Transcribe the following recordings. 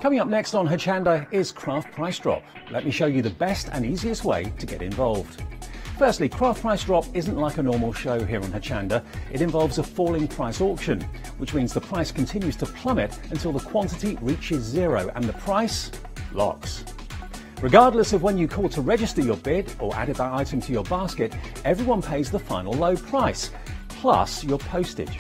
Coming up next on Hochanda is Craft Price Drop. Let me show you the best and easiest way to get involved. Firstly, Craft Price Drop isn't like a normal show here on Hochanda. It involves a falling price auction, which means the price continues to plummet until the quantity reaches zero and the price locks. Regardless of when you call to register your bid or added that item to your basket, everyone pays the final low price, plus your postage,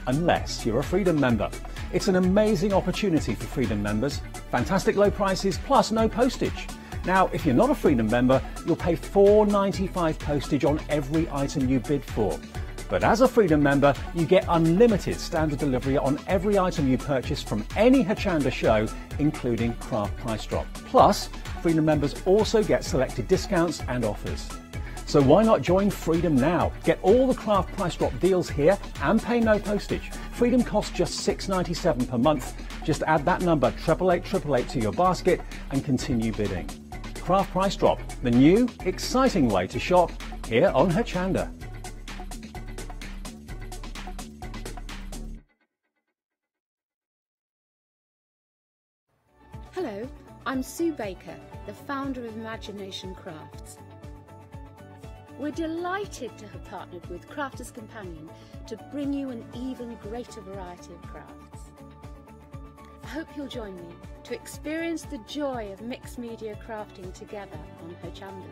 unless you're a Freedom member. It's an amazing opportunity for Freedom members. Fantastic low prices plus no postage. Now, if you're not a Freedom member, you'll pay $4.95 postage on every item you bid for. But as a Freedom member, you get unlimited standard delivery on every item you purchase from any Hochanda show, including Craft Price Drop. Plus, Freedom members also get selected discounts and offers. So why not join Freedom now? Get all the Craft Price Drop deals here and pay no postage. Freedom costs just $6.97 per month. Just add that number 88888 to your basket and continue bidding. Craft Price Drop, the new, exciting way to shop here on Hochanda. Hello, I'm Sue Baker, the founder of Imagination Crafts. We're delighted to have partnered with Crafters Companion to bring you an even greater variety of crafts. I hope you'll join me to experience the joy of mixed media crafting together on Hochanda.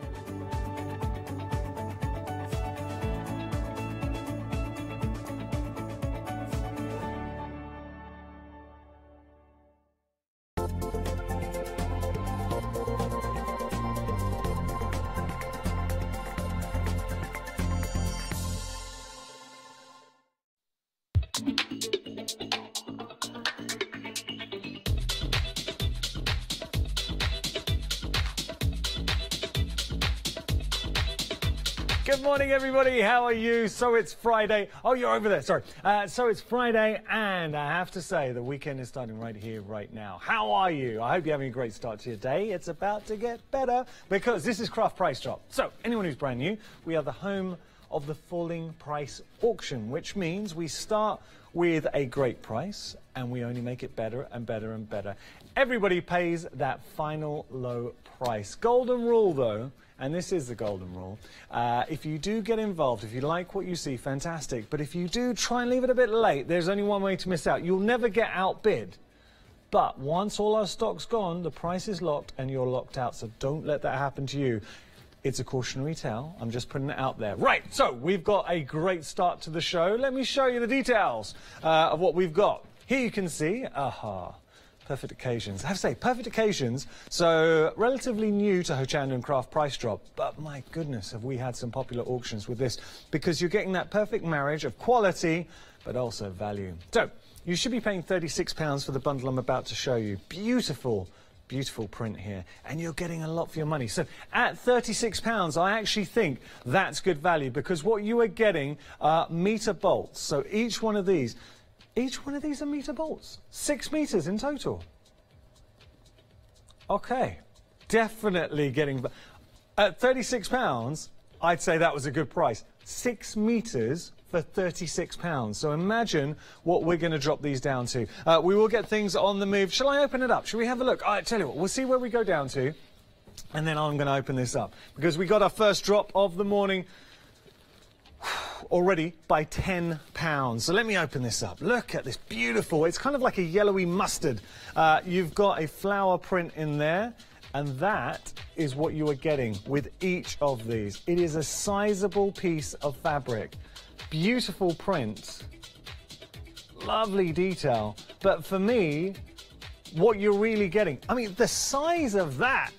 Good morning, everybody. How are you? So it's Friday. Oh, you're over there. Sorry. So it's Friday, and I have to say the weekend is starting right here, right now. How are you? I hope you're having a great start to your day. It's about to get better because this is Craft Price Drop. So anyone who's brand new, we are the home of the falling price auction, which means we start with a great price and we only make it better and better and better. Everybody pays that final low price. Golden rule, though. And this is the golden rule. If you do get involved, if you like what you see, fantastic. But if you do try and leave it a bit late, there's only one way to miss out. You'll never get outbid. But once all our stock's gone, the price is locked and you're locked out. So don't let that happen to you. It's a cautionary tale. I'm just putting it out there. Right, so we've got a great start to the show. Let me show you the details of what we've got. Here you can see, Perfect Occasions. I have to say, Perfect Occasions, so relatively new to Hochanda and Craft Price Drop, but my goodness, have we had some popular auctions with this, because you're getting that perfect marriage of quality, but also value. So, you should be paying £36 for the bundle I'm about to show you. Beautiful, beautiful print here, and you're getting a lot for your money. So, at £36, I actually think that's good value, because what you are getting are meter bolts. So, each one of these are meter bolts. 6 meters in total. Okay, definitely getting... At £36, I'd say that was a good price. 6 meters for £36. So imagine what we're going to drop these down to. We will get things on the move. Shall I open it up? Shall we have a look? I tell you what, we'll see where we go down to, and then I'm going to open this up, because we got our first drop of the morning already by £10. So let me open this up. Look at this beautiful, it's kind of like a yellowy mustard. You've got a flower print in there, and that is what you are getting with each of these. It is a sizable piece of fabric. Beautiful print, lovely detail, but for me, what you're really getting, I mean, the size of that,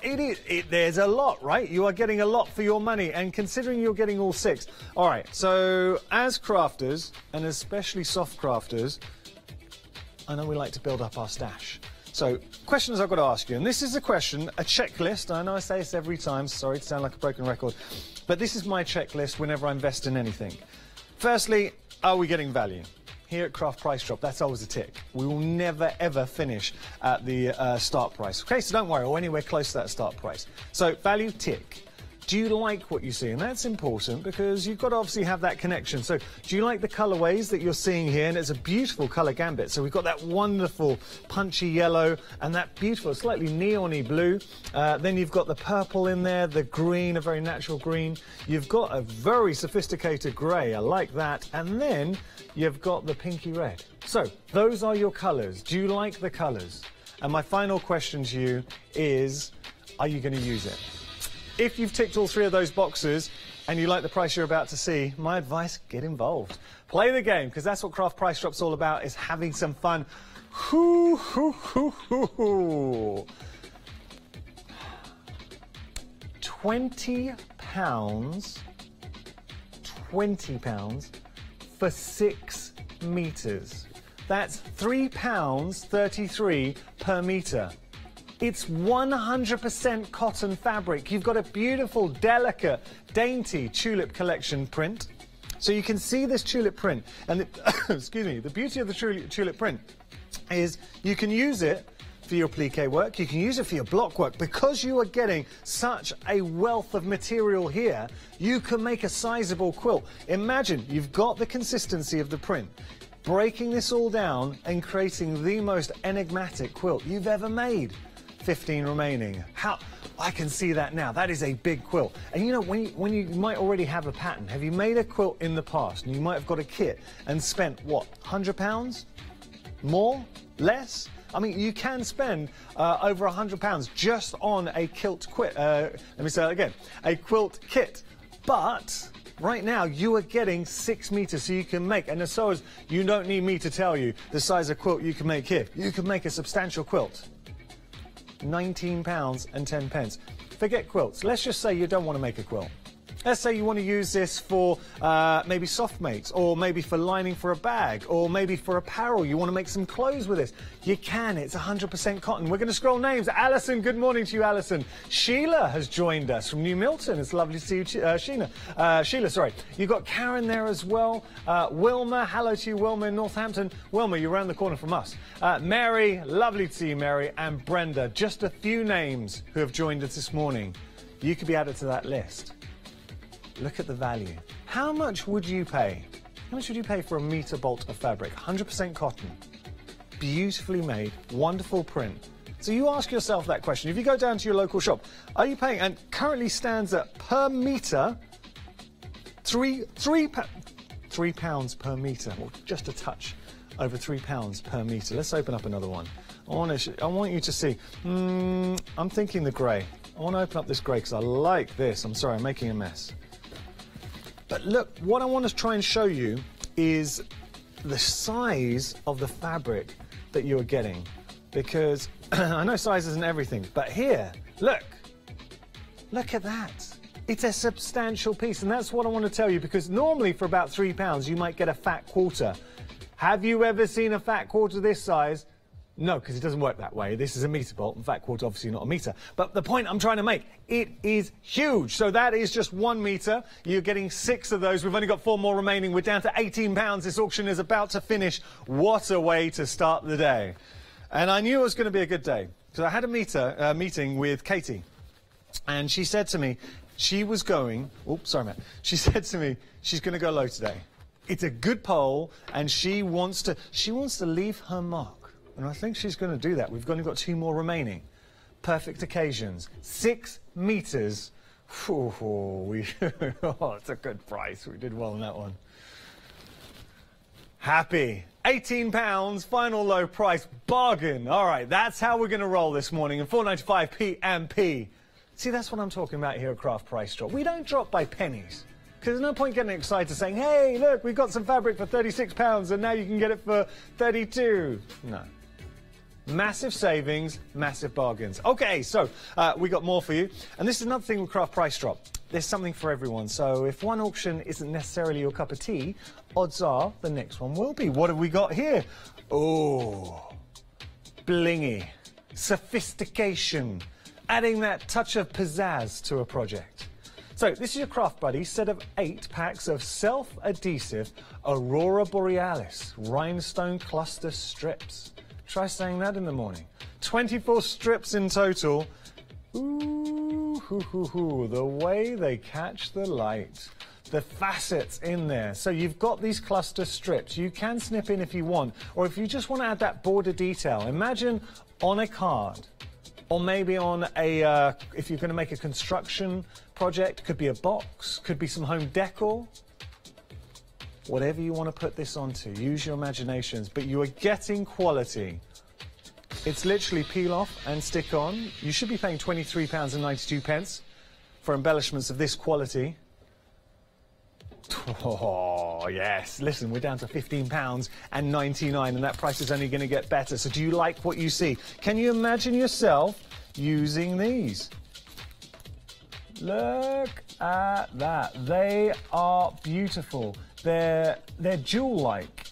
there's a lot, right? You are getting a lot for your money, and considering you're getting all 6. All right, so as crafters, and especially soft crafters, I know we like to build up our stash. So, questions I've got to ask you, and this is a question, a checklist. I know I say this every time, sorry to sound like a broken record, but this is my checklist whenever I invest in anything. Firstly, are we getting value? Here at Craft Price Drop, that's always a tick. We will never, ever finish at the start price. Okay, so don't worry, or anywhere close to that start price. So value, tick. Do you like what you see? And that's important because you've got to obviously have that connection. So do you like the colorways that you're seeing here? And it's a beautiful color gambit. So we've got that wonderful punchy yellow and that beautiful slightly neon-y blue. Then you've got the purple in there, the green, a very natural green. You've got a very sophisticated gray. I like that. And then you've got the pinky red. So those are your colors. Do you like the colors? And my final question to you is, are you going to use it? If you've ticked all three of those boxes and you like the price you're about to see, my advice, get involved. Play the game, because that's what Craft Price Drop's all about, is having some fun. Hoo, hoo, hoo, hoo, hoo. £20, £20 for 6 meters. That's £3.33 per meter. It's 100% cotton fabric. You've got a beautiful, delicate, dainty tulip collection print. So you can see this tulip print. And excuse me, the beauty of the tulip print is you can use it for your plique work, you can use it for your block work. Because you are getting such a wealth of material here, you can make a sizable quilt. Imagine you've got the consistency of the print, breaking this all down and creating the most enigmatic quilt you've ever made. 15 remaining. How I can see that now. That is a big quilt. And you know, when you might already have a pattern, have you made a quilt in the past and you might have got a kit and spent what, £100? More? Less? I mean, you can spend over £100 just on a quilt kit. Let me say that again. A quilt kit. But right now, you are getting 6 meters, so you can make, and as so as you don't need me to tell you the size of quilt you can make here. You can make a substantial quilt. £19.10. Forget quilts. Let's just say you don't want to make a quilt. Let's say you want to use this for maybe soft mates, or maybe for lining for a bag, or maybe for apparel. You want to make some clothes with this. You can. It's 100% cotton. We're going to scroll names. Alison, good morning to you, Alison. Sheila has joined us from New Milton. It's lovely to see you, Sheila, sorry. You've got Karen there as well. Wilma, hello to you, Wilma in Northampton. Wilma, you're around the corner from us. Mary, lovely to see you, Mary. And Brenda, just a few names who have joined us this morning. You could be added to that list. Look at the value. How much would you pay? How much would you pay for a meter bolt of fabric? 100% cotton, beautifully made, wonderful print. So you ask yourself that question. If you go down to your local shop, are you paying, and currently stands at per meter, £3 per meter, or just a touch over £3 per meter. Let's open up another one. I want you to see. I'm thinking the grey. I want to open up this grey because I like this. I'm sorry, I'm making a mess. But look, what I want to try and show you is the size of the fabric that you're getting. Because I know size isn't everything, but here, look at that. It's a substantial piece, and that's what I want to tell you, because normally for about £3 you might get a fat quarter. Have you ever seen a fat quarter this size? No, because it doesn't work that way. This is a meter bolt. In fact, quarter obviously not a meter. But the point I'm trying to make, it is huge. So that is just 1 meter. You're getting 6 of those. We've only got 4 more remaining. We're down to £18. This auction is about to finish. What a way to start the day. And I knew it was going to be a good day. So I had a meeting with Katie. And she said to me, she was going... Oops, sorry, Matt. She said to me, she's going to go low today. It's a good poll, and she wants to leave her mark. And I think she's going to do that. We've only got 2 more remaining. Perfect occasions. 6 meters. Oh, it's a good price. We did well on that one. Happy. £18, final low price, bargain. All right, that's how we're going to roll this morning. And 4.95 p&p. See, that's what I'm talking about here at Craft Price Drop. We don't drop by pennies. Because there's no point getting excited saying, hey, look, we've got some fabric for £36 and now you can get it for $32. No. Massive savings, massive bargains. Okay, so we got more for you. And this is another thing with Craft Price Drop. There's something for everyone. So if one auction isn't necessarily your cup of tea, odds are the next one will be. What have we got here? Oh, blingy, sophistication, adding that touch of pizzazz to a project. So this is your Craft Buddy set of 8 packs of self-adhesive Aurora Borealis rhinestone cluster strips. Try saying that in the morning. 24 strips in total. Ooh, The way they catch the light. The facets in there. So you've got these cluster strips. You can snip in if you want, or if you just want to add that border detail. Imagine on a card, or maybe on a, if you're going to make a construction project, could be a box, could be some home decor. Whatever you want to put this onto, use your imaginations, but you are getting quality. It's literally peel off and stick on. You should be paying £23.92 for embellishments of this quality. Oh, yes. Listen, we're down to £15.99, and that price is only going to get better. So do you like what you see? Can you imagine yourself using these? Look at that. They are beautiful. They're jewel-like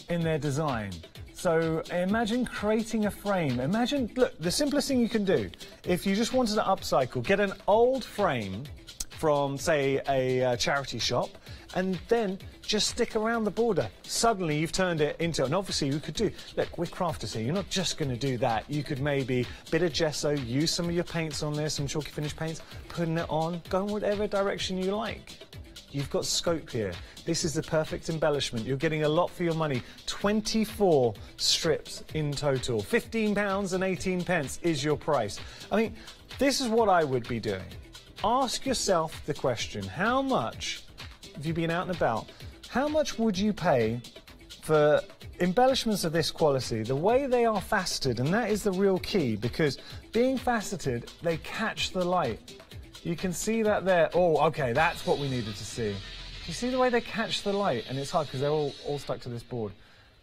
in their design. So imagine creating a frame. Imagine, look, the simplest thing you can do, if you just wanted to upcycle, get an old frame from, say, a charity shop, and then just stick around the border. Suddenly you've turned it into, and obviously you could do, look, we're crafters here, you're not just going to do that. You could maybe bit of gesso, use some of your paints on there, some chalky finish paints, putting it on, go in whatever direction you like. You've got scope here. This is the perfect embellishment. You're getting a lot for your money. 24 strips in total. £15.18 is your price. I mean, this is what I would be doing. Ask yourself the question, how much, if you've been out and about, how much would you pay for embellishments of this quality? The way they are faceted, and that is the real key, because being faceted, they catch the light. You can see that there. Oh, okay, that's what we needed to see. You see the way they catch the light? And it's hard because they're all stuck to this board.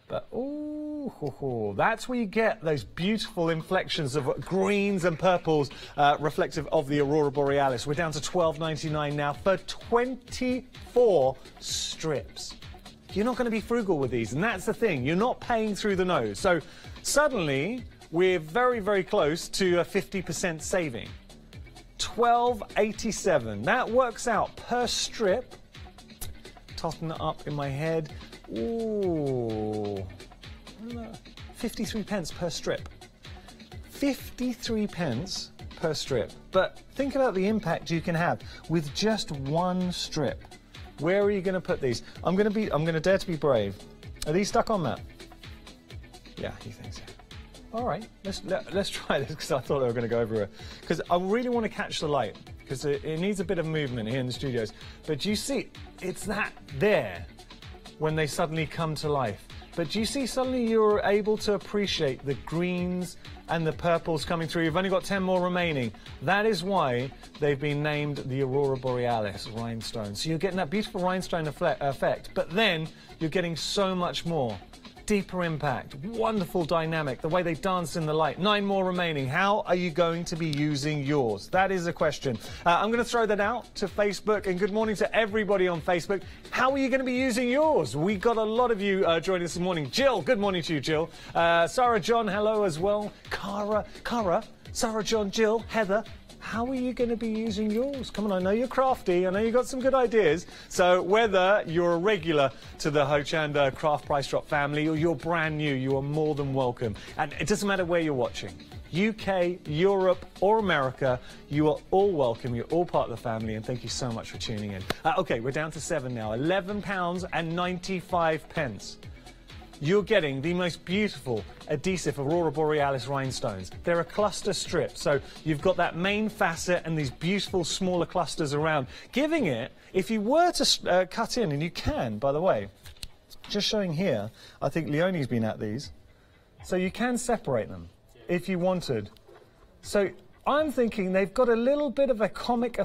But, ooh, that's where you get those beautiful inflections of greens and purples reflective of the Aurora Borealis. We're down to £12.99 now for 24 strips. You're not going to be frugal with these, and that's the thing. You're not paying through the nose. So suddenly, we're very, very close to a 50% saving. £12.87. That works out per strip. Totten it up in my head. Ooh, 53 pence per strip. 53 pence per strip. But think about the impact you can have with just one strip. Where are you going to put these? I'm going to dare to be brave. Are these stuck on that? Yeah, he thinks so. All right, let's try this, because I thought they were going to go everywhere. Because I really want to catch the light, because it needs a bit of movement here in the studios. But do you see, it's that there when they suddenly come to life. But do you see suddenly you're able to appreciate the greens and the purples coming through? You've only got 10 more remaining. That is why they've been named the Aurora Borealis rhinestone. So you're getting that beautiful rhinestone effect, but then you're getting so much more. Deeper impact, wonderful dynamic, the way they dance in the light. 9 more remaining. How are you going to be using yours? That is a question. I'm going to throw that out to Facebook, and good morning to everybody on Facebook. How are you going to be using yours? We got a lot of you joining us this morning. Jill, good morning to you, Jill. Sarah John, hello as well. Cara, Sarah John, Jill, Heather. How are you going to be using yours? Come on, I know you're crafty. I know you've got some good ideas. So whether you're a regular to the Hochanda Craft Price Drop family or you're brand new, you are more than welcome. And it doesn't matter where you're watching. UK, Europe or America, you are all welcome. You're all part of the family, and thank you so much for tuning in. OK, we're down to 7 now. £11.95. You're getting the most beautiful adhesive Aurora Borealis rhinestones. They're a cluster strip, so you've got that main facet and these beautiful smaller clusters around, giving it, if you were to cut in, and you can, by the way, just showing here, I think Leonie's been at these, so you can separate them if you wanted. So I'm thinking they've got a little bit of a comet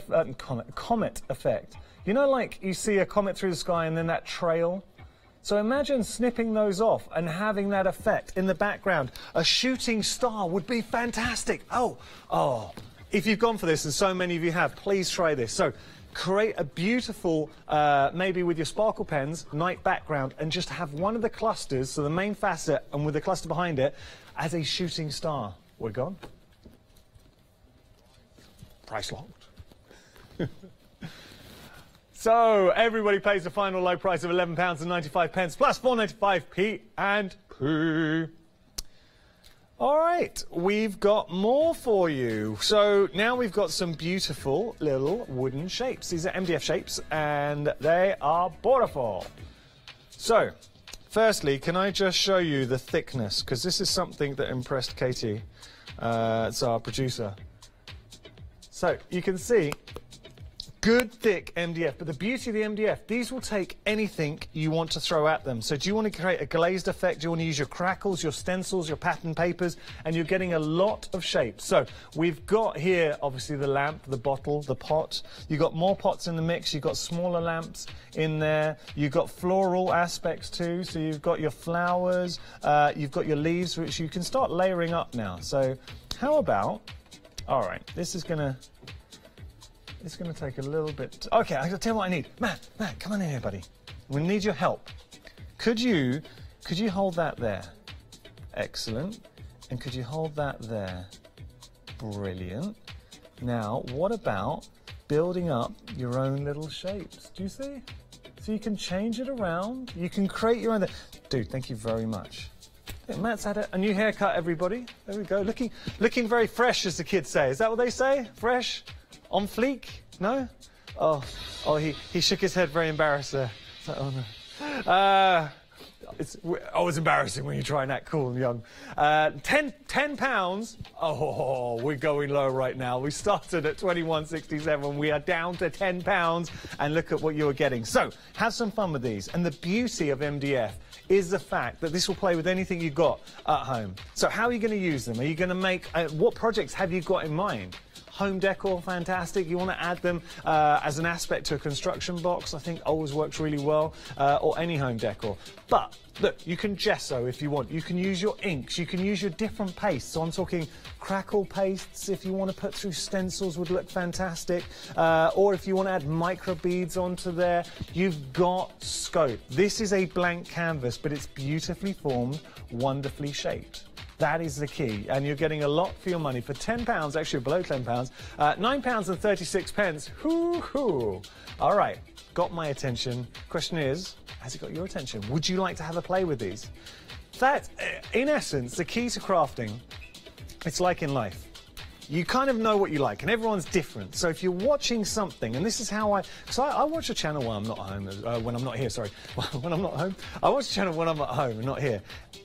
effect. You know, like you see a comet through the sky and then that trail? So imagine snipping those off and having that effect in the background. A shooting star would be fantastic. Oh, if you've gone for this, and so many of you have, please try this. So create a beautiful, maybe with your sparkle pens, night background, and just have one of the clusters, so the main facet, and with the cluster behind it, as a shooting star. We're gone. Price locked. So everybody pays the final low price of £11.95 plus 4.95p and poo. All right, we've got more for you. So now we've got some beautiful little wooden shapes. These are MDF shapes, and they are beautiful. So, firstly, can I just show you the thickness? Because this is something that impressed Katie, it's our producer. So, you can see, good thick MDF, but the beauty of the MDF, these will take anything you want to throw at them. So do you want to create a glazed effect? Do you want to use your crackles, your stencils, your pattern papers? And you're getting a lot of shapes. So we've got here, obviously, the lamp, the bottle, the pot. You've got more pots in the mix. You've got smaller lamps in there. You've got floral aspects too. So you've got your flowers, you've got your leaves, which you can start layering up now. So how about, all right, this is going to... It's going to take a little bit. Okay, I'll tell you what I need. Matt, come on in here, buddy. We need your help. Could you hold that there? Excellent. And could you hold that there? Brilliant. Now, what about building up your own little shapes? Do you see? So you can change it around. You can create your own. Dude, thank you very much. Matt's had a new haircut, everybody. There we go. Looking very fresh, as the kids say. Is that what they say? Fresh? On fleek? No? Oh, he shook his head, very embarrassed there. It's like, oh no. It's always embarrassing when you try and act cool and young. 10 pounds. Oh, we're going low right now. We started at 21.67. We are down to 10 pounds, and look at what you're getting. So have some fun with these. And the beauty of MDF is the fact that this will play with anything you've got at home. So how are you going to use them? Are you going to make, what projects have you got in mind? Home decor, fantastic. You want to add them as an aspect to a construction box, I think always works really well, or any home decor. But look, you can gesso if you want. You can use your inks. You can use your different pastes. So I'm talking crackle pastes if you want to put through stencils, would look fantastic. Or if you want to add micro beads onto there, you've got scope. This is a blank canvas, but it's beautifully formed, wonderfully shaped. That is the key, and you're getting a lot for your money. For £10, actually below £10, £9.36. Hoo-hoo. All right, got my attention. Question is, has it got your attention? Would you like to have a play with these? That, in essence, the key to crafting, it's like in life. You kind of know what you like, and everyone's different. So if you're watching something, and this is how I watch a channel when I'm not home, when I'm not here, sorry. When I'm not home, I watch a channel when I'm at home and not here.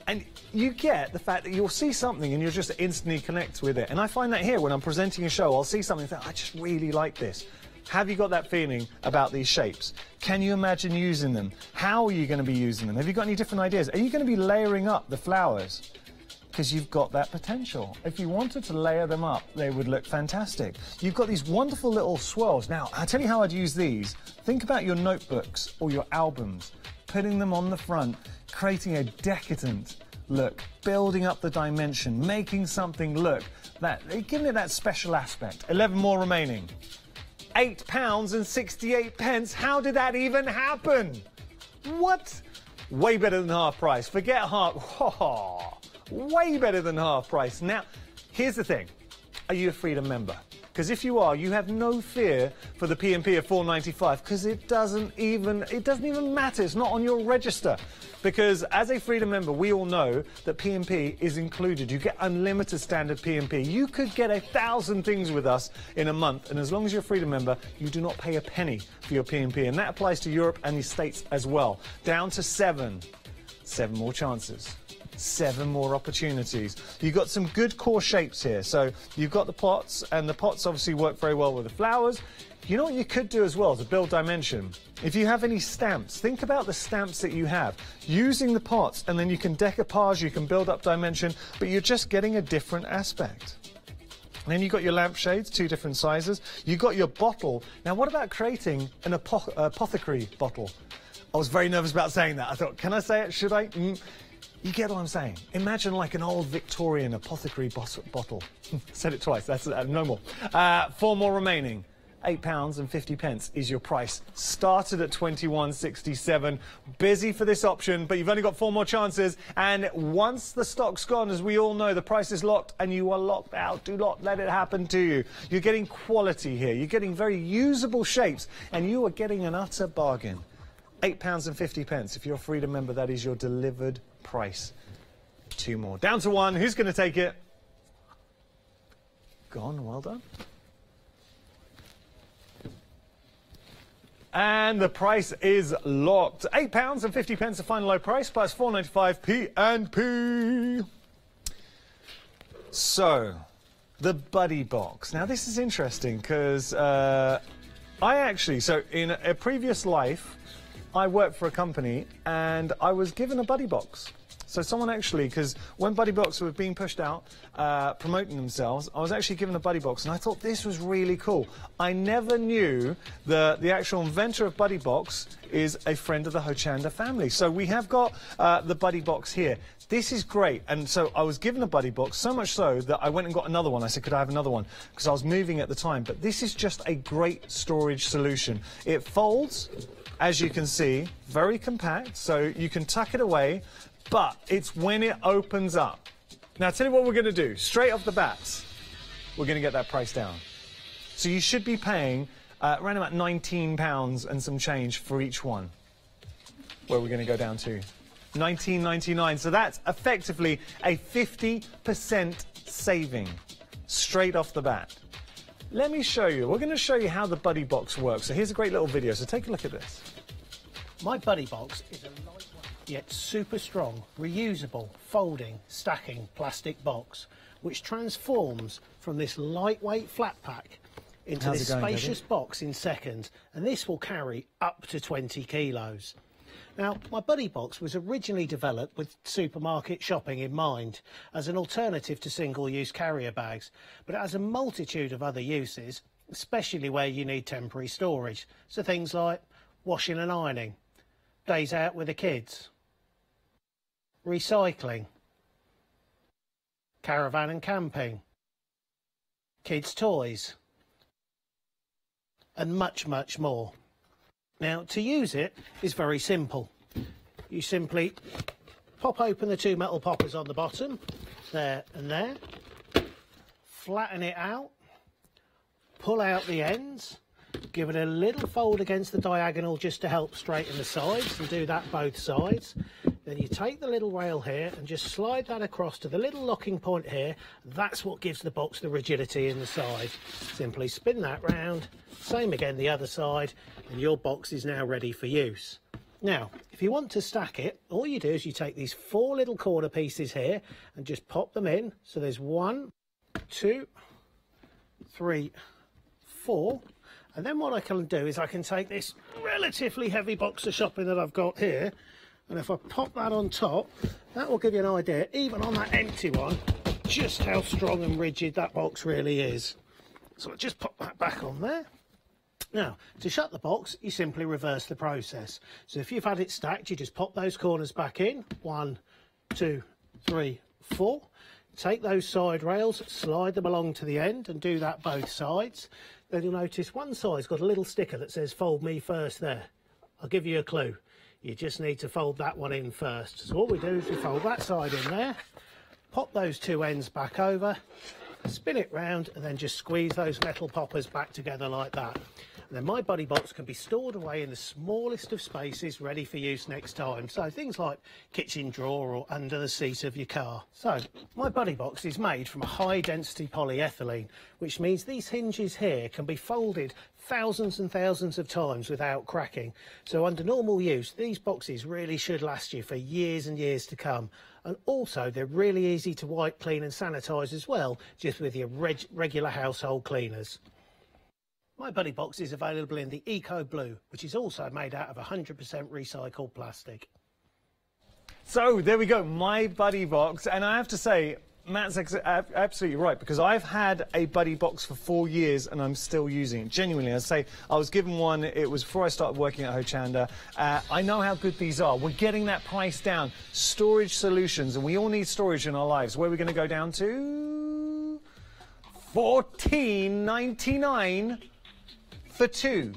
And you get the fact that you'll see something and you'll just instantly connect with it. And I find that here when I'm presenting a show, I'll see something and think, I just really like this. Have you got that feeling about these shapes? Can you imagine using them? How are you going to be using them? Have you got any different ideas? Are you going to be layering up the flowers? Because you've got that potential. If you wanted to layer them up, they would look fantastic. You've got these wonderful little swirls. Now, I'll tell you how I'd use these. Think about your notebooks or your albums, putting them on the front, creating a decadent look, building up the dimension, making something look, giving it that special aspect. 11 more remaining. £8.68. How did that even happen? What? Way better than half price. Forget half. Oh, way better than half price. Now, here's the thing. Are you a Freedom member? Because if you are, you have no fear for the P&P of £4.95, because it doesn't even matter. It's not on your register. Because as a Freedom member, we all know that P&P is included. You get unlimited standard P&P. You could get 1,000 things with us in a month, and as long as you're a Freedom member, you do not pay a penny for your P&P, and that applies to Europe and the States as well. Down to 7 more chances. 7 more opportunities. You've got some good core shapes here. So you've got the pots, and the pots obviously work very well with the flowers. You know what you could do as well to build dimension? If you have any stamps, think about the stamps that you have. Using the pots, and then you can decoupage, you can build up dimension, but you're just getting a different aspect. And then you've got your lampshades, 2 different sizes. You've got your bottle. Now, what about creating an apothecary bottle? I was very nervous about saying that. I thought, can I say it? Should I? You get what I'm saying? Imagine like an old Victorian apothecary bottle. Said it twice, that's no more. 4 more remaining. £8.50 is your price. Started at 21.67. Busy for this option, but you've only got 4 more chances. And once the stock's gone, as we all know, the price is locked and you are locked out. Do not let it happen to you. You're getting quality here. You're getting very usable shapes, and you are getting an utter bargain. £8.50. If you're a Freedom member, that is your delivered price. 2 more. Down to 1. Who's going to take it? Gone. Well done. And the price is locked. £8.50 the final low price, plus £4.95 P&P. So, the buddy box. Now, this is interesting because so in a previous life, I worked for a company and I was given a buddy box. So someone actually, because when Buddy Box were being pushed out, promoting themselves, I was actually given a Buddy Box, and I thought this was really cool. I never knew the actual inventor of Buddy Box is a friend of the Hochanda family. So we have got the Buddy Box here. This is great, and so I was given a Buddy Box, so much so that I went and got another one. I said, could I have another one? Because I was moving at the time. But this is just a great storage solution. It folds, as you can see, very compact, so you can tuck it away. But it's when it opens up. Now, I'll tell you what we're going to do. Straight off the bat, we're going to get that price down. So you should be paying around about £19 and some change for each one. Where we're going to go down to £19.99. So that's effectively a 50% saving straight off the bat. Let me show you. We're going to show you how the Buddy Box works. So here's a great little video. So take a look at this. My Buddy Box is a lightweight yet super strong, reusable, folding, stacking plastic box which transforms from this lightweight flat pack into this spacious box in seconds, and this will carry up to 20 kilos. Now, my Buddy Box was originally developed with supermarket shopping in mind as an alternative to single-use carrier bags, but it has a multitude of other uses, especially where you need temporary storage. So things like washing and ironing, days out with the kids, recycling, caravan and camping, kids' toys, and much, much more. Now, to use it is very simple. You simply pop open the 2 metal poppers on the bottom, there and there, flatten it out, pull out the ends, give it a little fold against the diagonal just to help straighten the sides, and do that both sides. Then you take the little rail here and just slide that across to the little locking point here. That's what gives the box the rigidity in the side. Simply spin that round, same again the other side, and your box is now ready for use. Now, if you want to stack it, all you do is you take these 4 little corner pieces here and just pop them in. So there's 1, 2, 3, 4. And then what I can do is I can take this relatively heavy box of shopping that I've got here, and if I pop that on top, that will give you an idea, even on that empty one, just how strong and rigid that box really is. So I'll just pop that back on there. Now, to shut the box, you simply reverse the process. So if you've had it stacked, you just pop those corners back in. 1, 2, 3, 4. Take those side rails, slide them along to the end, and do that both sides. Then you'll notice one side's got a little sticker that says fold me first there. I'll give you a clue. You just need to fold that one in first. So all we do is we fold that side in there, pop those 2 ends back over, spin it round, and then just squeeze those metal poppers back together like that. And then my Buddy Box can be stored away in the smallest of spaces, ready for use next time. So things like kitchen drawer or under the seat of your car. So my Buddy Box is made from a high density polyethylene, which means these hinges here can be folded thousands and thousands of times without cracking. So under normal use, these boxes really should last you for years and years to come. And also they're really easy to wipe, clean and sanitize as well, just with your regular household cleaners. My Buddy Box is available in the Eco Blue, which is also made out of 100% recycled plastic. So there we go, my Buddy Box, and I have to say, Matt's absolutely right, because I've had a Buddy Box for 4 years and I'm still using it. Genuinely, I say, I was given one, it was before I started working at Hochanda. I know how good these are. We're getting that price down. Storage solutions, and we all need storage in our lives. Where are we going to go down to? $14.99 for 2.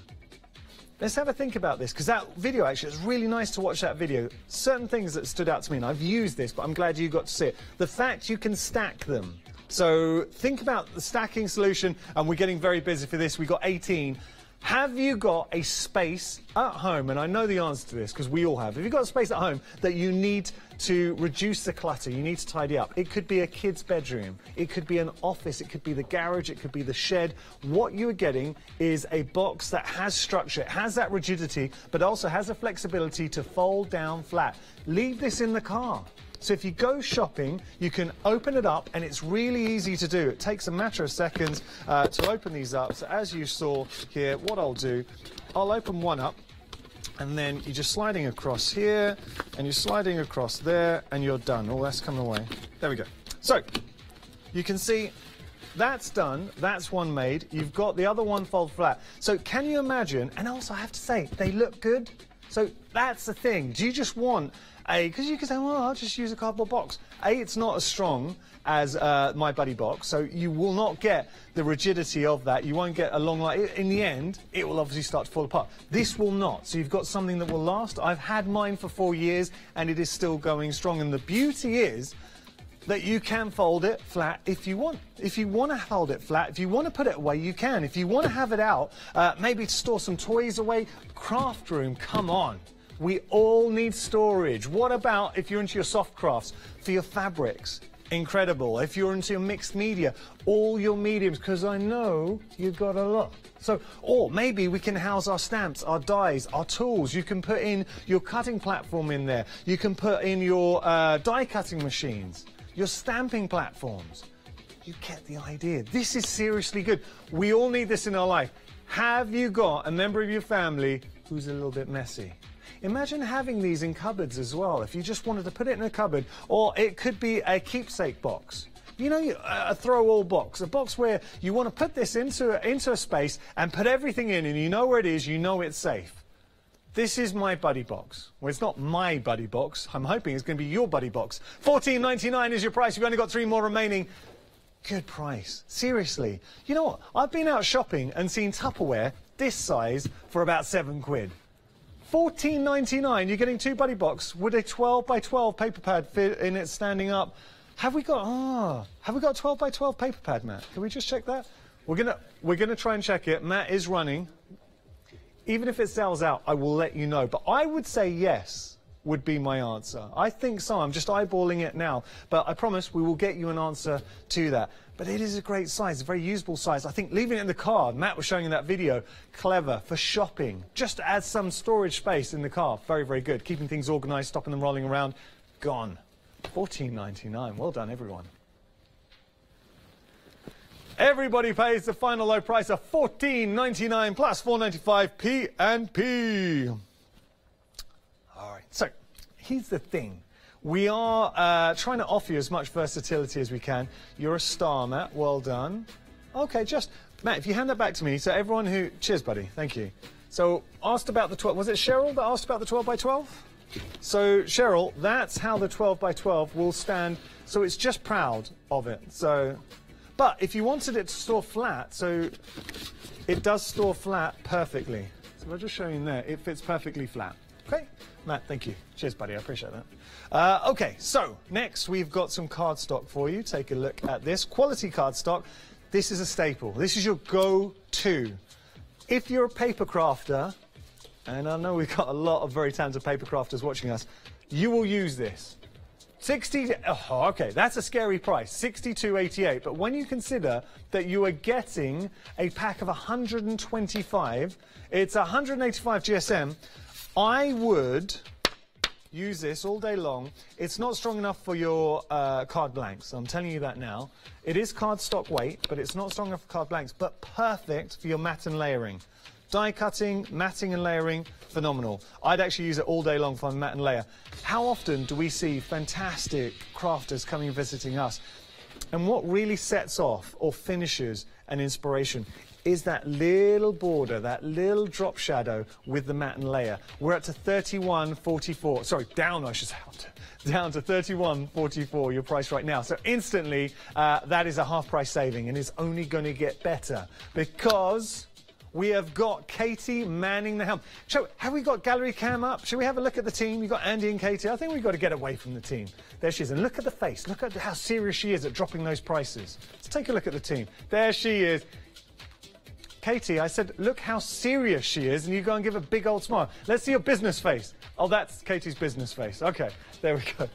Let's have a think about this, because that video, actually, it's really nice to watch that video. Certain things that stood out to me, and I've used this, but I'm glad you got to see it. The fact you can stack them. So think about the stacking solution, and we're getting very busy for this. We've got 18. Have you got a space at home, and I know the answer to this because we all have. Have you got a space at home that you need to reduce the clutter. You need to tidy up. It could be a kid's bedroom. It could be an office. It could be the garage. It could be the shed. What you are getting is a box that has structure. It has that rigidity, but also has the flexibility to fold down flat. Leave this in the car. So if you go shopping, you can open it up, and it's really easy to do. It takes a matter of seconds to open these up. So as you saw here, what I'll do, I'll open one up, and then you're just sliding across here, and you're sliding across there, and you're done. Oh, that's coming away. There we go. So you can see that's done. That's one made. You've got the other one fold flat. So can you imagine? And also, I have to say, they look good. So that's the thing. Do you just want because you can say, well, I'll just use a cardboard box. It's not as strong as my Buddy box, so you will not get the rigidity of that. You won't get a long life. In the end, it will obviously start to fall apart. This will not. So you've got something that will last. I've had mine for 4 years, and it is still going strong. And the beauty is that you can fold it flat if you want. If you want to fold it flat, if you want to put it away, you can. If you want to have it out, maybe to store some toys away, craft room, come on. We all need storage. What about if you're into your soft crafts for your fabrics? Incredible. If you're into your mixed media, all your mediums, because I know you've got a lot. So, or maybe we can house our stamps, our dies, our tools. You can put in your cutting platform in there. You can put in your die cutting machines, your stamping platforms. You get the idea. This is seriously good. We all need this in our life. Have you got a member of your family who's a little bit messy? Imagine having these in cupboards as well, if you just wanted to put it in a cupboard, or it could be a keepsake box. You know, a throw-all box, a box where you want to put this into a space and put everything in, and you know where it is, you know it's safe. This is my Buddy box. Well, it's not my Buddy box. I'm hoping it's going to be your Buddy box. $14.99 is your price. You've only got 3 more remaining. Good price. Seriously. You know what? I've been out shopping and seen Tupperware this size for about £7. $14.99, you're getting 2 Buddy box. Would a 12 by 12 paper pad fit in it standing up? Have we got a 12 by 12 paper pad, Matt? Can we just check that? We're gonna try and check it. Matt is running. Even if it sells out, I will let you know. But I would say yes would be my answer. I think so. I'm just eyeballing it now. But I promise we will get you an answer to that. But it is a great size, a very usable size. I think leaving it in the car, Matt was showing in that video, clever for shopping. Just to add some storage space in the car. Very, very good. Keeping things organised, stopping them rolling around. Gone. $14.99. Well done, everyone. Everybody pays the final low price of $14.99 plus $4.95 P&P. All right, so here's the thing. We are trying to offer you as much versatility as we can. You're a star, Matt. Well done. Okay, Matt, if you hand that back to me, so everyone who... Cheers, buddy. Thank you. So, asked about the 12... Was it Cheryl that asked about the 12 by 12? So, Cheryl, that's how the 12 by 12 will stand. So, it's just proud of it. So, but if you wanted it to store flat, so it does store flat perfectly. So, I'll just show you there. It fits perfectly flat. Okay? Matt, thank you. Cheers, buddy. I appreciate that. Okay, so next we've got some cardstock for you. Take a look at this. Quality cardstock. This is a staple. This is your go-to. If you're a paper crafter, and I know we've got a lot of very talented paper crafters watching us, you will use this. Okay, that's a scary price, $62.88. But when you consider that you are getting a pack of 125, it's 185 GSM, I would use this all day long. It's not strong enough for your card blanks. I'm telling you that now. It is cardstock weight, but it's not strong enough for card blanks, but perfect for your mat and layering. Die cutting, matting and layering, phenomenal. I'd actually use it all day long for my mat and layer. How often do we see fantastic crafters coming and visiting us? And what really sets off or finishes an inspiration is that little border, that little drop shadow with the mat and layer. We're up to 31.44. Sorry, down, I should say. Down to 31.44, your price right now. So instantly, that is a half price saving, and it's only going to get better because we have got Katie manning the helm. Have we got gallery cam up? Shall we have a look at the team? You've got Andy and Katie. I think we've got to get away from the team. There she is. And look at the face. Look at how serious she is at dropping those prices. Let's take a look at the team. There she is. Katie, I said, look how serious she is, and you go and give a big old smile. Let's see your business face. Oh, that's Katie's business face. Okay, there we go.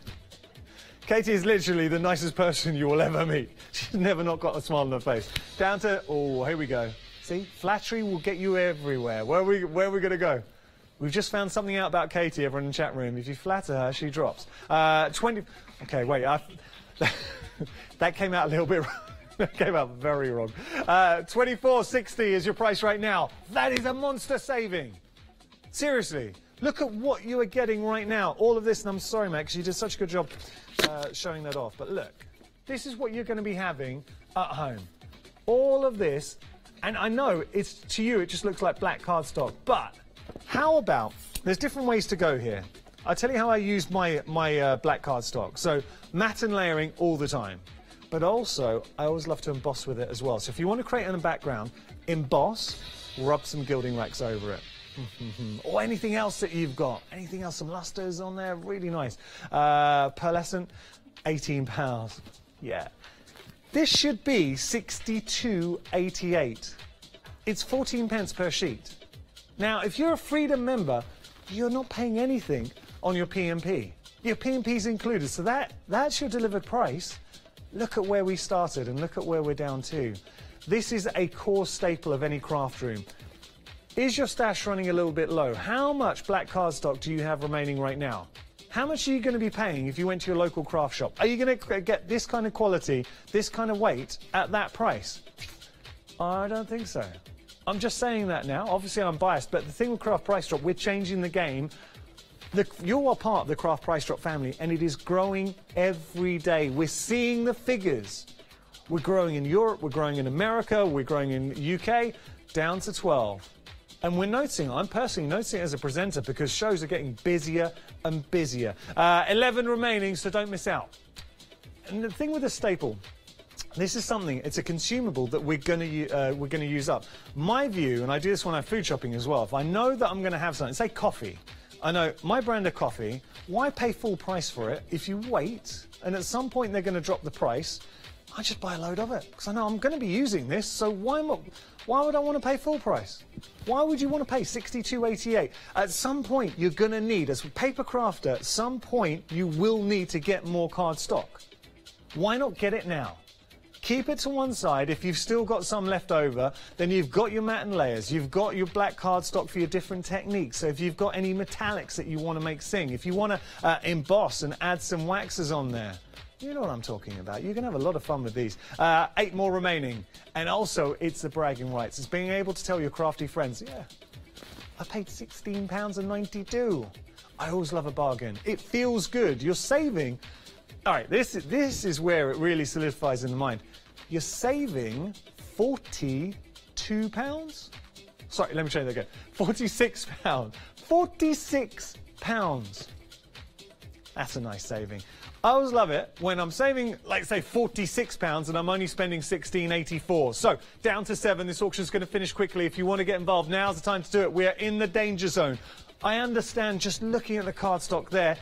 Katie is literally the nicest person you will ever meet. She's never not got a smile on her face. Down to, oh, here we go. See, flattery will get you everywhere. Where are we going to go? We've just found something out about Katie, everyone in the chat room. If you flatter her, she drops. 20. Okay, wait. That came out a little bit wrong. That came out very wrong. 24.60 is your price right now. That is a monster saving. Seriously. Look at what you are getting right now. All of this, and I'm sorry, Max, you did such a good job showing that off. But look, this is what you're going to be having at home. All of this, and I know it's to you, it just looks like black cardstock. But how about, there's different ways to go here. I'll tell you how I use my black cardstock. So matte and layering all the time. But also, I always love to emboss with it as well. So if you want to create in the background, emboss, rub some gilding wax over it. Or anything else that you've got. Anything else, some lusters on there, really nice. Pearlescent, £18. Yeah. This should be 62.88. It's 14 pence per sheet. Now, if you're a Freedom member, you're not paying anything on your P&P. Your P&P's included, so that's your delivered price. Look at where we started and look at where we're down to. This is a core staple of any craft room. Is your stash running a little bit low? How much black cardstock do you have remaining right now? How much are you going to be paying if you went to your local craft shop? Are you going to get this kind of quality, this kind of weight at that price? I don't think so. I'm just saying that now. Obviously, I'm biased, but the thing with Craft Price Drop, we're changing the game. You are part of the Craft Price Drop family, and it is growing every day. We're seeing the figures. We're growing in Europe, we're growing in America, we're growing in the UK, down to 12. And we're noticing, I'm personally noticing it as a presenter because shows are getting busier and busier. 11 remaining, so don't miss out. And the thing with the staple, this is something, it's a consumable that we're going to use up. My view, and I do this when I'm food shopping as well, if I know that I'm going to have something, say coffee. I know my brand of coffee, why pay full price for it if you wait and at some point they're going to drop the price? I just buy a load of it because I know I'm going to be using this, so why would I want to pay full price? Why would you want to pay $62.88? At some point, you're going to need, as a paper crafter, at some point, you will need to get more card stock. Why not get it now? Keep it to one side. If you've still got some left over, then you've got your matte and layers. You've got your black cardstock for your different techniques. So if you've got any metallics that you want to make sing, if you want to emboss and add some waxes on there, you know what I'm talking about. You're going to have a lot of fun with these. 8 more remaining. And also, it's the bragging rights. It's being able to tell your crafty friends, yeah, I paid £16.92. I always love a bargain. It feels good. You're saving. All right, this is where it really solidifies in the mind. You're saving £42. Sorry, let me try that again. £46. £46. That's a nice saving. I always love it when I'm saving, like, say, £46 and I'm only spending $16.84. So, down to 7. This auction's going to finish quickly. If you want to get involved, now's the time to do it. We are in the danger zone. I understand just looking at the cardstock there,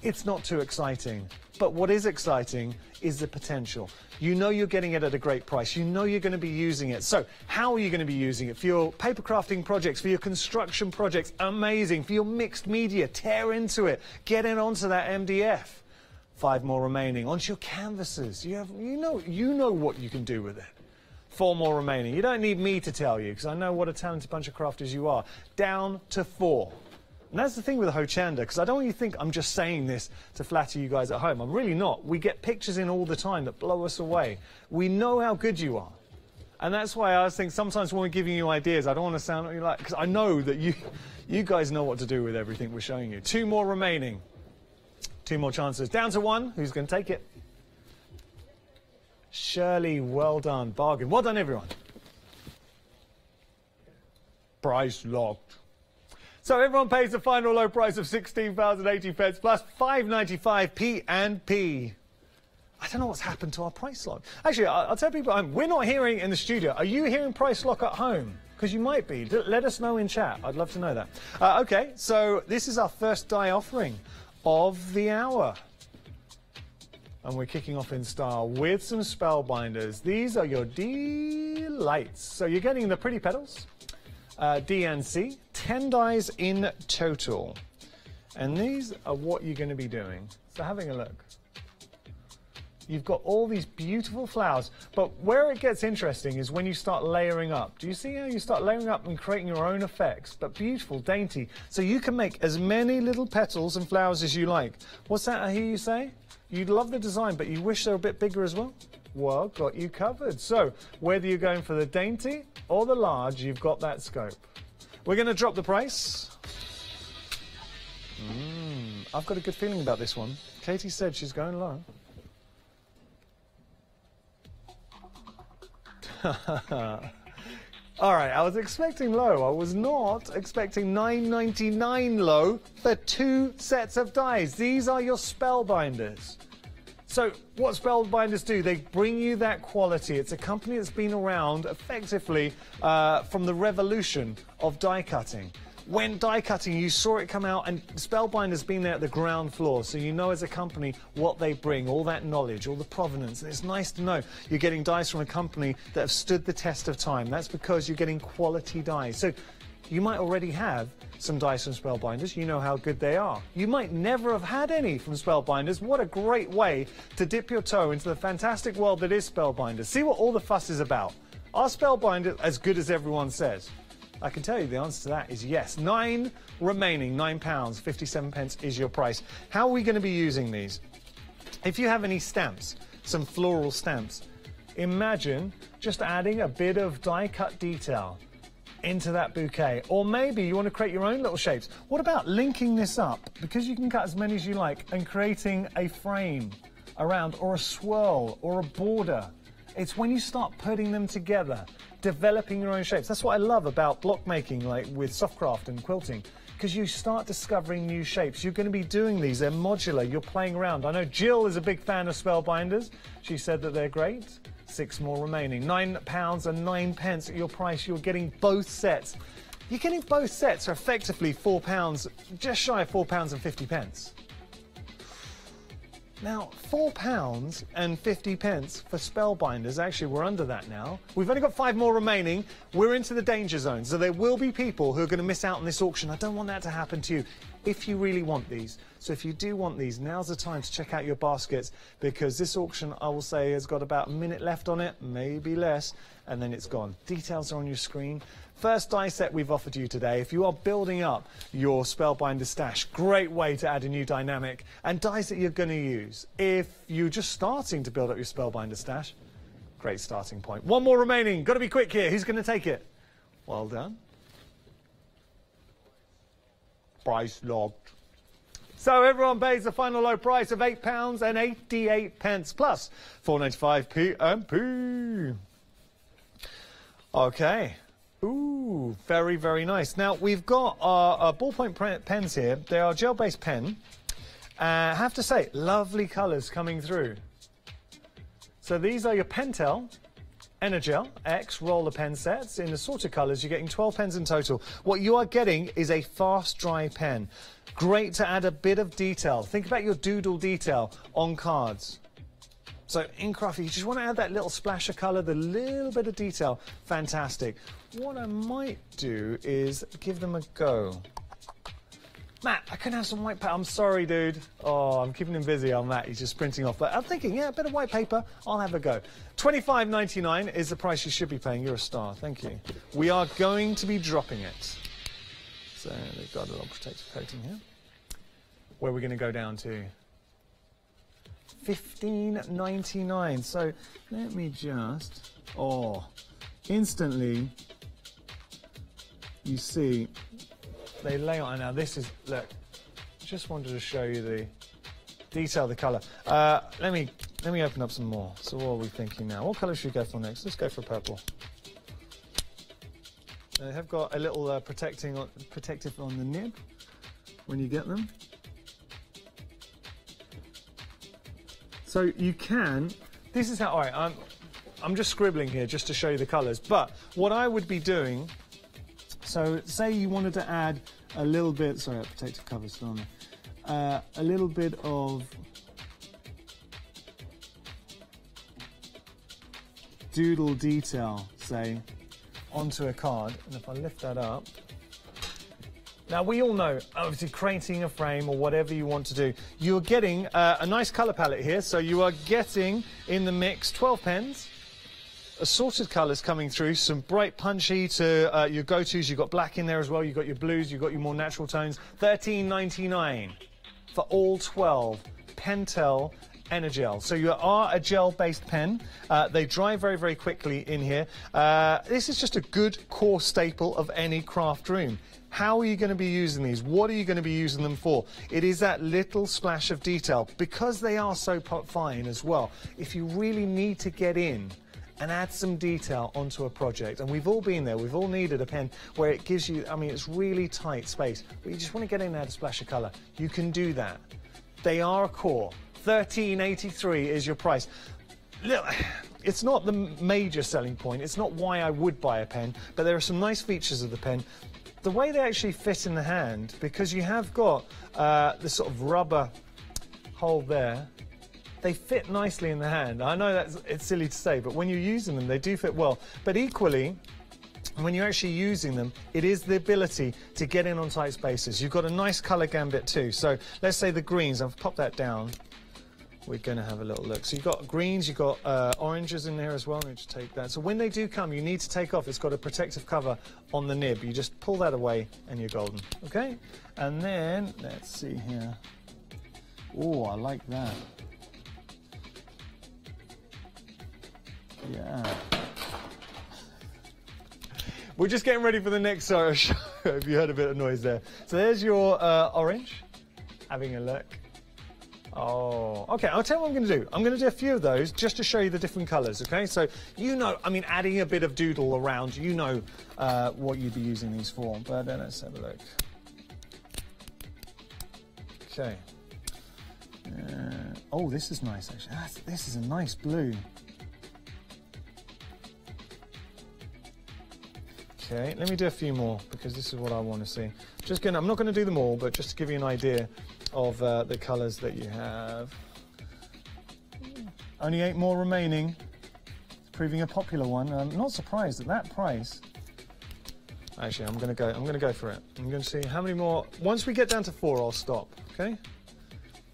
it's not too exciting. But what is exciting is the potential. You know you're getting it at a great price. You know you're going to be using it. So how are you going to be using it? For your paper crafting projects, for your construction projects, amazing. For your mixed media, tear into it. Get it onto that MDF. 5 more remaining. Onto your canvases. You know what you can do with it. 4 more remaining. You don't need me to tell you because I know what a talented bunch of crafters you are. Down to 4. And that's the thing with the Hochanda, because I don't want you to think I'm just saying this to flatter you guys at home. I'm really not. We get pictures in all the time that blow us away. We know how good you are. And that's why I think sometimes when we're giving you ideas, I don't want to sound like, because I know that you guys know what to do with everything we're showing you. 2 more remaining. 2 more chances. Down to 1. Who's going to take it? Shirley, well done. Bargain. Well done, everyone. Price locked. So everyone pays the final low price of £16.80 plus £5.95 P&P. I don't know what's happened to our price lock. Actually, I'll tell people, we're not hearing in the studio. Are you hearing price lock at home? Because you might be. Let us know in chat. I'd love to know that. OK, so this is our first die offering of the hour. And we're kicking off in style with some spellbinders. These are your deluxe lights. So you're getting the pretty petals, DNC, 10 dies in total. And these are what you're going to be doing. So having a look. You've got all these beautiful flowers, but where it gets interesting is when you start layering up. Do you see how you start layering up and creating your own effects, but beautiful, dainty? So you can make as many little petals and flowers as you like. What's that I hear you say? You love the design, but you wish they were a bit bigger as well? Well, got you covered. So whether you're going for the dainty or the large, you've got that scope. We're going to drop the price. I've got a good feeling about this one. Katie said she's going low. All right, I was expecting low. I was not expecting $9.99 low for 2 sets of dies. These are your spellbinders. So what spellbinders do, they bring you that quality. It's a company that's been around effectively from the revolution of die cutting. When die cutting, you saw it come out, and Spellbinder's been there at the ground floor, so you know as a company what they bring, all that knowledge, all the provenance. And it's nice to know you're getting dies from a company that have stood the test of time. That's because you're getting quality dies. So you might already have some dies from Spellbinders. You know how good they are. You might never have had any from Spellbinders. What a great way to dip your toe into the fantastic world that is Spellbinders. See what all the fuss is about. Are Spellbinders as good as everyone says? I can tell you the answer to that is yes. 9 remaining, £9, 57 pence is your price. How are we going to be using these? If you have any stamps, some floral stamps, imagine just adding a bit of die cut detail into that bouquet. Or maybe you want to create your own little shapes. What about linking this up? Because you can cut as many as you like, and creating a frame around, or a swirl, or a border. It's when you start putting them together, developing your own shapes. That's what I love about block making, like with softcraft and quilting, because you start discovering new shapes. You're going to be doing these. They're modular. You're playing around. I know Jill is a big fan of Spellbinders. She said that they're great. 6 more remaining. £9 and 9 pence at your price. You're getting both sets. You're getting both sets for effectively £4, just shy of £4 and 50 pence. Now, £4 and 50 pence for Spellbinders. Actually, we're under that now. We've only got 5 more remaining. We're into the danger zone, so there will be people who are going to miss out on this auction. I don't want that to happen to you if you really want these. So if you do want these, now's the time to check out your baskets, because this auction, I will say, has got about a minute left on it, maybe less, and then it's gone. Details are on your screen. First die set we've offered you today. If you are building up your Spellbinder stash, great way to add a new dynamic and dies that you're going to use. If you're just starting to build up your Spellbinder stash, great starting point. 1 more remaining. Got to be quick here. Who's going to take it? Well done. Price locked. So everyone pays the final low price of £8 and 88 pence plus 4.95p and P. Okay. Ooh, very, very nice. Now, we've got our ballpoint pens here. They are gel-based pen. I have to say, lovely colours coming through. So these are your Pentel Energel X roller pen sets in assorted colours. You're getting 12 pens in total. What you are getting is a fast dry pen. Great to add a bit of detail. Think about your doodle detail on cards. So in craft, you just want to add that little splash of colour, the little bit of detail. Fantastic. What I might do is give them a go. Matt, I couldn't have some white paper. I'm sorry, dude. Oh, I'm keeping him busy on that. He's just printing off. But I'm thinking, yeah, a bit of white paper. I'll have a go. $25.99 is the price you should be paying. You're a star. Thank you. We are going to be dropping it. So they've got a little protective coating here. Where we're going to go down to $15.99. So let me just, instantly, you see, they lay on. Now this is, look, just wanted to show you the detail, the colour. Let me open up some more. So what are we thinking now? What colour should we go for next? Let's go for purple. They have got a little protective on the nib when you get them. So you can, this is how, all right, I'm just scribbling here just to show you the colours, but what I would be doing, so say you wanted to add a little bit, sorry, protective covers still on there, a little bit of doodle detail. say, onto a card. And if I lift that up, now we all know, obviously, creating a frame or whatever you want to do, you're getting a nice colour palette here. So you are getting in the mix 12 pens, assorted colours coming through, some bright punchy to your go-tos. You've got black in there as well, you've got your blues, you've got your more natural tones. $13.99 for all 12 Pentel Energel. So you are a gel-based pen. They dry very, very quickly in here. This is just a good core staple of any craft room. How are you going to be using these? What are you going to be using them for? It is that little splash of detail. Because they are so fine as well, if you really need to get in and add some detail onto a project, and we've all been there, we've all needed a pen where it gives you, I mean, it's really tight space, but you just want to get in there to splash a colour. You can do that. They are a core. $13.83 is your price. Look, it's not the major selling point. It's not why I would buy a pen, but there are some nice features of the pen. The way they actually fit in the hand, because you have got this sort of rubber hole there, they fit nicely in the hand. I know it's silly to say, but when you're using them, they do fit well. But equally, when you're actually using them, it is the ability to get in on tight spaces. You've got a nice colour gambit too. So let's say the greens, I've popped that down. We're going to have a little look. So you've got greens, you've got oranges in there as well. Let me just take that. So when they do come, you need to take off. It's got a protective cover on the nib. You just pull that away and you're golden. Okay? And then, let's see here. Oh, I like that. Yeah. We're just getting ready for the next show, if you heard a bit of noise there. So there's your orange. Having a look. Oh, okay, I'll tell you what I'm going to do. I'm going to do a few of those just to show you the different colours, okay? So, you know, I mean, adding a bit of doodle around, you know what you'd be using these for. But let's have a look. Okay. Oh, this is nice, actually. This is a nice blue. Okay, let me do a few more because this is what I want to see. I'm not going to do them all, but just to give you an idea of the colours that you have. Only 8 more remaining. It's proving a popular one. I'm not surprised at that price. Actually, I'm going to go for it. I'm going to see how many more. Once we get down to 4, I'll stop. Okay.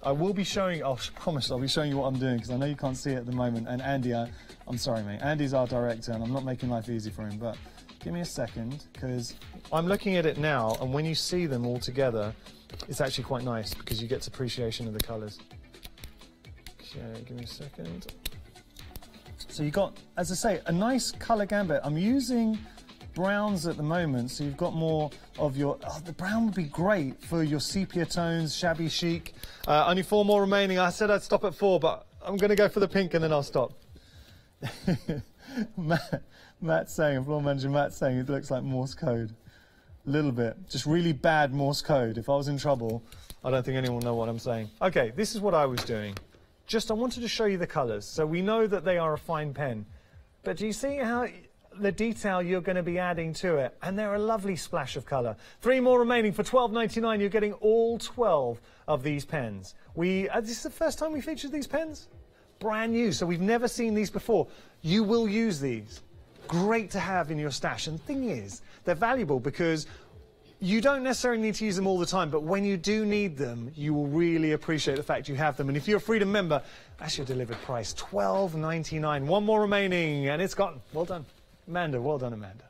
I will be showing. I promise I'll be showing you what I'm doing because I know you can't see it at the moment. And Andy, I'm sorry, mate. Andy's our director, and I'm not making life easy for him, but. Give me a second, because I'm looking at it now, and when you see them all together, it's actually quite nice, because you get appreciation of the colours. Okay, give me a second. So you've got, as I say, a nice colour gambit. I'm using browns at the moment, so you've got more of your... Oh, the brown would be great for your sepia tones, shabby chic. Only 4 more remaining. I said I'd stop at 4, but I'm going to go for the pink, and then I'll stop. Matt's saying, floor manager Matt's saying it looks like Morse code. A little bit. Just really bad Morse code. If I was in trouble, I don't think anyone will know what I'm saying. Okay, this is what I was doing. I wanted to show you the colours. So we know that they are a fine pen. But do you see how the detail you're going to be adding to it? And they're a lovely splash of colour. 3 more remaining for $12.99. You're getting all 12 of these pens. This is the first time we featured these pens? Brand new, so we've never seen these before. You will use these. Great to have in your stash. And the thing is, they're valuable because you don't necessarily need to use them all the time, but when you do need them, you will really appreciate the fact you have them. And if you're a Freedom member, that's your delivered price, $12.99. 1 more remaining, and it's gone. Well done. Amanda, well done, Amanda.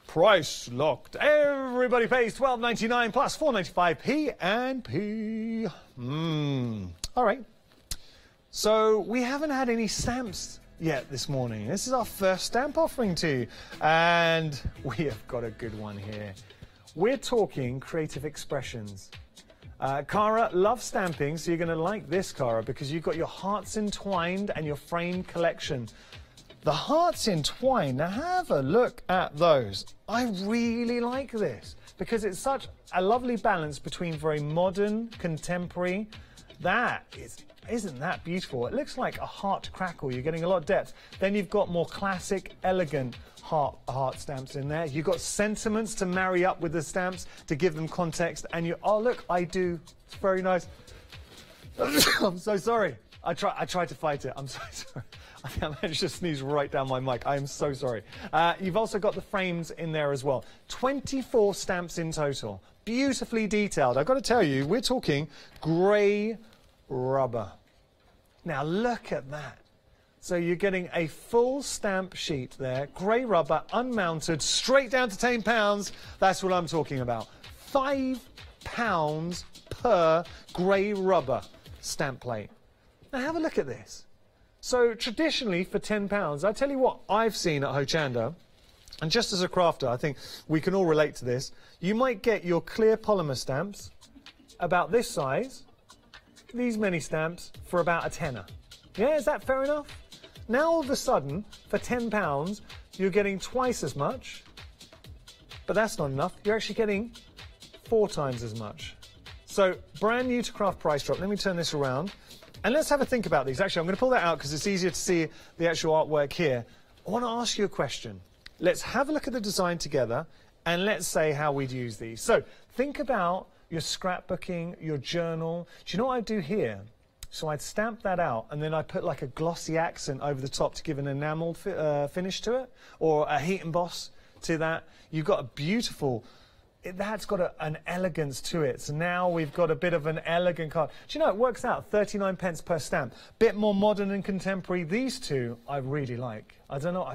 Price locked. Everybody pays $12.99 plus $4.95 P&P. All right. So we haven't had any stamps yet this morning. This is our first stamp offering to you. And we have got a good one here. We're talking creative expressions. Cara loves stamping, so you're going to like this, Cara, because you've got your Hearts Entwined and your framed collection. The Hearts Entwined, now have a look at those. I really like this because it's such a lovely balance between very modern, contemporary. Isn't that beautiful? It looks like a heart crackle. You're getting a lot of depth. Then you've got more classic, elegant heart stamps in there. You've got sentiments to marry up with the stamps to give them context. And oh look, I do. It's very nice. I'm so sorry. I tried to fight it. I'm so sorry. I think I managed to sneeze right down my mic. I am so sorry. You've also got the frames in there as well. 24 stamps in total. Beautifully detailed. I've got to tell you, we're talking grey rubber. Now look at that. So you're getting a full stamp sheet there, grey rubber, unmounted, straight down to £10. That's what I'm talking about. £5 per grey rubber stamp plate. Now have a look at this. So traditionally for £10, I tell you what I've seen at Hochanda, and just as a crafter, I think we can all relate to this, you might get your clear polymer stamps about this size, these many stamps for about a tenner. Yeah, is that fair enough? Now all of a sudden, for £10, you're getting twice as much, but that's not enough. You're actually getting 4 times as much. So brand new to Craft Price Drop. Let me turn this around. And let's have a think about these. Actually, I'm going to pull that out because it's easier to see the actual artwork here. I want to ask you a question. Let's have a look at the design together and let's say how we'd use these. So think about your scrapbooking, your journal. Do you know what I'd do here? So I'd stamp that out and then I'd put like a glossy accent over the top to give an enameled finish to it, or a heat emboss to that. You've got a beautiful, that's got an elegance to it. So now we've got a bit of an elegant card. Do you know, it works out 39p per stamp. Bit more modern and contemporary. These two I really like. I don't know,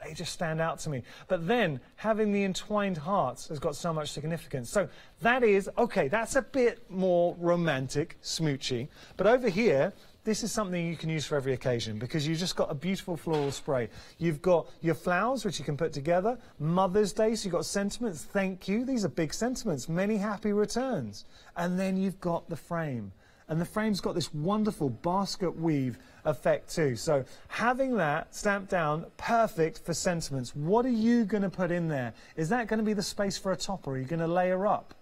they just stand out to me. But then having the entwined hearts has got so much significance. So that is, okay, that's a bit more romantic, smoochy. But over here, this is something you can use for every occasion because you've just got a beautiful floral spray. You've got your flowers, which you can put together. Mother's Day, so you've got sentiments. Thank you. These are big sentiments. Many happy returns. And then you've got the frame. And the frame's got this wonderful basket weave effect too. So having that stamped down, perfect for sentiments. What are you going to put in there? Is that going to be the space for a top, or are you going to layer up?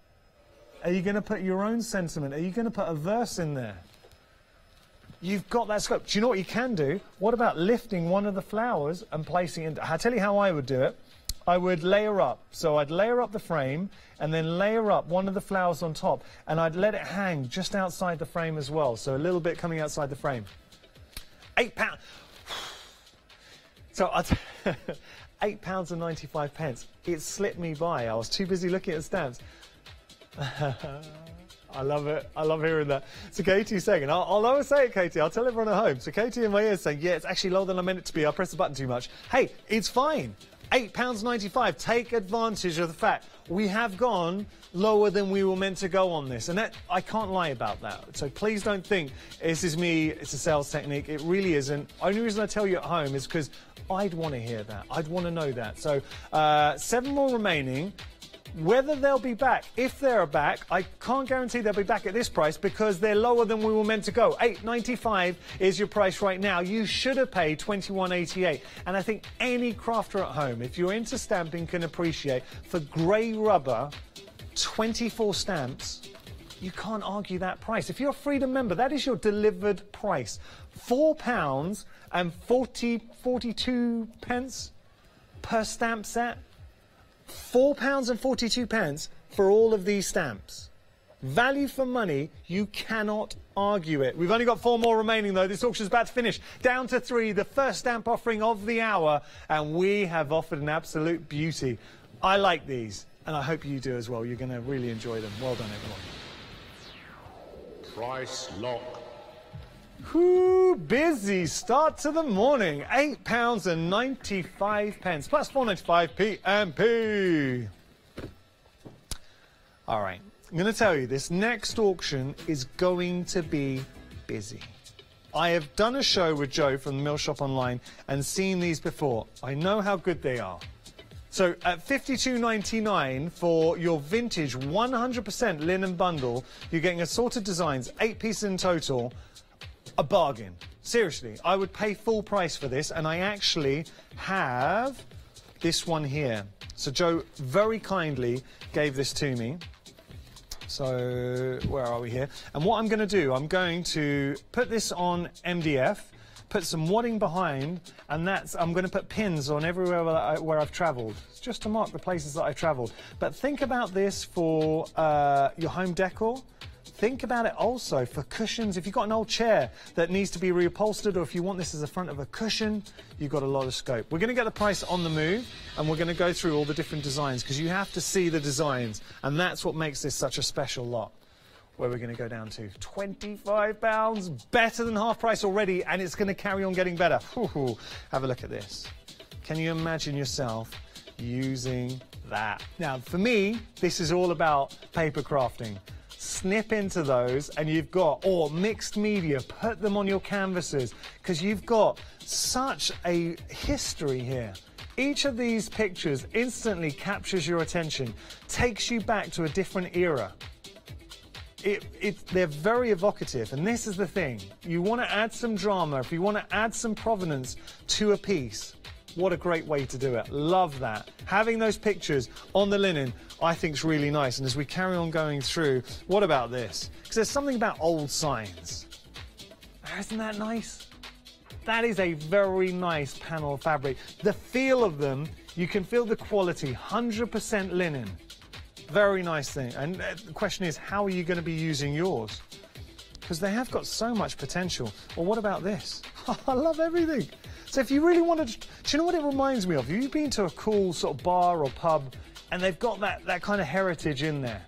Are you going to put your own sentiment? Are you going to put a verse in there? You've got that scope. Do you know what you can do? What about lifting one of the flowers and placing it? I'll tell you how I would do it. I would layer up. So I'd layer up the frame and then layer up one of the flowers on top, and I'd let it hang just outside the frame as well. So a little bit coming outside the frame. £8. So £8.95. It slipped me by. I was too busy looking at the stamps. I love it. I love hearing that. So Katie's saying, I'll always say it, Katie. I'll tell everyone at home. So Katie in my ear is saying, yeah, it's actually lower than I meant it to be. I pressed the button too much. Hey, it's fine. £8.95. Take advantage of the fact we have gone lower than we were meant to go on this. And that, I can't lie about that. So please don't think this is me, it's a sales technique. It really isn't. Only reason I tell you at home is because I'd want to hear that. I'd want to know that. So 7 more remaining. Whether they'll be back, if they're back, I can't guarantee they'll be back at this price because they're lower than we were meant to go. £8.95 is your price right now. You should have paid £21.88. And I think any crafter at home, if you're into stamping, can appreciate for grey rubber, 24 stamps, you can't argue that price. If you're a Freedom member, that is your delivered price. £4.42 per stamp set. £4.42 for all of these stamps. Value for money, you cannot argue it. We've only got 4 more remaining though. This auction's about to finish. Down to 3, the first stamp offering of the hour, and we have offered an absolute beauty. I like these, and I hope you do as well. You're going to really enjoy them. Well done, everyone. Price lock. Whoo, busy start to the morning. £8.95 plus 4.95 PMP. All right, I'm going to tell you, this next auction is going to be busy. I have done a show with Joe from the Mill Shop Online and seen these before. I know how good they are. So at $52.99 for your vintage 100% linen bundle, you're getting assorted designs, 8 pieces in total. A bargain. Seriously, I would pay full price for this, and I actually have this one here. So Joe very kindly gave this to me. So where are we here? And what I'm going to do, I'm going to put this on MDF, put some wadding behind, and I'm going to put pins on everywhere where I've travelled, just to mark the places that I've travelled. But think about this for your home decor. Think about it also for cushions. If you've got an old chair that needs to be reupholstered, or if you want this as the front of a cushion, you've got a lot of scope. We're going to get the price on the move, and we're going to go through all the different designs, because you have to see the designs, and that's what makes this such a special lot. Where we're going to go down to £25, better than half price already, and it's going to carry on getting better. Ooh, have a look at this. Can you imagine yourself using that? Now, for me, this is all about paper crafting. Snip into those, and you've got, or mixed media, put them on your canvases, because you've got such a history here. Each of these pictures instantly captures your attention, takes you back to a different era. They're very evocative, and this is the thing. You want to add some drama, if you want to add some provenance to a piece, what a great way to do it. Love that. Having those pictures on the linen, I think is really nice. And as we carry on going through, what about this? Because there's something about old signs. Isn't that nice? That is a very nice panel fabric. The feel of them, you can feel the quality, 100% linen. Very nice thing. And the question is, how are you going to be using yours? Because they have got so much potential. Well, what about this? I love everything. So if you really wanted to, do you know what it reminds me of? You've been to a cool sort of bar or pub, and they've got that kind of heritage in there.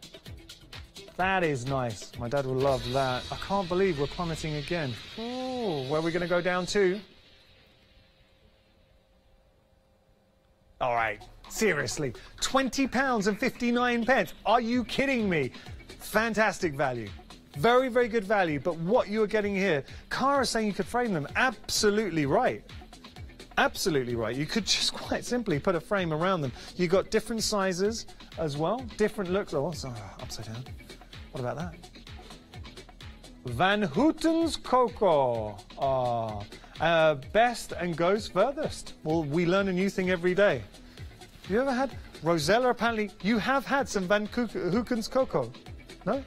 That is nice. My dad will love that. I can't believe we're plummeting again. Oh, where are we going to go down to? All right, seriously, £20.59. Are you kidding me? Fantastic value. Very, very good value, but what you are getting here, Cara's saying you could frame them. Absolutely right. Absolutely right. You could just quite simply put a frame around them. You've got different sizes as well, different looks. Oh, sorry, upside down. What about that? Van Houten's Cocoa. Best and goes furthest. Well, we learn a new thing every day. Have you ever had Rosella? Apparently, you have had some Van Houten's Cocoa. No?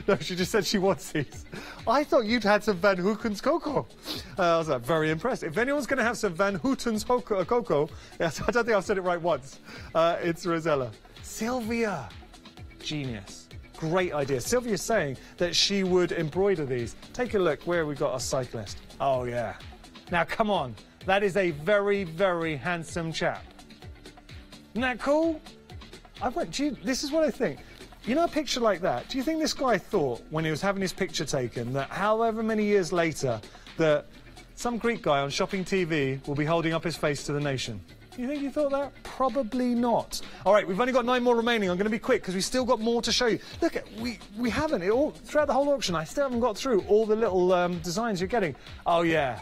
No, she just said she wants these. I thought you'd had some Van Houten's Cocoa. I was like, very impressed. If anyone's going to have some Van Houten's Cocoa, yes, I don't think I've said it right once. It's Rosella. Sylvia. Genius. Great idea. Sylvia's saying that she would embroider these. Take a look where we got a cyclist. Oh, yeah. Now, come on. That is a very, very handsome chap. Isn't that cool? This is what I think. You know, a picture like that, do you think this guy thought, when he was having his picture taken, that however many years later, that some Greek guy on shopping TV will be holding up his face to the nation? You think he thought that? Probably not. All right, we've only got 9 more remaining. I'm going to be quick because we've still got more to show you. Look, we haven't. Throughout the whole auction, I still haven't got through all the little designs you're getting. Oh, yeah.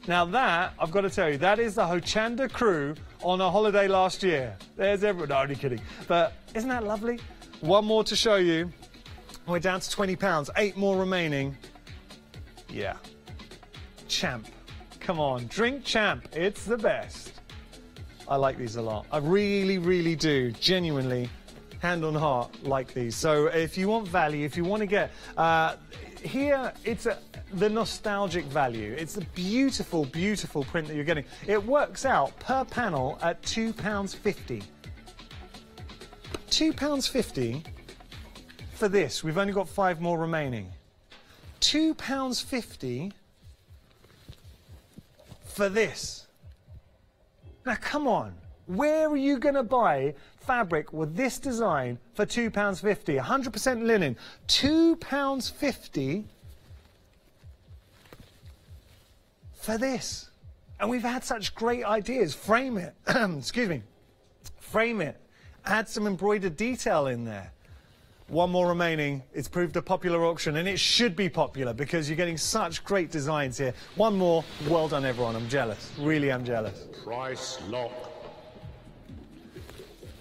Now that, I've got to tell you, that is the Hochanda crew on a holiday last year. There's everyone. No, only kidding. But isn't that lovely? One more to show you. We're down to £20. 8 more remaining. Yeah. Champ. Come on, drink Champ. It's the best. I like these a lot. I really, really do. Genuinely, hand on heart, like these. So if you want value, if you want to get... here, it's the nostalgic value. It's a beautiful, beautiful print that you're getting. It works out per panel at £2.50. £2.50 for this. We've only got 5 more remaining. £2.50 for this. Now, come on. Where are you going to buy fabric with this design for £2.50? 100% linen. £2.50 for this. And we've had such great ideas. Frame it. Excuse me. Frame it. Add some embroidered detail in there. 1 more remaining. It's proved a popular auction, and it should be popular because you're getting such great designs here. 1 more. Well done, everyone. I'm jealous. Really am jealous. Price lock.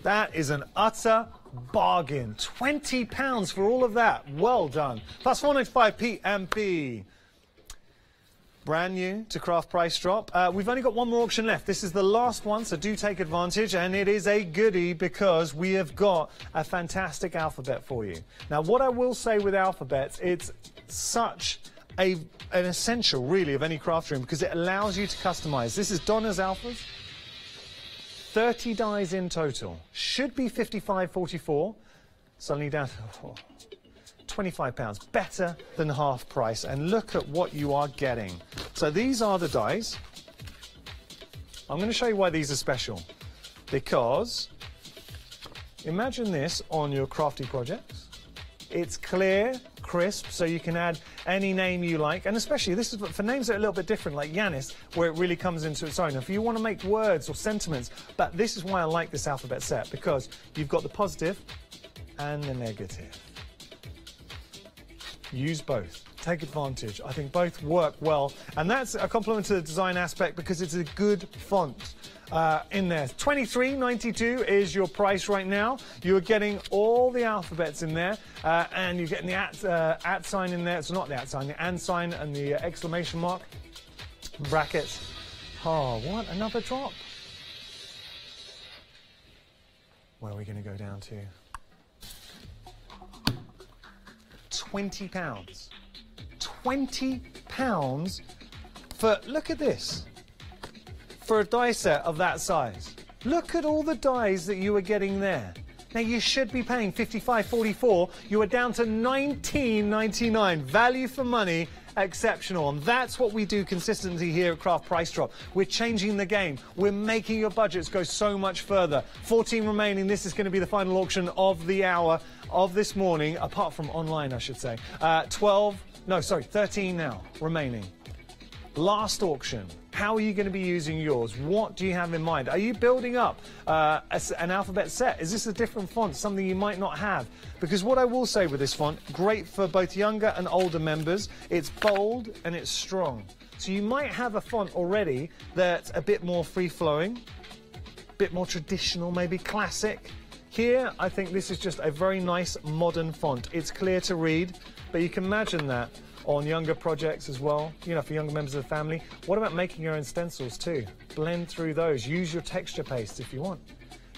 That is an utter bargain. £20 for all of that. Well done. Plus 195p and P. Brand new to Craft Price Drop. We've only got 1 more auction left. This is the last one, so do take advantage. And it is a goodie because we have got a fantastic alphabet for you. Now, what I will say with alphabets, it's such an essential, really, of any craft room because it allows you to customize. This is Donna's alphas. 30 dies in total. Should be 55.44. Suddenly down to... £25, better than half price, and look at what you are getting. So these are the dies. I'm going to show you why these are special, because imagine this on your crafty projects. It's clear, crisp, so you can add any name you like, and especially this is for names that are a little bit different, like Yanis, where it really comes into its own. If you want to make words or sentiments, but this is why I like this alphabet set, because you've got the positive and the negative. Use both. Take advantage. I think both work well, and that's a compliment to the design aspect because it's a good font in there. $23.92 is your price right now. You're getting all the alphabets in there, and you're getting the at sign in there. It's not the at sign, the and sign and the exclamation mark, brackets. Oh, what? Another drop? Where are we going to go down to? £20. £20 for, look at this, for a die set of that size. Look at all the dies that you are getting there. Now you should be paying $55.44. You are down to $19.99. Value for money, exceptional. And that's what we do consistently here at Craft Price Drop. We're changing the game. We're making your budgets go so much further. 14 remaining. This is going to be the final auction of the hour of this morning, apart from online, I should say. 13 now remaining. Last auction. How are you going to be using yours? What do you have in mind? Are you building up an alphabet set? Is this a different font, something you might not have? Because what I will say with this font, great for both younger and older members. It's bold and it's strong. So you might have a font already that's a bit more free-flowing, a bit more traditional, maybe classic. Here, I think this is just a very nice modern font. It's clear to read, but you can imagine that on younger projects as well, you know, for younger members of the family. What about making your own stencils too? Blend through those. Use your texture paste if you want.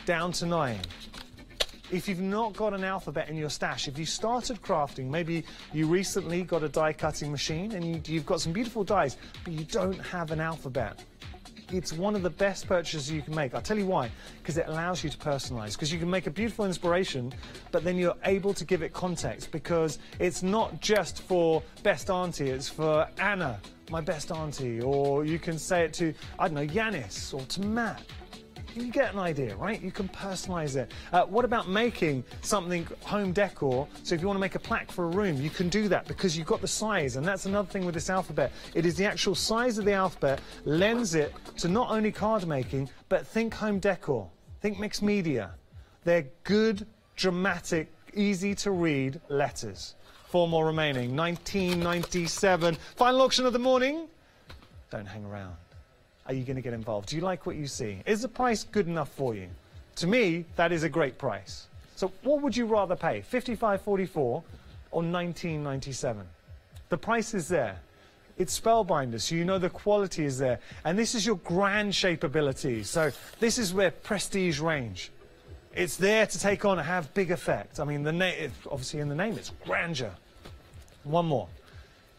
Down to 9. If you've not got an alphabet in your stash, if you started crafting, maybe you recently got a die cutting machine and you've got some beautiful dies, but you don't have an alphabet. It's one of the best purchases you can make. I'll tell you why. Because it allows you to personalize. Because you can make a beautiful inspiration, but then you're able to give it context. Because it's not just for best auntie, it's for Anna, my best auntie. Or you can say it to, I don't know, Yanis or to Matt. You get an idea, right? You can personalize it. What about making something home decor? So if you want to make a plaque for a room, you can do that because you've got the size. And that's another thing with this alphabet. It is the actual size of the alphabet lends it to not only card making, but think home decor. Think mixed media. They're good, dramatic, easy to read letters. 4 more remaining. 1997. Final auction of the morning. Don't hang around. Are you going to get involved? Do you like what you see? Is the price good enough for you? To me, that is a great price. So what would you rather pay, $55.44 or $19.97? The price is there. It's Spellbinder, so you know the quality is there. And this is your grand shapeability. So this is where prestige range. It's there to take on and have big effect. I mean, obviously in the name, it's grandeur. One more.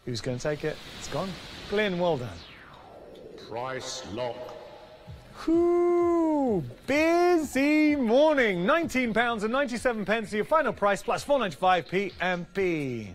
Who's going to take it? It's gone. Glenn, well done. Price lock. Whoo! Busy morning. £19.97 your final price plus 4.95 PMP.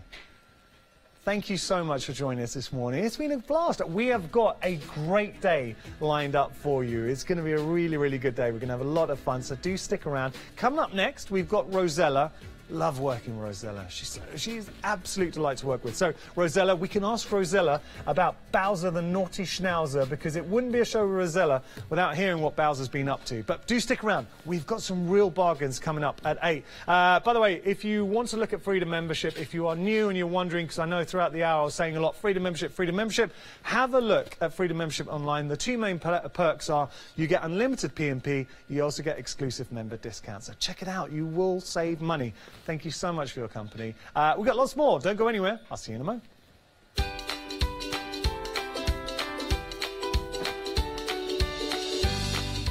Thank you so much for joining us this morning. It's been a blast. We have got a great day lined up for you. It's going to be a really, really good day. We're going to have a lot of fun, so do stick around. Coming up next, we've got Rosella. Love working with Rosella. She's absolute delight to work with. So, Rosella, we can ask Rosella about Bowser the Naughty Schnauzer, because it wouldn't be a show with Rosella without hearing what Bowser's been up to. But do stick around. We've got some real bargains coming up at 8. By the way, if you want to look at Freedom Membership, if you are new and you're wondering, because I know throughout the hour I was saying a lot, Freedom Membership, have a look at Freedom Membership online. The 2 main perks are you get unlimited PMP, you also get exclusive member discounts. So check it out. You will save money. Thank you so much for your company. We've got lots more. Don't go anywhere. I'll see you in a moment.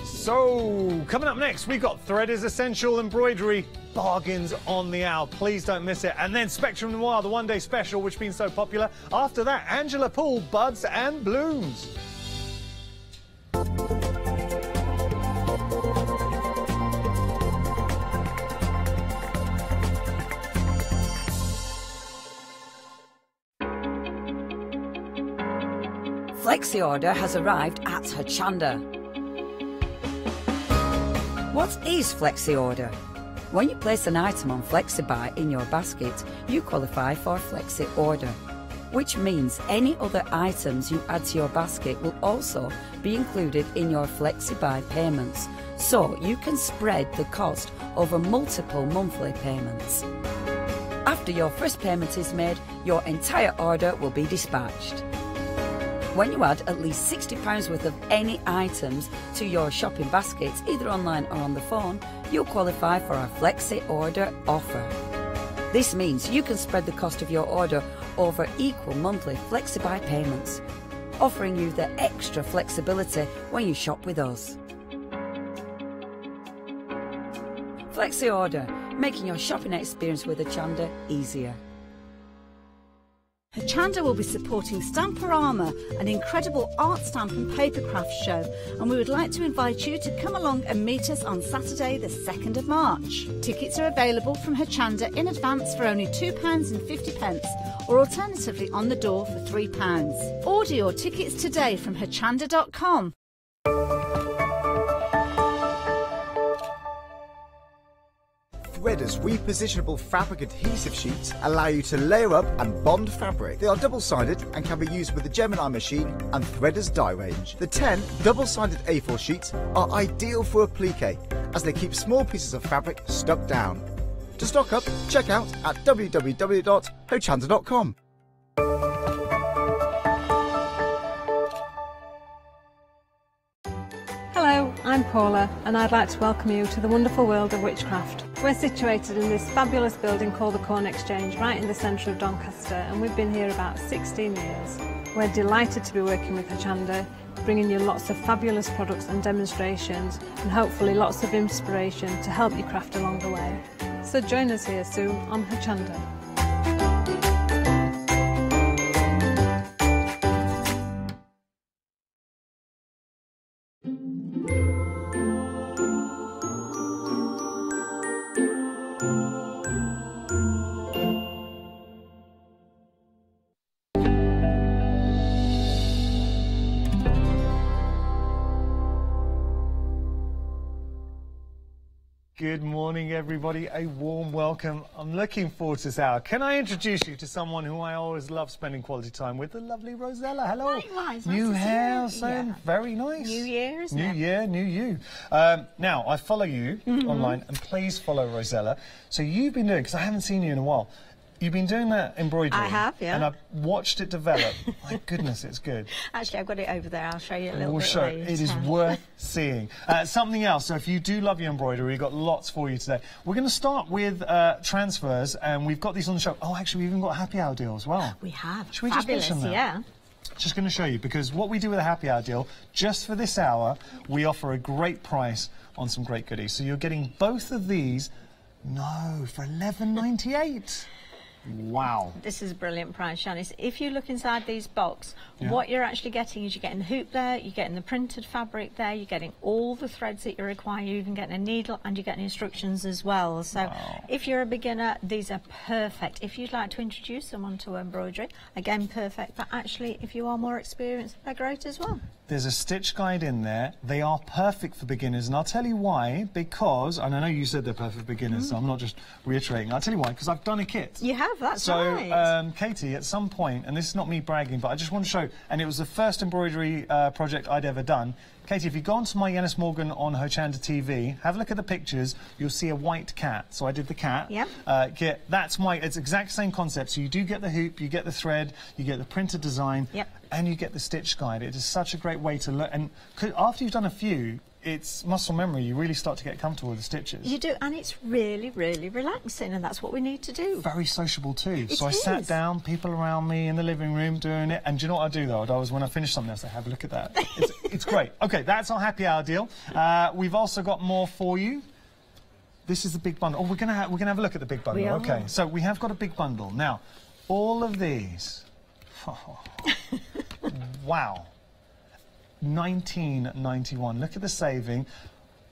So, coming up next, we've got Thread is Essential Embroidery bargains on the hour. Please don't miss it. And then Spectrum Noir, the one-day special, which has been so popular. After that, Angela Poole, Buds and Blooms. Flexi Order has arrived at Hochanda. What is Flexi Order? When you place an item on FlexiBuy in your basket, you qualify for Flexi Order, which means any other items you add to your basket will also be included in your FlexiBuy payments, so you can spread the cost over multiple monthly payments. After your first payment is made, your entire order will be dispatched. When you add at least £60 worth of any items to your shopping baskets, either online or on the phone, you'll qualify for our Flexi Order offer. This means you can spread the cost of your order over equal monthly FlexiBuy payments, offering you the extra flexibility when you shop with us. Flexi Order, making your shopping experience with Hochanda easier. Hochanda will be supporting Stamporama, an incredible art stamp and papercraft show, and we would like to invite you to come along and meet us on Saturday the 2nd of March. Tickets are available from Hochanda in advance for only £2.50 or alternatively on the door for £3. Order your tickets today from hochanda.com. Threaders repositionable fabric adhesive sheets allow you to layer up and bond fabric. They are double-sided and can be used with the Gemini machine and Threaders dye range. The 10 double-sided A4 sheets are ideal for applique as they keep small pieces of fabric stuck down. To stock up, check out at www.hochanda.com. Hello, I'm Paula and I'd like to welcome you to the wonderful world of witchcraft. We're situated in this fabulous building called the Corn Exchange right in the centre of Doncaster, and we've been here about 16 years. We're delighted to be working with Hochanda, bringing you lots of fabulous products and demonstrations and hopefully lots of inspiration to help you craft along the way. So join us here soon on Hochanda. Good morning, everybody. A warm welcome. I'm looking forward to this hour. Can I introduce you to someone who I always love spending quality time with, the lovely Rosella. Hello. Likewise. New nice hair, so very nice. New year, isn't it? New year, new you. Now, I follow you online, and please follow Rosella. So you've been doing, because I haven't seen you in a while, you've been doing that embroidery. I have, yeah. And I've watched it develop. My goodness, it's good. Actually, I've got it over there. I'll show you a little bit later. later. It is worth seeing. Something else, so if you do love your embroidery, we've got lots for you today. We're going to start with transfers, and we've got these on the show. Oh, actually, we've even got a happy hour deal as well. We have. Should we just mention that? Yeah. Just going to show you, because what we do with a happy hour deal, just for this hour, we offer a great price on some great goodies. So you're getting both of these, for $11.98. Wow. This is a brilliant price, Shanice. If you look inside these boxes, what you're actually getting is you're getting the hoop there, you're getting the printed fabric there, you're getting all the threads that you require, you're even getting a needle, and you're getting instructions as well. So if you're a beginner, these are perfect. If you'd like to introduce someone to embroidery, again, perfect. But actually, if you are more experienced, they're great as well. There's a stitch guide in there. They are perfect for beginners, and I'll tell you why, because, and I know you said they're perfect for beginners, so I'm not just reiterating. I'll tell you why, because I've done a kit. You have, that's right. So, Katie, at some point, and this is not me bragging, but I just want to show, and it was the first embroidery project I'd ever done. Katie, if you go onto my Yanis Morgan on Hochanda TV, have a look at the pictures, you'll see a white cat. So I did the cat. Yep. It's exact same concept. So you do get the hoop, you get the thread, you get the printed design, and you get the stitch guide. It is such a great way to learn. And after you've done a few, it's muscle memory. You really start to get comfortable with the stitches. You do, and it's really, really relaxing, and that's what we need to do. Very sociable too. So I sat down, people around me in the living room doing it, and do you know what I do though? When I finish something, I say, have a look at that. It's great. Okay, that's our happy hour deal. We've also got more for you. This is the big bundle. Oh, we're gonna have a look at the big bundle. We are. Okay, so we have got a big bundle now. All of these. Wow. $19.91. Look at the saving.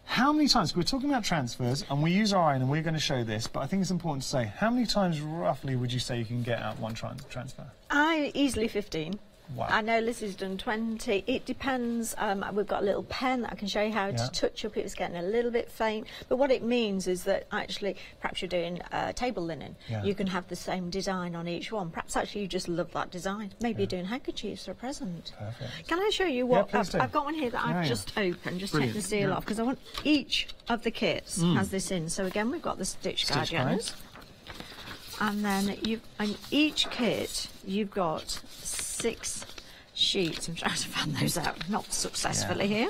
How many times, we're talking about transfers, and we use our own, and we're going to show this, but I think it's important to say, how many times roughly would you say you can get out one transfer? Easily 15. Wow. I know Lizzie's done 20. It depends. We've got a little pen that I can show you how to touch up. It was getting a little bit faint. But what it means is that actually, perhaps you're doing table linen. You can have the same design on each one. Perhaps actually you just love that design. Maybe you're doing handkerchiefs for a present. Perfect. Can I show you what? Please do. I've got one here that I've just opened. Just take the seal off because I want each of the kits has this in. So again, we've got the Stitch Guardians. And then in each kit, you've got 6 sheets. I'm trying to fan those out, not successfully here.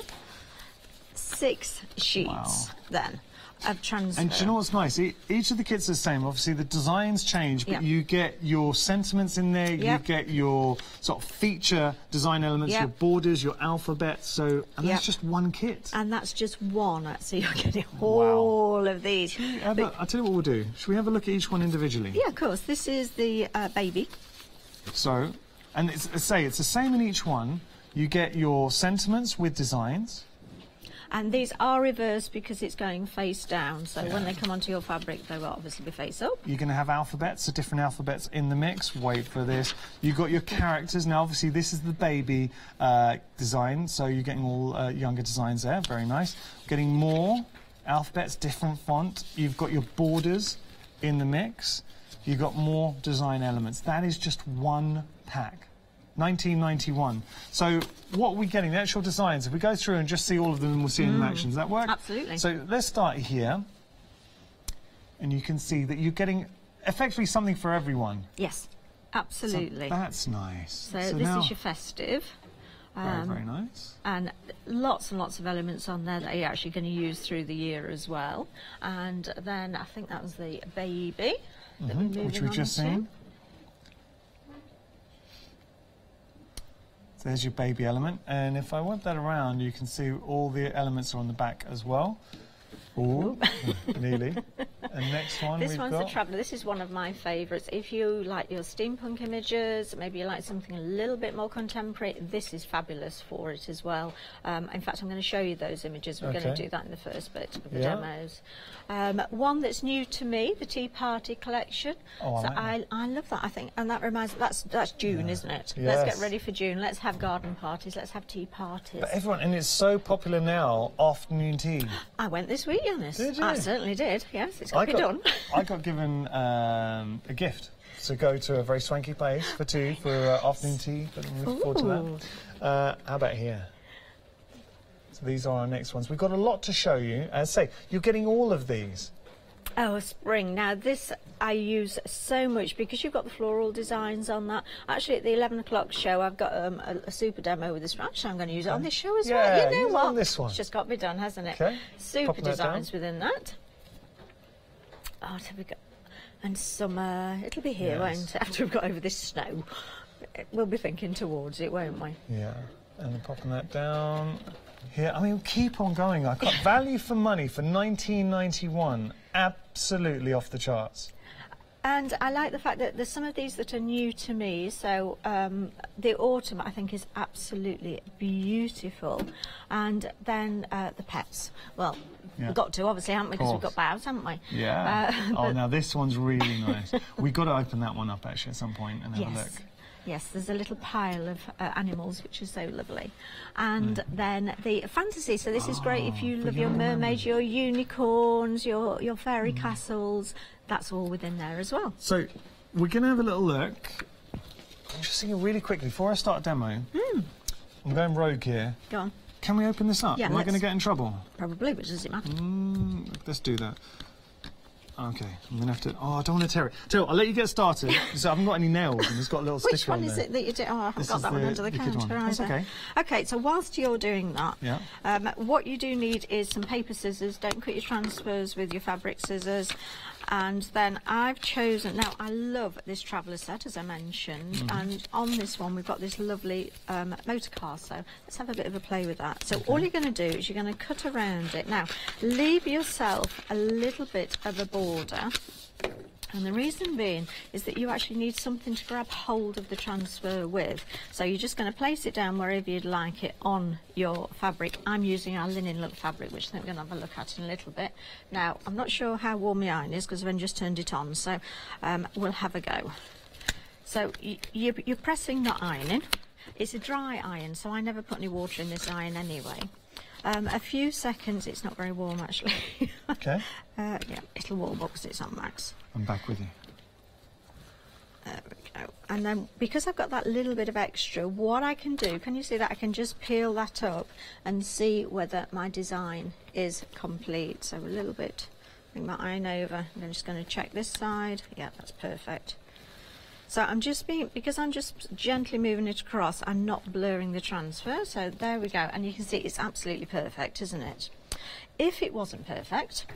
6 sheets then of transfer. And do you know what's nice? Each of the kits are the same. Obviously, the designs change, but you get your sentiments in there. You get your sort of feature design elements, your borders, your alphabet. So, and that's just one kit. And that's just one. So you're getting all of these. I'll tell you what we'll do. Should we have a look at each one individually? Yeah, of course. This is the baby. So, and it's the same in each one. You get your sentiments with designs. And these are reversed because it's going face down, so when they come onto your fabric, they will obviously be face up. You're going to have alphabets, so different alphabets in the mix. Wait for this. You've got your characters. Now, obviously, this is the baby design, so you're getting all younger designs there. Very nice. Getting more alphabets, different font. You've got your borders in the mix. You've got more design elements. That is just one pack. 1991. So what are we getting? The actual designs. If we go through and just see all of them and we'll see them in action. Does that work? Absolutely. So let's start here. And you can see that you're getting effectively something for everyone. Yes, absolutely. So that's nice. So this is your festive. Very, very nice. And lots and lots of elements on there that you're actually going to use through the year as well. And then I think that was the baby that we're moving which we've just seen. There's your baby element, and if I want that around, you can see all the elements are on the back as well. Ooh, nearly. And next one this one's the Traveller. This is one of my favourites. If you like your steampunk images, maybe you like something a little bit more contemporary, this is fabulous for it as well. In fact, I'm going to show you those images. We're going to do that in the first bit of the demos. One that's new to me, the Tea Party collection. Oh, so I love that, I think, and that reminds me, that's June, isn't it? Yes. Let's get ready for June. Let's have garden parties. Let's have tea parties. But everyone, and it's so popular now, afternoon tea. I went this week, Yanis. Did you? I certainly did. Yes, it's got to be done. I got given a gift to go to a very swanky place for tea for afternoon tea. But I'm looking forward to that. How about here? So these are our next ones. We've got a lot to show you. As I say, you're getting all of these. Oh, spring. Now, this I use so much because you've got the floral designs on that. Actually, at the 11 o'clock show, I've got a super demo with this. Actually, I'm going to use it on this show as well. You know what? On this one. It's just got to be done, hasn't it? Okay. Super designs within that. Oh, what have we got? And summer. It'll be here, won't it? After we've got over this snow. We'll be thinking towards it, won't we? Yeah. And then popping that down. Here, I mean, keep on going. I got value for money for 1991. Absolutely off the charts. And I like the fact that there's some of these that are new to me. So the autumn, I think, is absolutely beautiful. And then the pets. Well, we've got to, obviously, haven't we? Because we've got bows, haven't we? Yeah. Oh, now this one's really nice. We've got to open that one up, actually, at some point and have a look. Yes, there's a little pile of animals, which is so lovely. And then the fantasy. So this is great if you love your mermaids, your unicorns, your fairy castles. That's all within there as well. So we're going to have a little look. I'm just thinking really quickly, before I start a demo, I'm going rogue here. Go on. Can we open this up? Yeah, Am I going to get in trouble? Probably, but does it matter? Let's do that. Okay, I'm going to have to... Oh, I don't want to tear it. Tell you what, I'll let you get started. So I haven't got any nails and it's got a little sticker on there. Which one is it that you did? Oh, I haven't got that one under the counter either. That's okay. Okay, so whilst you're doing that, what you do need is some paper scissors. Don't cut your transfers with your fabric scissors. And then I've chosen... Now, I love this Traveller set, as I mentioned. And on this one, we've got this lovely motor car. So let's have a bit of a play with that. So all you're going to do is you're going to cut around it. Now, leave yourself a little bit of a border. And the reason being is that you actually need something to grab hold of the transfer with. So you're just going to place it down wherever you'd like it on your fabric. I'm using our linen look fabric, which I think we're going to have a look at in a little bit. Now, I'm not sure how warm my iron is because I've only just turned it on, so we'll have a go. So you're pressing, not ironing. It's a dry iron, so I never put any water in this iron anyway. A few seconds, it's not very warm actually. Okay. Yeah, it'll warm up because it's on max. I'm back with you. There we go. And then, because I've got that little bit of extra, what I can do, can you see that? I can just peel that up and see whether my design is complete. So a little bit, bring my iron over. I'm just going to check this side. Yeah, that's perfect. So I'm just because I'm just gently moving it across, I'm not blurring the transfer. So there we go. And you can see it's absolutely perfect, isn't it? If it wasn't perfect,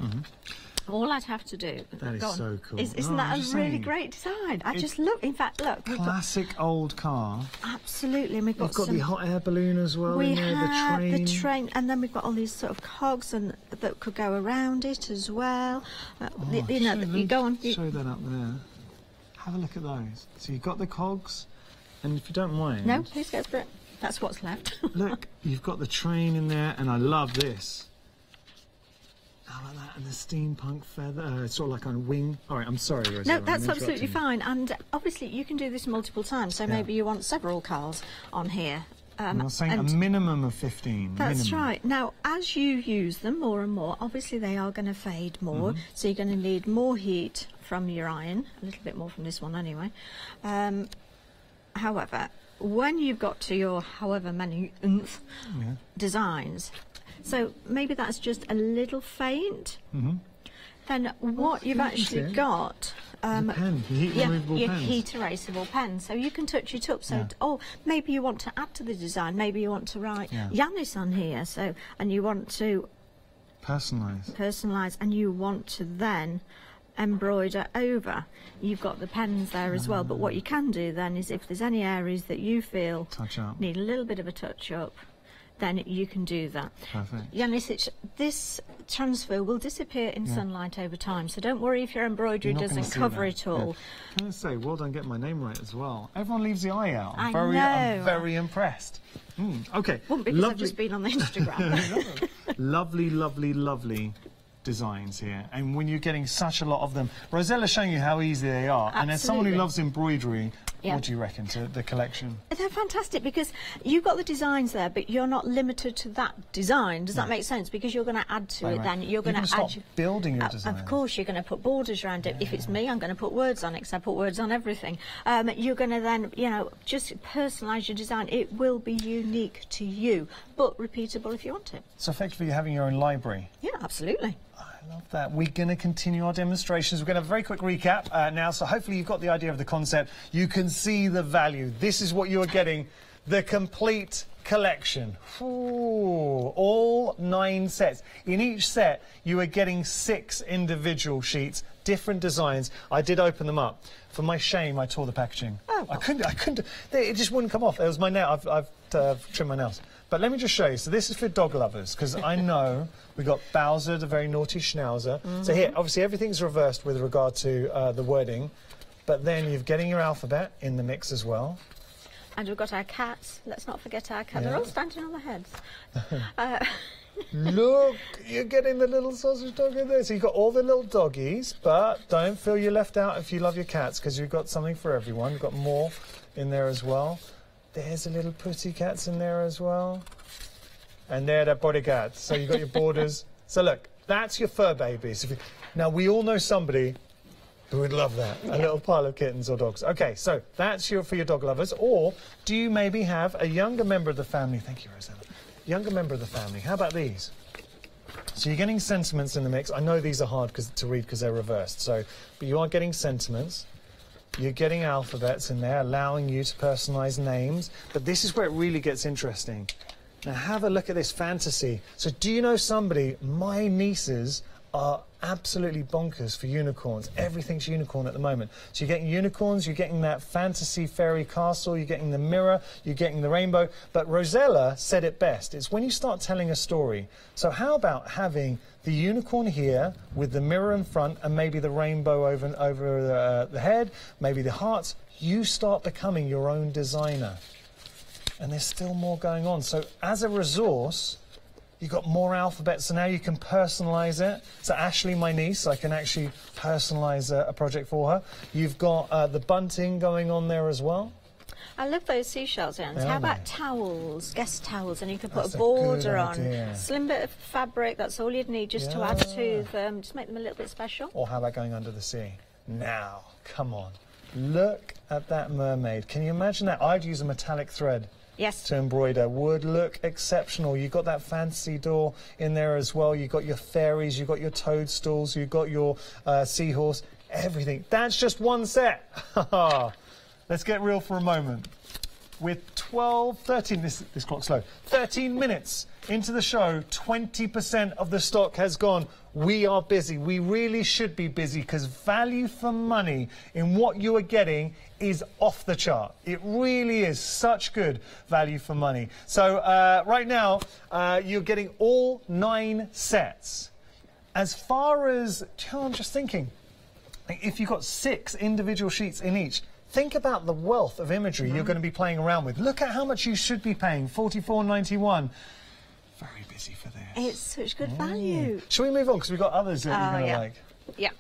all I'd have to do... That is so cool. Isn't that a really great design? I just look, in fact, look. Classic old car. Absolutely. And we've got the hot air balloon as well in there, the train, and then we've got all these sort of cogs and that could go around it as well. You know, you go on... Show that up there. Have a look at those. So you've got the cogs, and if you don't mind... No, please go for it. That's what's left. Look, you've got the train in there, and I love this. How about that? And the steampunk feather, it's sort of like on a wing. All right, I'm sorry, Rosie. No, that's absolutely fine. And obviously you can do this multiple times, so maybe you want several cars on here. I'm saying a minimum of 15. That's right. Now, as you use them more and more, obviously they are going to fade more, so you're going to need more heat from your iron, a little bit more from this one anyway. However, when you've got to your however many designs, so maybe that's just a little faint, then what you've actually got... pen, your heat erasable pen, so you can touch it up. So, oh, maybe you want to add to the design. Maybe you want to write Yanis on here. So, and you want to personalise, and you want to then embroider over. You've got the pens there as well. But what you can do then is, if there's any areas that you feel need a little bit of a touch up, then you can do that. Perfect. Yanis, this transfer will disappear in sunlight over time, so don't worry if your embroidery doesn't cover it all. Can I say, well done getting my name right as well. Everyone leaves the eye out. I'm very impressed. Okay. Well, because I've just been on the Instagram. Lovely, lovely, lovely designs here, and when you're getting such a lot of them, Rosella's showing you how easy they are. Absolutely. And as someone who loves embroidery, what do you reckon to the collection? They're fantastic because you've got the designs there, but you're not limited to that design. Does that make sense? Because you're going to add to it. Then you're going to add building your design. Of course, you're going to put borders around it. If it's me, I'm going to put words on it because I put words on everything. You're going to then, you know, just personalise your design. It will be unique to you, but repeatable if you want it. So effectively, you're having your own library. Yeah, absolutely. I love that. We're going to continue our demonstrations. We're going to have a very quick recap now, so hopefully you've got the idea of the concept. You can see the value. This is what you're getting, the complete collection. Ooh, all 9 sets. In each set, you are getting 6 individual sheets, different designs. I did open them up. For my shame, I tore the packaging. Oh. I couldn't. It just wouldn't come off. It was my nail. I've trimmed my nails. But let me just show you. So this is for dog lovers, because I know we got Bowser, the very naughty schnauzer. So here, obviously, everything's reversed with regard to the wording. But then you're getting your alphabet in the mix as well. And we've got our cats. Let's not forget our cat. They're all standing on their heads. Look, you're getting the little sausage dog in there. So you've got all the little doggies, but don't feel you're left out if you love your cats, because you've got something for everyone. You've got more in there as well. There's a little pussy cats in there as well. And they're the bodyguards. So you've got your borders. So look, that's your fur babies. Now, we all know somebody who would love that, a little pile of kittens or dogs. Okay, so that's for your dog lovers. Or do you maybe have a younger member of the family? Thank you, Rosella. Younger member of the family. How about these? So you're getting sentiments in the mix. I know these are hard to read because they're reversed. But you are getting sentiments. You're getting alphabets in there, allowing you to personalise names. But this is where it really gets interesting. Now, have a look at this fantasy. So do you know somebody? My nieces are absolutely bonkers for unicorns. Everything's unicorn at the moment. So you're getting unicorns, you're getting that fantasy fairy castle, you're getting the mirror, you're getting the rainbow. But Rosella said it best. It's when you start telling a story. So how about having the unicorn here with the mirror in front and maybe the rainbow over the head, maybe the hearts? You start becoming your own designer. And there's still more going on. So as a resource, you've got more alphabets, so now you can personalise it. So Ashley, my niece, I can actually personalise a project for her. You've got the bunting going on there as well. I love those seashells, Janice. How about towels, guest towels, and you could put That's a border good on. idea. Slim bit of fabric, that's all you'd need just to add to them, just make them a little bit special. Or how about going under the sea? Now, come on. Look at that mermaid. Can you imagine that? I'd use a metallic thread. Yes. To embroider. Would look exceptional. You've got that fancy door in there as well. You've got your fairies, you've got your toadstools, you've got your seahorse, everything. That's just one set. Let's get real for a moment. With 13, this clock's slow, 13 minutes into the show, 20% of the stock has gone. We are busy. We really should be busy because value for money in what you are getting is off the chart. It really is such good value for money. So right now, you're getting all 9 sets. As far as, I'm just thinking, if you've got 6 individual sheets in each, think about the wealth of imagery you're going to be playing around with. Look at how much you should be paying, $44.91. Very busy for this. It's such good value. Shall we move on? Because we've got others that you're going to like. Yeah.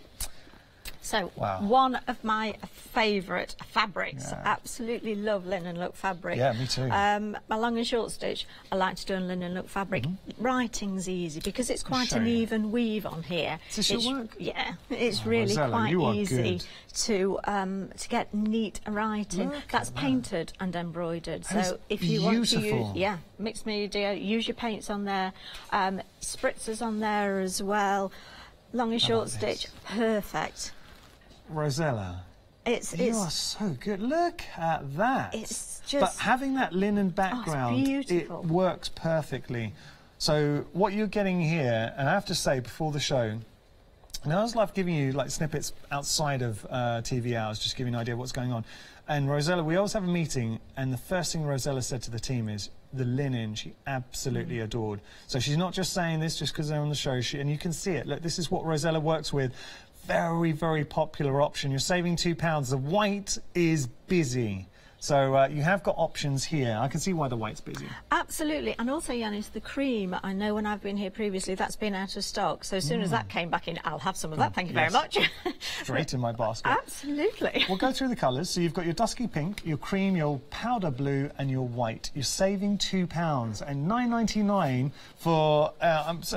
So, one of my favourite fabrics. Absolutely love linen look fabric. Yeah, me too. My long and short stitch, I like to do on linen look fabric. Writing's easy because it's quite an even weave on here. Is this your work? Yeah, it's really quite easy to get neat writing. That's painted and embroidered. So if you want to use, mixed media, use your paints on there, spritzers on there as well. Long and short stitch, perfect. Rosella, you are so good. Look at that. It's just... But having that linen background, it works perfectly. So what you're getting here, and I have to say before the show, and I was like giving you like snippets outside of TV hours, just giving you an idea of what's going on. And Rosella, we always have a meeting, and the first thing Rosella said to the team is, the linen she absolutely adored. So she's not just saying this just because they're on the show, and you can see it. Look, this is what Rosella works with. Very, very popular option. You're saving £2. The white is busy. So you have got options here. I can see why the white's busy. Absolutely. And also, Yanis, the cream, I know when I've been here previously, that's been out of stock. So as soon as that came back in, I'll have some of that. Thank you very much. Straight in my basket. Absolutely. We'll go through the colours. So you've got your dusky pink, your cream, your powder blue and your white. You're saving £2 and $9.99 for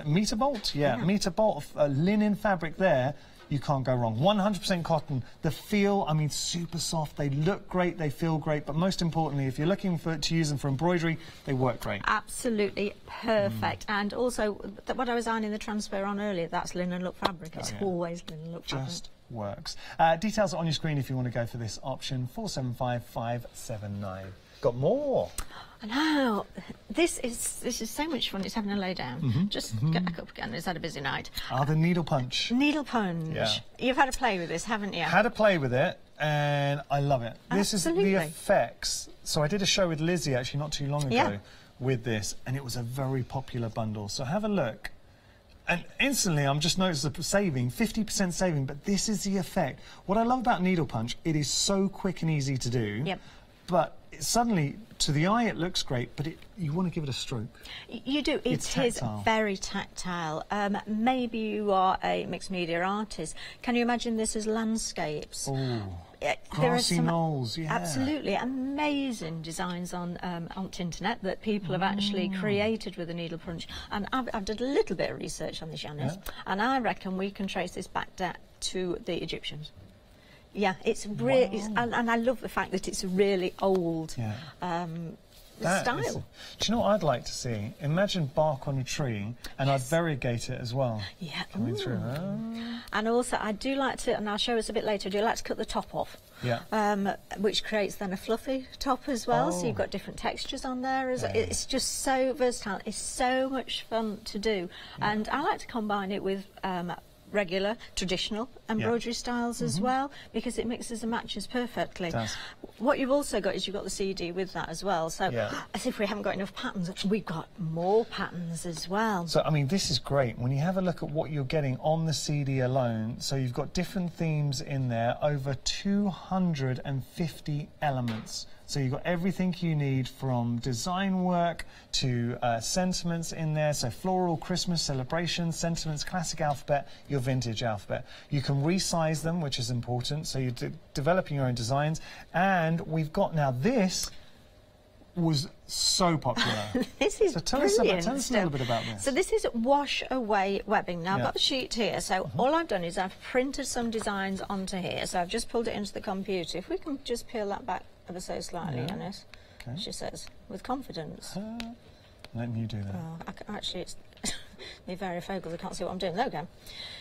metre bolt. Metre bolt of linen fabric there. You can't go wrong. 100% cotton. The feel, I mean, super soft. They look great. They feel great. But most importantly, if you're looking to use them for embroidery, they work great. Absolutely perfect. And also, what I was ironing the transfer on earlier, that's linen look fabric. It's always linen look fabric. Just works. Details are on your screen if you want to go for this option. 475579. Got more. Now, this is so much fun. It's having a lay down. Just get back up again. It's had a busy night. The needle punch. Needle punch. Yeah. You've had a play with this, haven't you? Had a play with it, and I love it. This is the effects. So I did a show with Lizzie actually not too long ago with this, and it was a very popular bundle. So have a look. And instantly, I'm just noticed the saving, 50% saving, but this is the effect. What I love about needle punch, it is so quick and easy to do. Yep. But suddenly, to the eye, it looks great, but you want to give it a stroke. You do. It is very tactile. Maybe you are a mixed media artist. Can you imagine this as landscapes? Oh, grassy knolls, absolutely amazing designs on the internet that people have actually created with a needle punch. And I've done a little bit of research on this, Yanis, and I reckon we can trace this back to the Egyptians. Yeah, it's really, and I love the fact that it's really old style. Do you know what I'd like to see? Imagine bark on a tree, and I'd variegate it as well. Yeah. Coming through. And also, I do like to, and I'll show us a bit later, I do like to cut the top off. Yeah. Which creates then a fluffy top as well, so you've got different textures on there. It's just so versatile. It's so much fun to do. And I like to combine it with regular, traditional embroidery styles as well, because it mixes and matches perfectly. It does. What you've also got is you've got the CD with that as well. So as if we haven't got enough patterns, we've got more patterns as well. So, I mean, this is great. When you have a look at what you're getting on the CD alone, so you've got different themes in there, over 250 elements. So you've got everything you need from design work to sentiments in there. So floral, Christmas, celebration, sentiments, classic alphabet, your vintage alphabet. You can resize them, which is important. So you're developing your own designs. And we've got now this was so popular. This is so tell brilliant. us a little bit about this. So this is wash away webbing. Now I've got the sheet here, so all I've done is I've printed some designs onto here. So I've just pulled it into the computer. If we can just peel that back ever so slightly, Yanis, she says, with confidence. Letting you do that. Oh, actually, it's me varifocals. I can't see what I'm doing. There we go.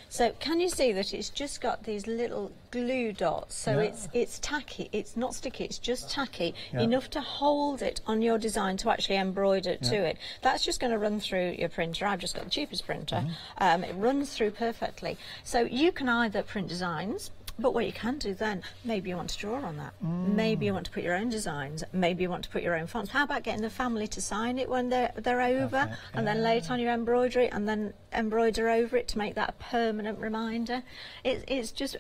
So can you see that it's just got these little glue dots? So it's tacky. It's not sticky. It's just tacky enough to hold it on your design to actually embroider to it. That's just going to run through your printer. I've just got the cheapest printer. It runs through perfectly. So you can either print designs. But what you can do then, maybe you want to draw on that. Maybe you want to put your own designs. Maybe you want to put your own fonts. How about getting the family to sign it when they're over, and then lay it on your embroidery, and then embroider over it to make that a permanent reminder? It's just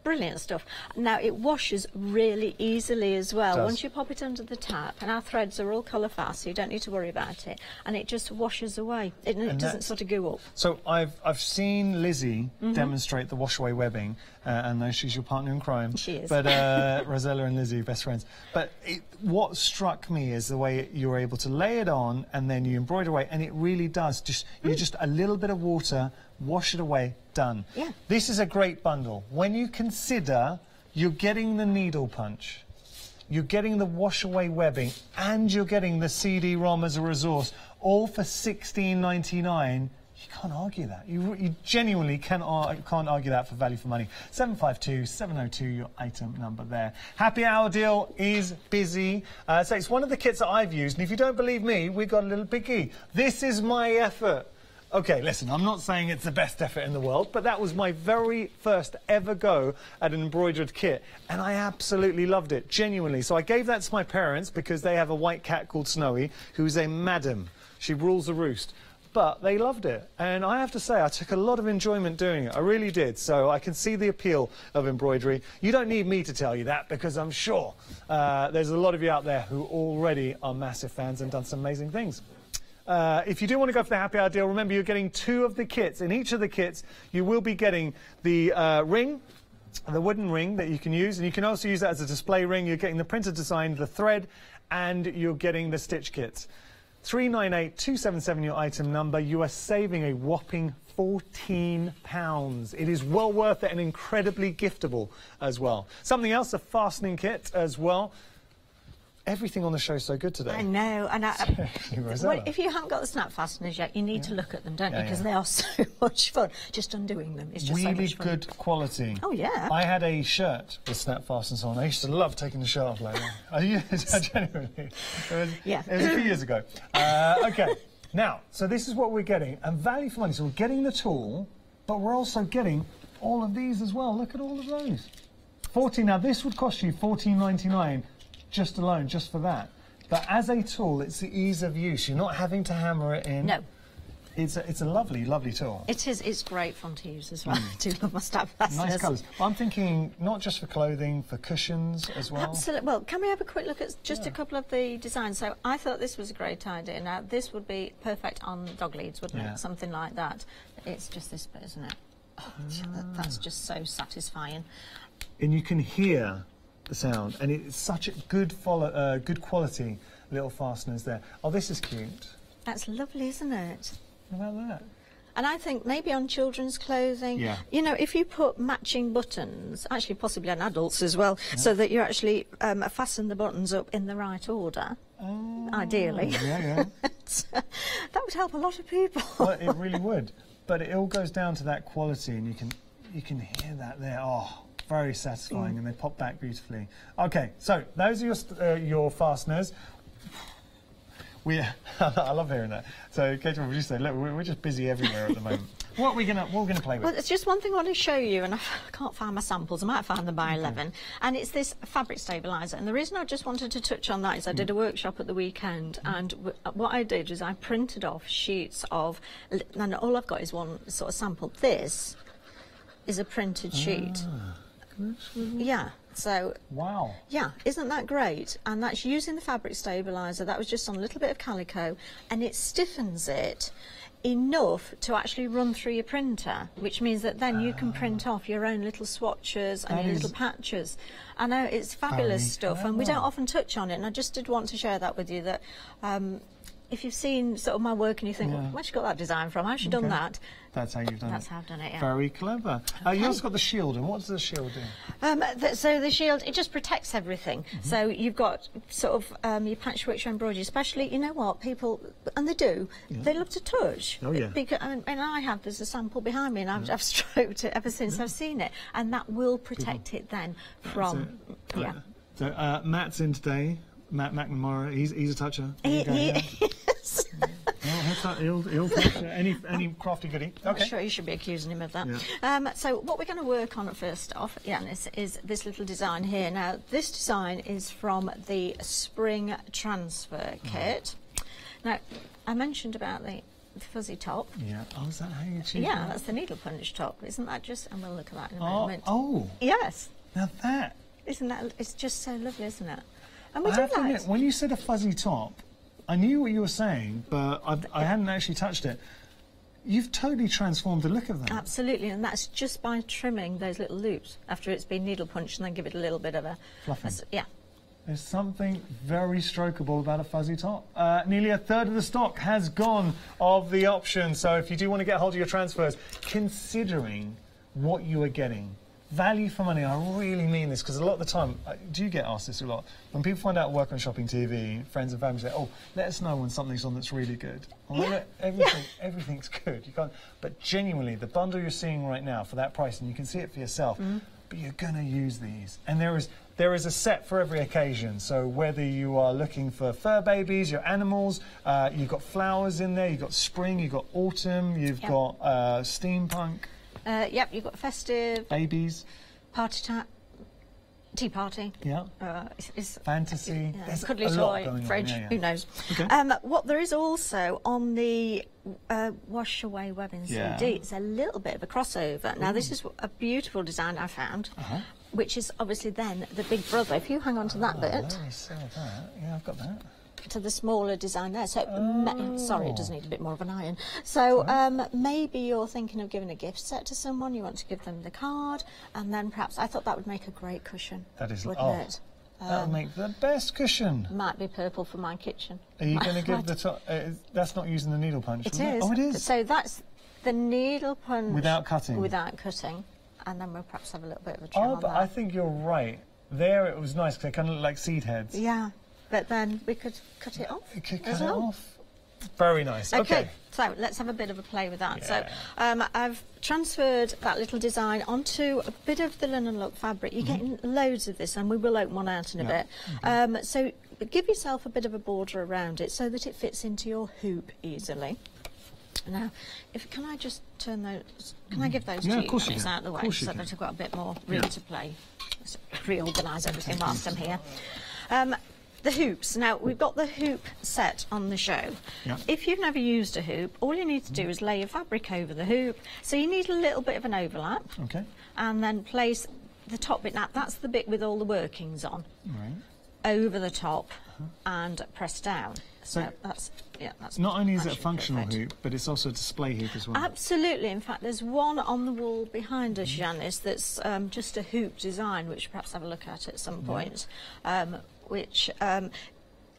brilliant stuff. Now it washes really easily as well. Once you pop it under the tap, and our threads are all colour fast, so you don't need to worry about it, and it just washes away. It doesn't sort of go up. So I've seen Lizzie demonstrate the wash away webbing, and though she's your partner in crime, she is. But Rosella and Lizzie, best friends. But what struck me is the way you're able to lay it on, and then you embroider away, and it really does just just a little bit of water, wash it away, done. Yeah. This is a great bundle. When you consider you're getting the needle punch, you're getting the wash away webbing, and you're getting the CD-ROM as a resource, all for $16.99, you can't argue that. You genuinely can't argue that for value for money. 752-702, your item number there. Happy hour deal is busy. So it's one of the kits that I've used, and if you don't believe me, we've got a little biggie. This is my effort. Okay, listen, I'm not saying it's the best effort in the world, but that was my very first ever go at an embroidered kit, and I absolutely loved it, genuinely. So I gave that to my parents because they have a white cat called Snowy, who's a madam. She rules the roost. But they loved it, and I have to say I took a lot of enjoyment doing it. I really did, so I can see the appeal of embroidery. You don't need me to tell you that, because I'm sure there's a lot of you out there who already are massive fans and done some amazing things. If you do want to go for the happy hour deal, remember you're getting 2 of the kits. In each of the kits, you will be getting the ring, the wooden ring that you can use, and you can also use that as a display ring. You're getting the printed design, the thread, and you're getting the stitch kits. 398-277, your item number. You are saving a whopping £14. It is well worth it and incredibly giftable as well. Something else, a fastening kit as well. Everything on the show is so good today. I know, and well, if you haven't got the snap fasteners yet, you need to look at them, don't you? Because they are so much fun. Just undoing them, it's just so much fun. Really good quality. Oh yeah. I had a shirt with snap fasteners on. I used to love taking the shirt off later. Genuinely. It was a few years ago. Okay, now, so this is what we're getting, and value for money. So we're getting the tool, but we're also getting all of these as well. Look at all of those. Now this would cost you $14.99. Just alone, just for that. But as a tool, it's the ease of use. You're not having to hammer it in. No. It's a lovely, lovely tool. It is. It's great fun to use as well. I do love my snap fasteners. Nice colours. Well, I'm thinking not just for clothing, for cushions as well. Absolutely. Well, can we have a quick look at just a couple of the designs? So I thought this was a great idea. Now, this would be perfect on dog leads, wouldn't it? Something like that. It's just this bit, isn't it? Oh, that's just so satisfying. And you can hear the sound, and it's such a good quality little fasteners there. Oh, this is cute. That's lovely, isn't it? How about that? And I think maybe on children's clothing, you know, if you put matching buttons, actually possibly on adults as well, so that you actually fasten the buttons up in the right order, ideally. That would help a lot of people. Well, it really would. But it all goes down to that quality, and you can hear that there. Oh, very satisfying, and they pop back beautifully. Okay, so those are your fasteners. I love hearing that. So, Kate, what would you say? Look, we're just busy everywhere at the moment. What are we gonna play with? Well, it's just one thing I want to show you, and I can't find my samples. I might find them by 11. And it's this fabric stabiliser. And the reason I just wanted to touch on that is I did a workshop at the weekend, and what I did is I printed off sheets of, and all I've got is one sort of sample. This is a printed sheet. Yeah, So, wow. Yeah, isn't that great? And that's using the fabric stabiliser. That was just on a little bit of calico, and it stiffens it enough to actually run through your printer, which means that then you can print off your own little swatches and your little patches. I know it's fabulous stuff, and we don't often touch on it, and I just did want to share that with you, that if you've seen sort of my work and you think, well, where'd you got that design from? How's she done that? That's how you've done it. That's how I've done it, yeah. Very clever. You also got the shield, and what does the shield do? So the shield, it just protects everything. So you've got sort of your patchwork, your embroidery, especially, you know what, people, and they do, they love to touch. Oh, yeah. Because, and I have, there's a sample behind me, and I've stroked it ever since I've seen it, and that will protect it then from, So Matt's in today. Matt McNamara, he's a toucher. Yes. He'll touch any crafty goodie. I'm sure you should be accusing him of that. Yeah. So what we're going to work on first off, Yanis, is this little design here. Now, this design is from the Spring Transfer Kit. Now, I mentioned about the fuzzy top. Yeah. Oh, is that how you achieve Yeah, that? that's the needle punch top. Isn't that just... And we'll look at that in a moment. Oh. Yes. Now that... Isn't that... It's just so lovely, isn't it? And we I do have to admit, when you said a fuzzy top, I knew what you were saying, but I hadn't actually touched it. You've totally transformed the look of that. Absolutely, and that's just by trimming those little loops after it's been needle punched, and then give it a little bit of a... Fluffing. Yeah. There's something very strokeable about a fuzzy top. Nearly a third of the stock has gone of the option, so if you do want to get hold of your transfers, considering what you are getting, value for money, I really mean this, because a lot of the time, do you get asked this a lot? When people find out work on Shopping TV, friends and family say, oh, let us know when something's on that's really good. Well, everything's good. You can't, but genuinely, the bundle you're seeing right now for that price, and you can see it for yourself, but you're going to use these. And there is a set for every occasion. So whether you are looking for fur babies, your animals, you've got flowers in there, you've got spring, you've got autumn, you've got steampunk. Yep, you've got festive. Babies. Tea party. Yeah. It's fantasy. There's cuddly toy, fridge, who knows. Okay. What there is also on the Wash Away webbing CD, it's a little bit of a crossover. Now, this is a beautiful design I found, which is obviously then the big brother. If you hang on to that bit. Let me see that. Yeah, I've got that. To the smaller design there. So, sorry, it does need a bit more of an iron. So, maybe you're thinking of giving a gift set to someone, you want to give them the card, and then perhaps, I thought that would make a great cushion. That is, wouldn't it? That would make the best cushion. Might be purple for my kitchen. Are you going to give the top? That's not using the needle punch, It is. Oh, it is. So that's the needle punch. Without cutting. Without cutting. And then we'll perhaps have a little bit of a trim on but that. I think you're right. There it was nice, because they kind of look like seed heads. Yeah. But then we could cut it off. You could cut it off. Very nice. Okay, so let's have a bit of a play with that. Yeah. So I've transferred that little design onto a bit of the linen look fabric. You're getting loads of this, and we will open one out in a bit. Okay. So give yourself a bit of a border around it so that it fits into your hoop easily. Now, can I just turn those? Can I give those to you? Of course you can. Out of the way so that I've got a bit more room to play. Let's reorganise everything whilst I'm here. The hoops. Now, we've got the hoop set on the show. Yeah. If you've never used a hoop, all you need to do is lay your fabric over the hoop. So you need a little bit of an overlap. Okay. And then place the top bit. Now, that's the bit with all the workings on. Right. Over the top and press down. So that's not only is it a functional hoop, but it's also a display hoop as well. Absolutely. In fact, there's one on the wall behind us, Janice, that's just a hoop design, which perhaps have a look at some point. Which,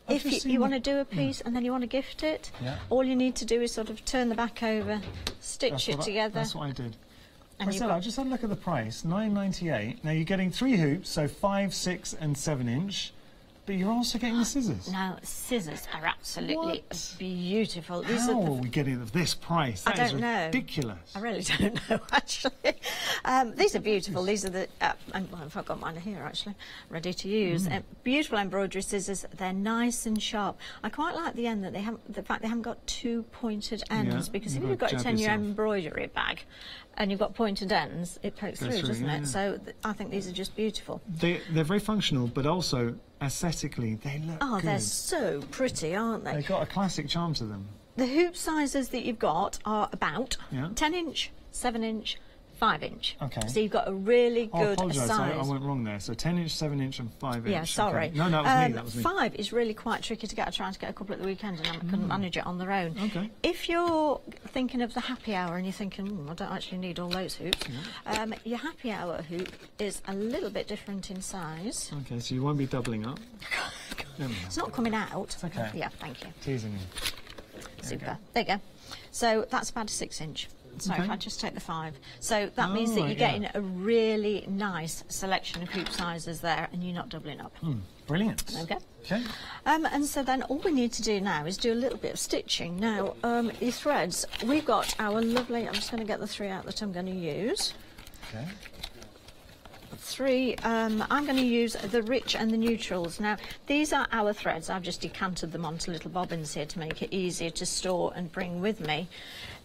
if you want to do a piece and then you want to gift it, all you need to do is sort of turn the back over, stitch it together. That's what I did. And I just had a look at the price, $9.98. Now you're getting 3 hoops, so 5, 6 and 7 inch. But you're also getting the scissors. Now, scissors are absolutely beautiful. How are we getting at this price? That is ridiculous. I really don't know, actually. These are beautiful. These are the... I've got mine here, actually, ready to use. Beautiful embroidery scissors. They're nice and sharp. I quite like the end that they haven't... The fact they haven't got 2 pointed ends, because if you've got it in your embroidery bag and you've got pointed ends, it pokes through, doesn't it? So I think these are just beautiful. They're very functional, but also... aesthetically, they look good. They're so pretty, aren't they? They've got a classic charm to them. The hoop sizes that you've got are about 10 inch, 7 inch, 5 inch. Okay. So you've got a really I good apologise, size. I went wrong there. So 10 inch, 7 inch and 5 inch. Yeah, sorry. Okay. No, that was me. 5 is really quite tricky to get. I tried to get a couple at the weekend and I couldn't manage it on their own. Okay. If you're thinking of the happy hour and you're thinking, I don't actually need all those hoops, your happy hour hoop is a little bit different in size. Okay, so you won't be doubling up. It's not coming out. It's okay. Yeah, thank you. Teasing you. Super. There you go. So that's about a 6 inch. So Okay. if I just take the 5. So that means that you're getting a really nice selection of hoop sizes there and you're not doubling up. Brilliant. Okay. Okay. And so then all we need to do now is do a little bit of stitching. Now, your threads, we've got our lovely, I'm just going to get the 3 out that I'm going to use. Okay. 3, I'm going to use the rich and the neutrals. Now, these are our threads. I've just decanted them onto little bobbins here to make it easier to store and bring with me.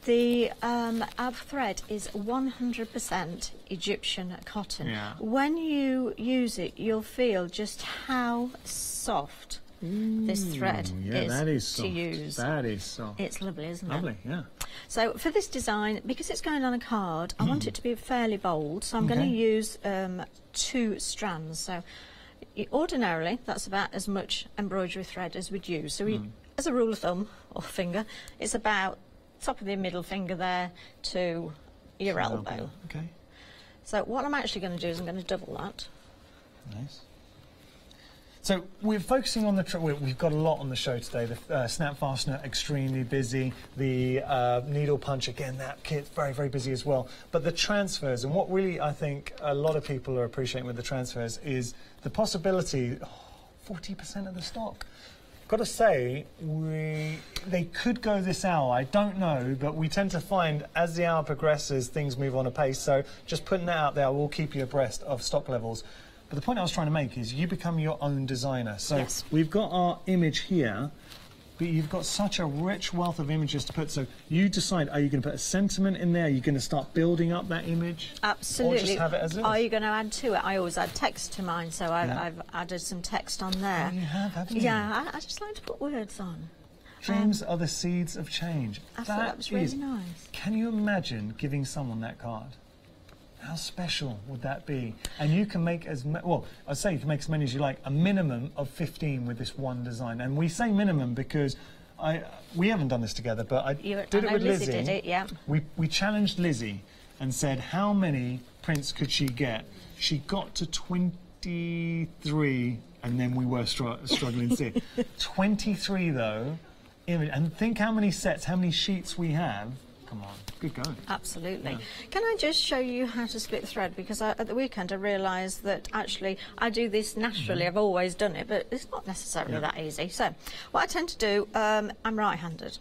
The our thread is 100% Egyptian cotton. Yeah. When you use it, you'll feel just how soft this thread is to use. That is soft. It's lovely, isn't it? Lovely, yeah. So for this design, because it's going on a card, I want it to be fairly bold, so I'm going to use 2 strands. So ordinarily, that's about as much embroidery thread as we'd use. So as a rule of thumb, or finger, it's about top of the middle finger there to your elbow. Okay. So what I'm actually going to do is I'm going to double that. Nice. So we're focusing on the, we've got a lot on the show today. The snap fastener, extremely busy. The needle punch, again, that kit's very, very busy as well. But the transfers, and what really I think a lot of people are appreciating with the transfers is the possibility, 40% of the stock. Got to say, they could go this hour, I don't know, but we tend to find as the hour progresses, things move on apace. So just putting that out there, we'll keep you abreast of stock levels. But the point I was trying to make is you become your own designer. So we've got our image here, but you've got such a rich wealth of images to put. So you decide, are you going to put a sentiment in there? Are you going to start building up that image? Absolutely. Or just have it as is? Are you going to add to it? I always add text to mine, so I've added some text on there. Oh, you have, haven't you? Yeah, I just like to put words on. Dreams are the seeds of change. I thought that was really nice. Can you imagine giving someone that card? How special would that be? And you can make as well, I say you can make as many as you like, a minimum of 15 with this one design. And we say minimum because we haven't done this together, but I did it with Lizzie. Did it, yeah. We challenged Lizzie and said how many prints could she get? She got to 23, and then we were struggling to see. 23 though, and think how many sets, how many sheets we have. Come on, good going. Absolutely. Yeah. Can I just show you how to split thread? Because at the weekend I realised that actually I do this naturally. I've always done it, but it's not necessarily that easy. So what I tend to do, I'm right-handed.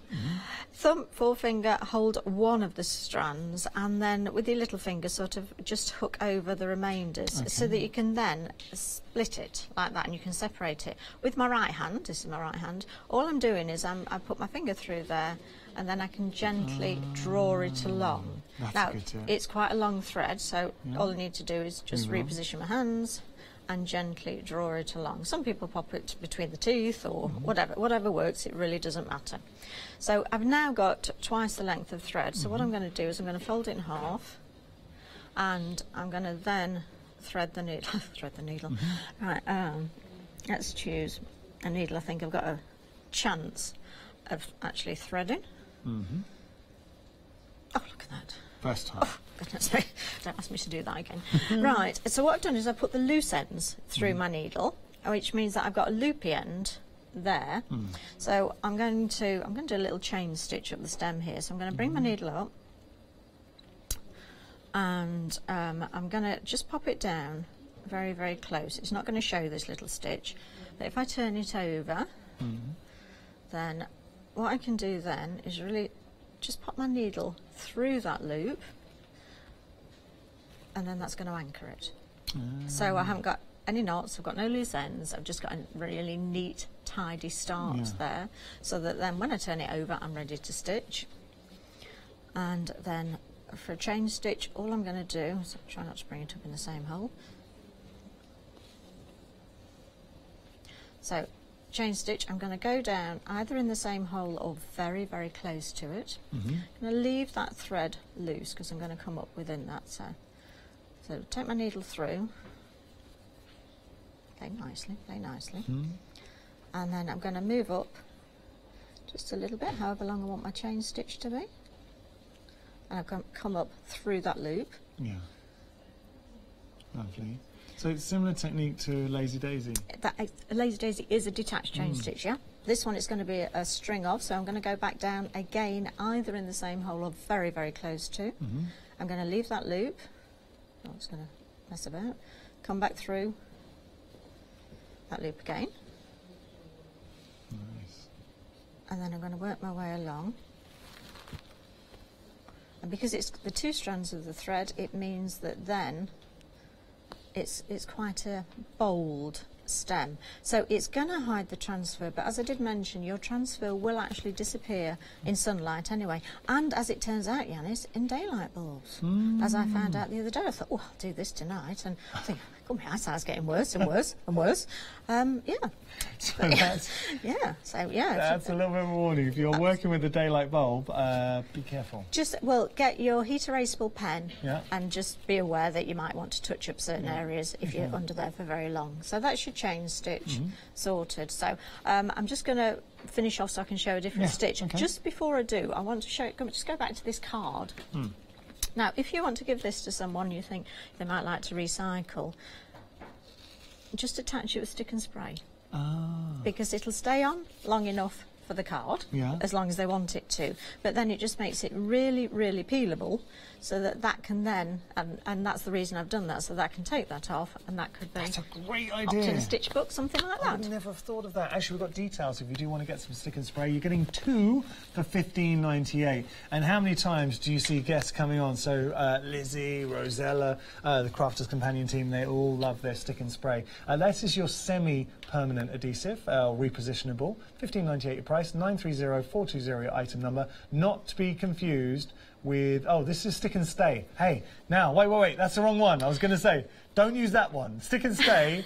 Thumb, forefinger, hold one of the strands, and then with your little finger sort of just hook over the remainders so that you can then split it like that and you can separate it. With my right hand, this is my right hand, all I'm doing is I put my finger through there and then I can gently draw it along. Now, it's quite a long thread, so all I need to do is just reposition my hands and gently draw it along. Some people pop it between the teeth or whatever works, it really doesn't matter. So I've now got twice the length of thread, so what I'm going to do is I'm going to fold it in half and I'm going to then thread the needle. Right, let's choose a needle I think I've got a chance of actually threading. Oh, look at that. First time. Oh, goodness me. Don't ask me to do that again. Right, so what I've done is I put the loose ends through my needle, which means that I've got a loopy end there. So I'm going to do a little chain stitch up the stem here. So I'm going to bring my needle up and I'm going to just pop it down very, very close. It's not going to show this little stitch, but if I turn it over, then what I can do then is really just pop my needle through that loop and then that's going to anchor it. So I haven't got any knots, I've got no loose ends, I've just got a really neat, tidy start there, so that then when I turn it over I'm ready to stitch. And then for a chain stitch, all I'm going to do is try not to bring it up in the same hole. So chain stitch, I'm going to go down either in the same hole or very, very close to it. I'm going to leave that thread loose because I'm going to come up within that. So take my needle through, play nicely, and then I'm going to move up just a little bit, however long I want my chain stitch to be, and I'm going to come up through that loop. Yeah. Lovely. So it's similar technique to Lazy Daisy. A Lazy Daisy is a detached chain stitch, yeah? This one is going to be a string off, so I'm going to go back down again, either in the same hole or very, very close to. I'm going to leave that loop. I'm just going to mess about. Come back through that loop again. Nice. And then I'm going to work my way along. And because it's the 2 strands of the thread, it means that then it's quite a bold stem. So it's going to hide the transfer, but as I did mention, your transfer will actually disappear in sunlight anyway. And as it turns out, Yanis, in daylight bulbs. As I found out the other day, I thought, oh, I'll do this tonight. And I think, oh, my eyesight's getting worse and worse and worse. Yeah. So that's, that's a little bit of a warning. If you're working with a daylight bulb, be careful. Just, get your heat erasable pen and just be aware that you might want to touch up certain areas if you're under there for very long. So that's your chain stitch sorted. So I'm just going to finish off so I can show a different stitch. Just before I do, I want to show, just go back to this card. Now, if you want to give this to someone you think they might like to recycle, just attach it with stick and spray. Because it'll stay on long enough for the card, as long as they want it to, but then it just makes it really, really peelable, so that can then, and that's the reason I've done that, so that I can take that off, and that could be... That's a great idea. In a stitch book, something like that. I would never have thought of that. Actually, we've got details. If you do want to get some stick and spray, you're getting 2 for $15.98. And how many times do you see guests coming on? So Lizzie, Rosella, the Crafters Companion team, they all love their stick and spray. This is your semi-permanent adhesive, repositionable. $15.98 your price, 930420 your item number. Not to be confused with, oh, this is stick and stay. Hey, now, wait, that's the wrong one. I was going to say, don't use that one. Stick and stay,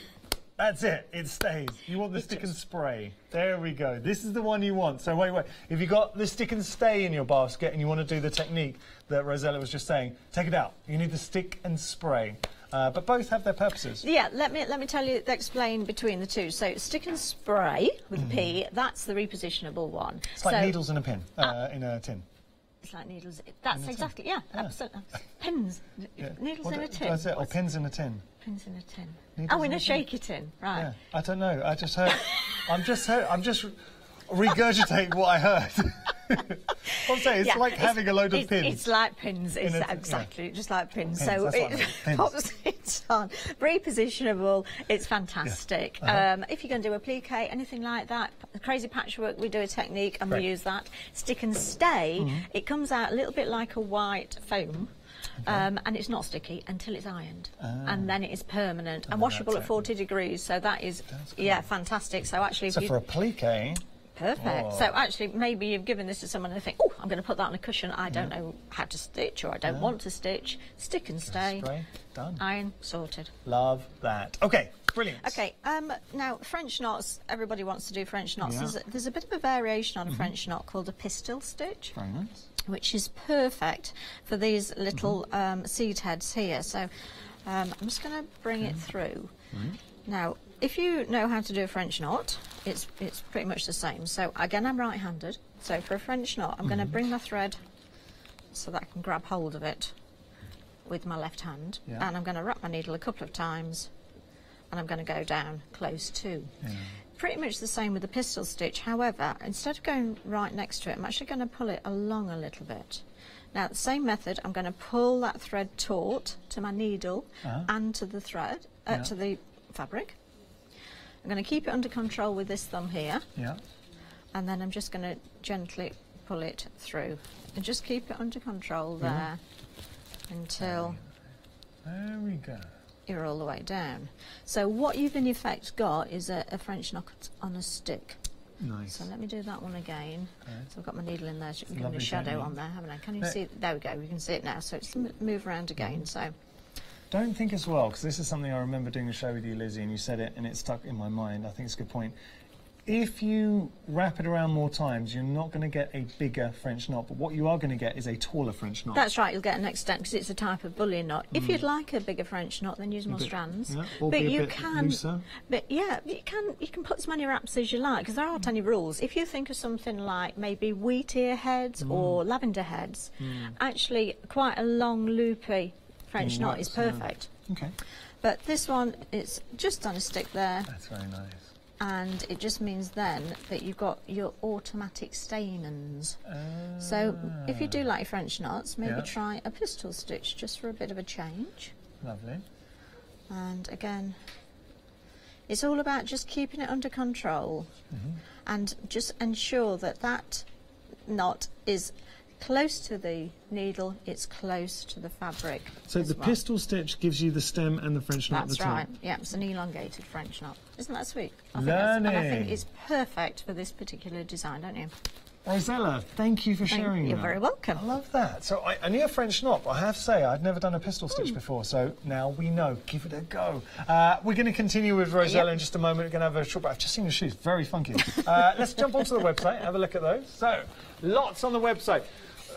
that's it, it stays. You want the stick and spray. There we go. This is the one you want. So wait, if you got the stick and stay in your basket and you want to do the technique that Rosella was just saying, take it out. You need the stick and spray. But both have their purposes. Yeah, let me tell you, explain between the two. So stick and spray with a P, that's the repositionable one. It's like needles in a pin, in a tin. It's like needles. That's exactly, absolutely. Pins, needles in a tin. That's it, or pins in a tin. Pins in a tin. Needles in a shaky tin, right? Yeah. I don't know. I just heard. I'm just regurgitating what I heard. I'm saying it's like having a load of pins. It's like pins, exactly, just like pins. So it pops it on. Repositionable, it's fantastic. If you're going to do a plique, anything like that, crazy patchwork, we do a technique and we use that. Stick and stay, it comes out a little bit like a white foam. And it's not sticky until it's ironed, and then it is permanent and washable at 40 degrees. So that is, fantastic. So actually, so for a plique, perfect. Oh. So actually, maybe you've given this to someone and they think, oh, I'm going to put that on a cushion. I don't know how to stitch, or I don't want to stitch. Stick and stay. Spray, done. Iron, sorted. Love that. Okay, brilliant. Okay, now French knots. Everybody wants to do French knots. There's a bit of a variation on a French knot called a pistol stitch. Very nice. Which is perfect for these little seed heads here. So I'm just going to bring it through. Now, if you know how to do a French knot, it's pretty much the same. So again, I'm right-handed. So for a French knot, I'm going to bring my thread so that I can grab hold of it with my left hand. And I'm going to wrap my needle a couple of times, and I'm going to go down close to. Pretty much the same with the pistol stitch. However, instead of going right next to it, I'm actually going to pull it along a little bit. Now, the same method, I'm going to pull that thread taut to my needle and to the thread, to the fabric. I'm going to keep it under control with this thumb here. And then I'm just going to gently pull it through. And just keep it under control there until... There we go. You're all the way down. So what you've in effect got is a French knot on a stick. Nice. So let me do that one again. So I've got my needle in there, so you can give it a shadow on there, haven't I? Can you see it? There we go, we can see it now. So it's move around again. So don't think as well, because this is something I remember doing a show with you, Lizzie, and you said it and it stuck in my mind. I think it's a good point. if you wrap it around more times, you're not going to get a bigger French knot, but what you are going to get is a taller French knot. That's right, you'll get an extent because it's a type of bullion knot. If you'd like a bigger French knot, then use more strands. Yeah, or but be a you bit can, looser. but yeah, you can put as many wraps as you like because there aren't any rules. If you think of something like maybe wheat ear heads or lavender heads, actually quite a long loopy French knot is perfect. Okay. But this one, it's just on a stick there. That's very nice. And it just means then that you've got your automatic stamens. So if you do like your French knots, maybe try a pistol stitch just for a bit of a change. Lovely. And again, it's all about just keeping it under control and just ensure that that knot is close to the needle, it's close to the fabric. So the pistol stitch gives you the stem and the French knot at the top. That's right, yeah, it's an elongated French knot. Isn't that sweet? Learning. And I think it's perfect for this particular design, don't you? Rosella, thank you for sharing You're that. very welcome. I love that. So I knew a French knot, but I have to say I'd never done a pistol stitch before, so now we know. Give it a go. We're going to continue with Rosella in just a moment. We're going to have a short, but I've just seen your shoes, very funky. Let's jump onto the website, have a look at those. So, lots on the website.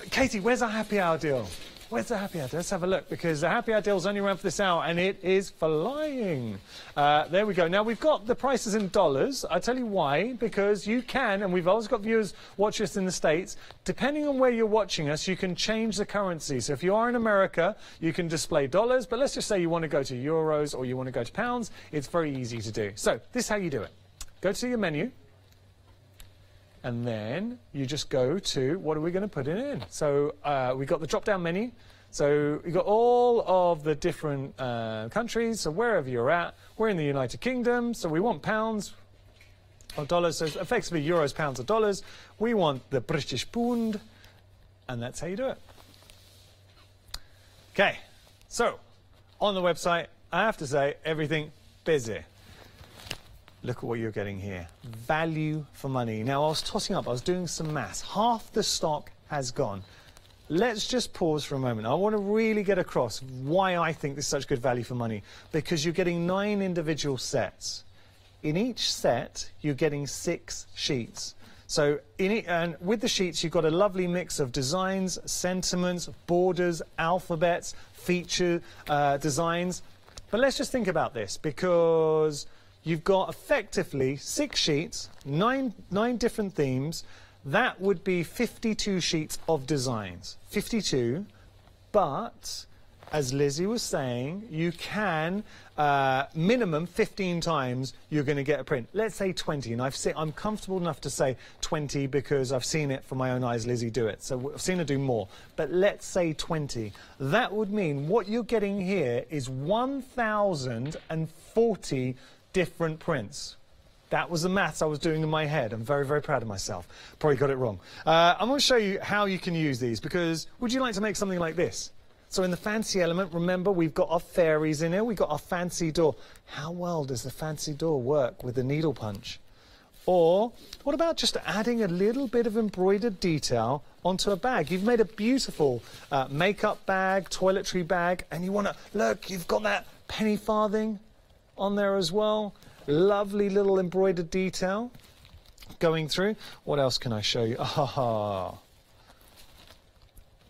Katie, where's our happy hour deal? Where's the happy hour deal? Let's have a look, because the happy hour deal's only around for this hour, and it is flying. There we go. Now, we've got the prices in dollars. I'll tell you why, because you can, and we've always got viewers watch us in the States. Depending on where you're watching us, you can change the currency. So if you are in America, you can display dollars, but let's just say you want to go to euros or you want to go to pounds. It's very easy to do. So this is how you do it. Go to your menu. And then you just go to, what are we going to put it in? So we've got the drop-down menu. So you've got all of the different countries. So wherever you're at, we're in the United Kingdom. So we want pounds or dollars. So it's effectively euros, pounds, or dollars. We want the British pound. And that's how you do it. Okay. So on the website, I have to say, everything busy. Look at what you're getting here. Value for money. Now, I was tossing up. I was doing some maths. Half the stock has gone. Let's just pause for a moment. I want to really get across why I think this is such good value for money. Because you're getting 9 individual sets. In each set, you're getting 6 sheets. So and with the sheets, you've got a lovely mix of designs, sentiments, borders, alphabets, feature designs. But let's just think about this, because you've got effectively 6 sheets, 9 different themes. That would be 52 sheets of designs. 52, but as Lizzie was saying, you can minimum 15 times you're going to get a print. Let's say 20, and I'm comfortable enough to say 20 because I've seen it from my own eyes, Lizzie do it. So I've seen her do more. But let's say 20. That would mean what you're getting here is 1,040 different prints. That was the maths I was doing in my head. I'm very, very proud of myself. Probably got it wrong. I'm going to show you how you can use these, because would you like to make something like this? So in the fancy element, remember, we've got our fairies in here. We've got our fancy door. How well does the fancy door work with the needle punch? Or what about just adding a little bit of embroidered detail onto a bag? You've made a beautiful makeup bag, toiletry bag, and you want to, look, you've got that penny farthing on there as well. Lovely little embroidered detail going through. What else can I show you? Ah,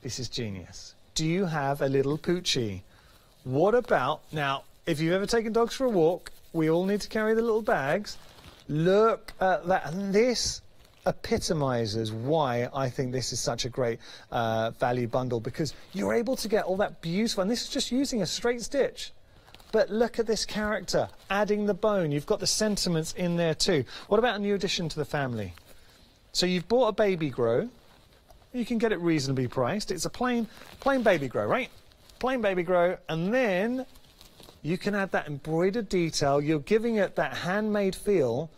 this is genius. Do you have a little poochie? What about, now, if you've ever taken dogs for a walk, we all need to carry the little bags. Look at that. And this epitomizes why I think this is such a great value bundle, because you're able to get all that beautiful, and this is just using a straight stitch. But look at this character, adding the bone. You've got the sentiments in there too. What about a new addition to the family? So you've bought a baby grow. You can get it reasonably priced. It's a plain baby grow, right? Plain baby grow. And then you can add that embroidered detail. You're giving it that handmade feel,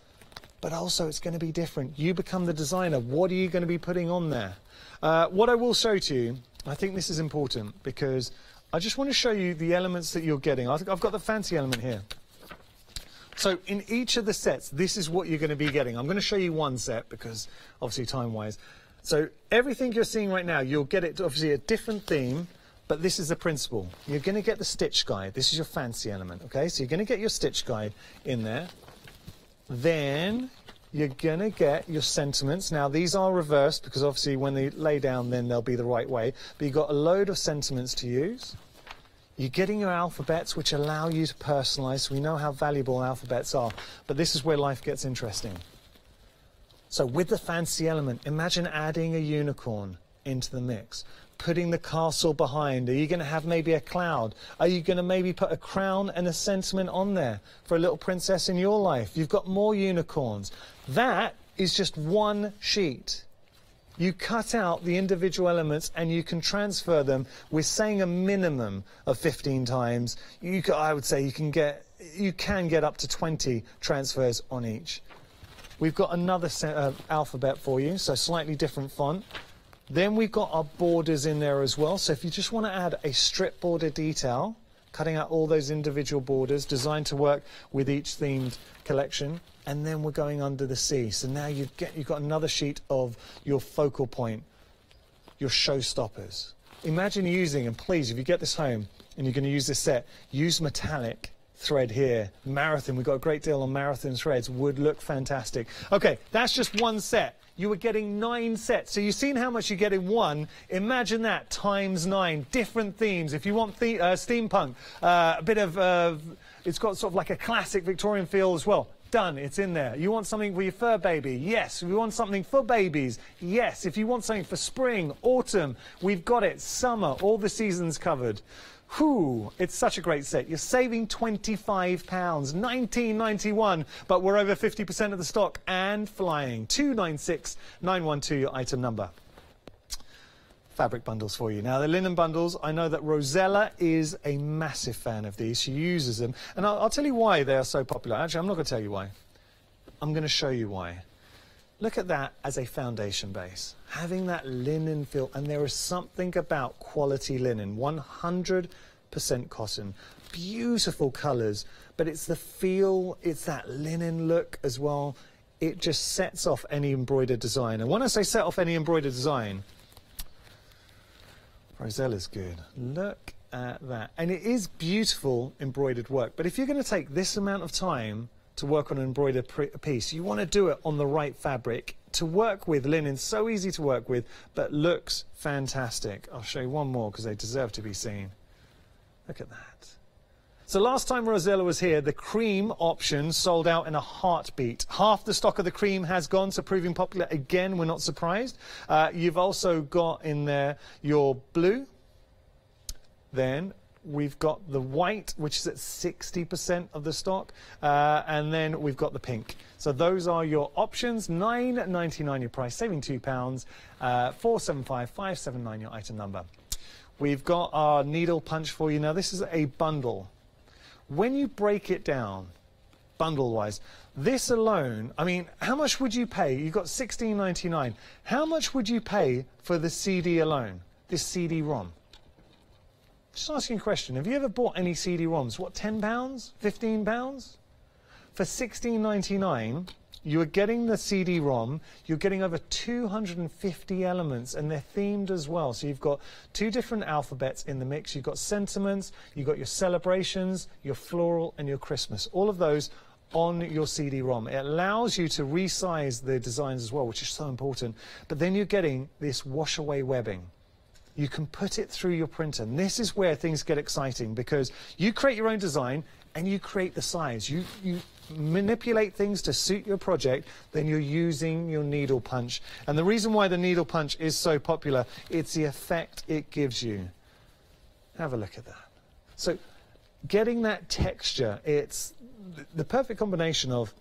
but also it's going to be different. You become the designer. What are you going to be putting on there? What I will show to you, I think this is important, because I just want to show you the elements that you're getting. I think I've got the fancy element here. So in each of the sets, this is what you're going to be getting. I'm going to show you one set because obviously time-wise. So everything you're seeing right now, you'll get it obviously a different theme, but this is the principle. You're going to get the stitch guide. This is your fancy element, okay? So you're going to get your stitch guide in there. Then you're going to get your sentiments. Now, these are reversed because obviously when they lay down, then they'll be the right way. But you've got a load of sentiments to use. You're getting your alphabets, which allow you to personalise. So we know how valuable alphabets are. But this is where life gets interesting. So with the fancy element, imagine adding a unicorn into the mix. Putting the castle behind. Are you going to have maybe a cloud? Are you going to maybe put a crown and a sentiment on there for a little princess in your life? You've got more unicorns. That is just one sheet. You cut out the individual elements and you can transfer them. We're saying a minimum of 15 times. I would say you can get up to 20 transfers on each. We've got another alphabet for you, so slightly different font. Then we've got our borders in there as well. So if you just want to add a strip border detail, cutting out all those individual borders designed to work with each themed collection. And then we're going under the sea. So now you've got another sheet of your focal point, your showstoppers. Imagine using, and please, if you get this home and you're going to use this set, use metallic thread here. Marathon, we've got a great deal on marathon threads, would look fantastic. Okay, that's just one set. You were getting 9 sets. So you've seen how much you get in one. Imagine that times 9. Different themes. If you want steampunk, a bit of, it's got sort of like a classic Victorian feel as well. Done, it's in there. You want something for your fur baby? Yes. If you want something for babies? Yes. If you want something for spring, autumn, we've got it. Summer, all the seasons covered. Whew, it's such a great set. You're saving £25, $19.91, but we're over 50% of the stock and flying. 296912, your item number. Fabric bundles for you. Now, the linen bundles, I know that Rosella is a massive fan of these. She uses them. And I'll tell you why they are so popular. Actually, I'm not going to tell you why. I'm going to show you why. Look at that as a foundation base. Having that linen feel, and there is something about quality linen, 100% cotton, beautiful colours, but it's the feel, it's that linen look as well. It just sets off any embroidered design. And when I say set off any embroidered design, Rosella's good. Look at that. And it is beautiful embroidered work. But if you're going to take this amount of time to work on an embroidered piece, you want to do it on the right fabric. To work with linen, so easy to work with, but looks fantastic. I'll show you one more because they deserve to be seen. Look at that. So last time Rosella was here, the cream option sold out in a heartbeat. Half the stock of the cream has gone, so proving popular again, we're not surprised. You've also got in there your blue. Then we've got the white, which is at 60% of the stock, and then we've got the pink. So those are your options. £9.99 your price, saving £2. 475579 your item number. We've got our needle punch for you. Now this is a bundle. When you break it down, bundle-wise, this alone, I mean, how much would you pay? You've got £16.99. How much would you pay for the CD alone, this CD-ROM? Just asking a question. Have you ever bought any CD-ROMs? What, £10? £15? For £16.99, you are getting the CD-ROM. You're getting over 250 elements, and they're themed as well. So you've got 2 different alphabets in the mix. You've got sentiments, you've got your celebrations, your floral, and your Christmas. All of those on your CD-ROM. It allows you to resize the designs as well, which is so important. But then you're getting this wash-away webbing. You can put it through your printer. And this is where things get exciting, because you create your own design and you create the size. You manipulate things to suit your project, then you're using your needle punch. And the reason why the needle punch is so popular, it's the effect it gives you. Have a look at that. So getting that texture, it's the perfect combination of,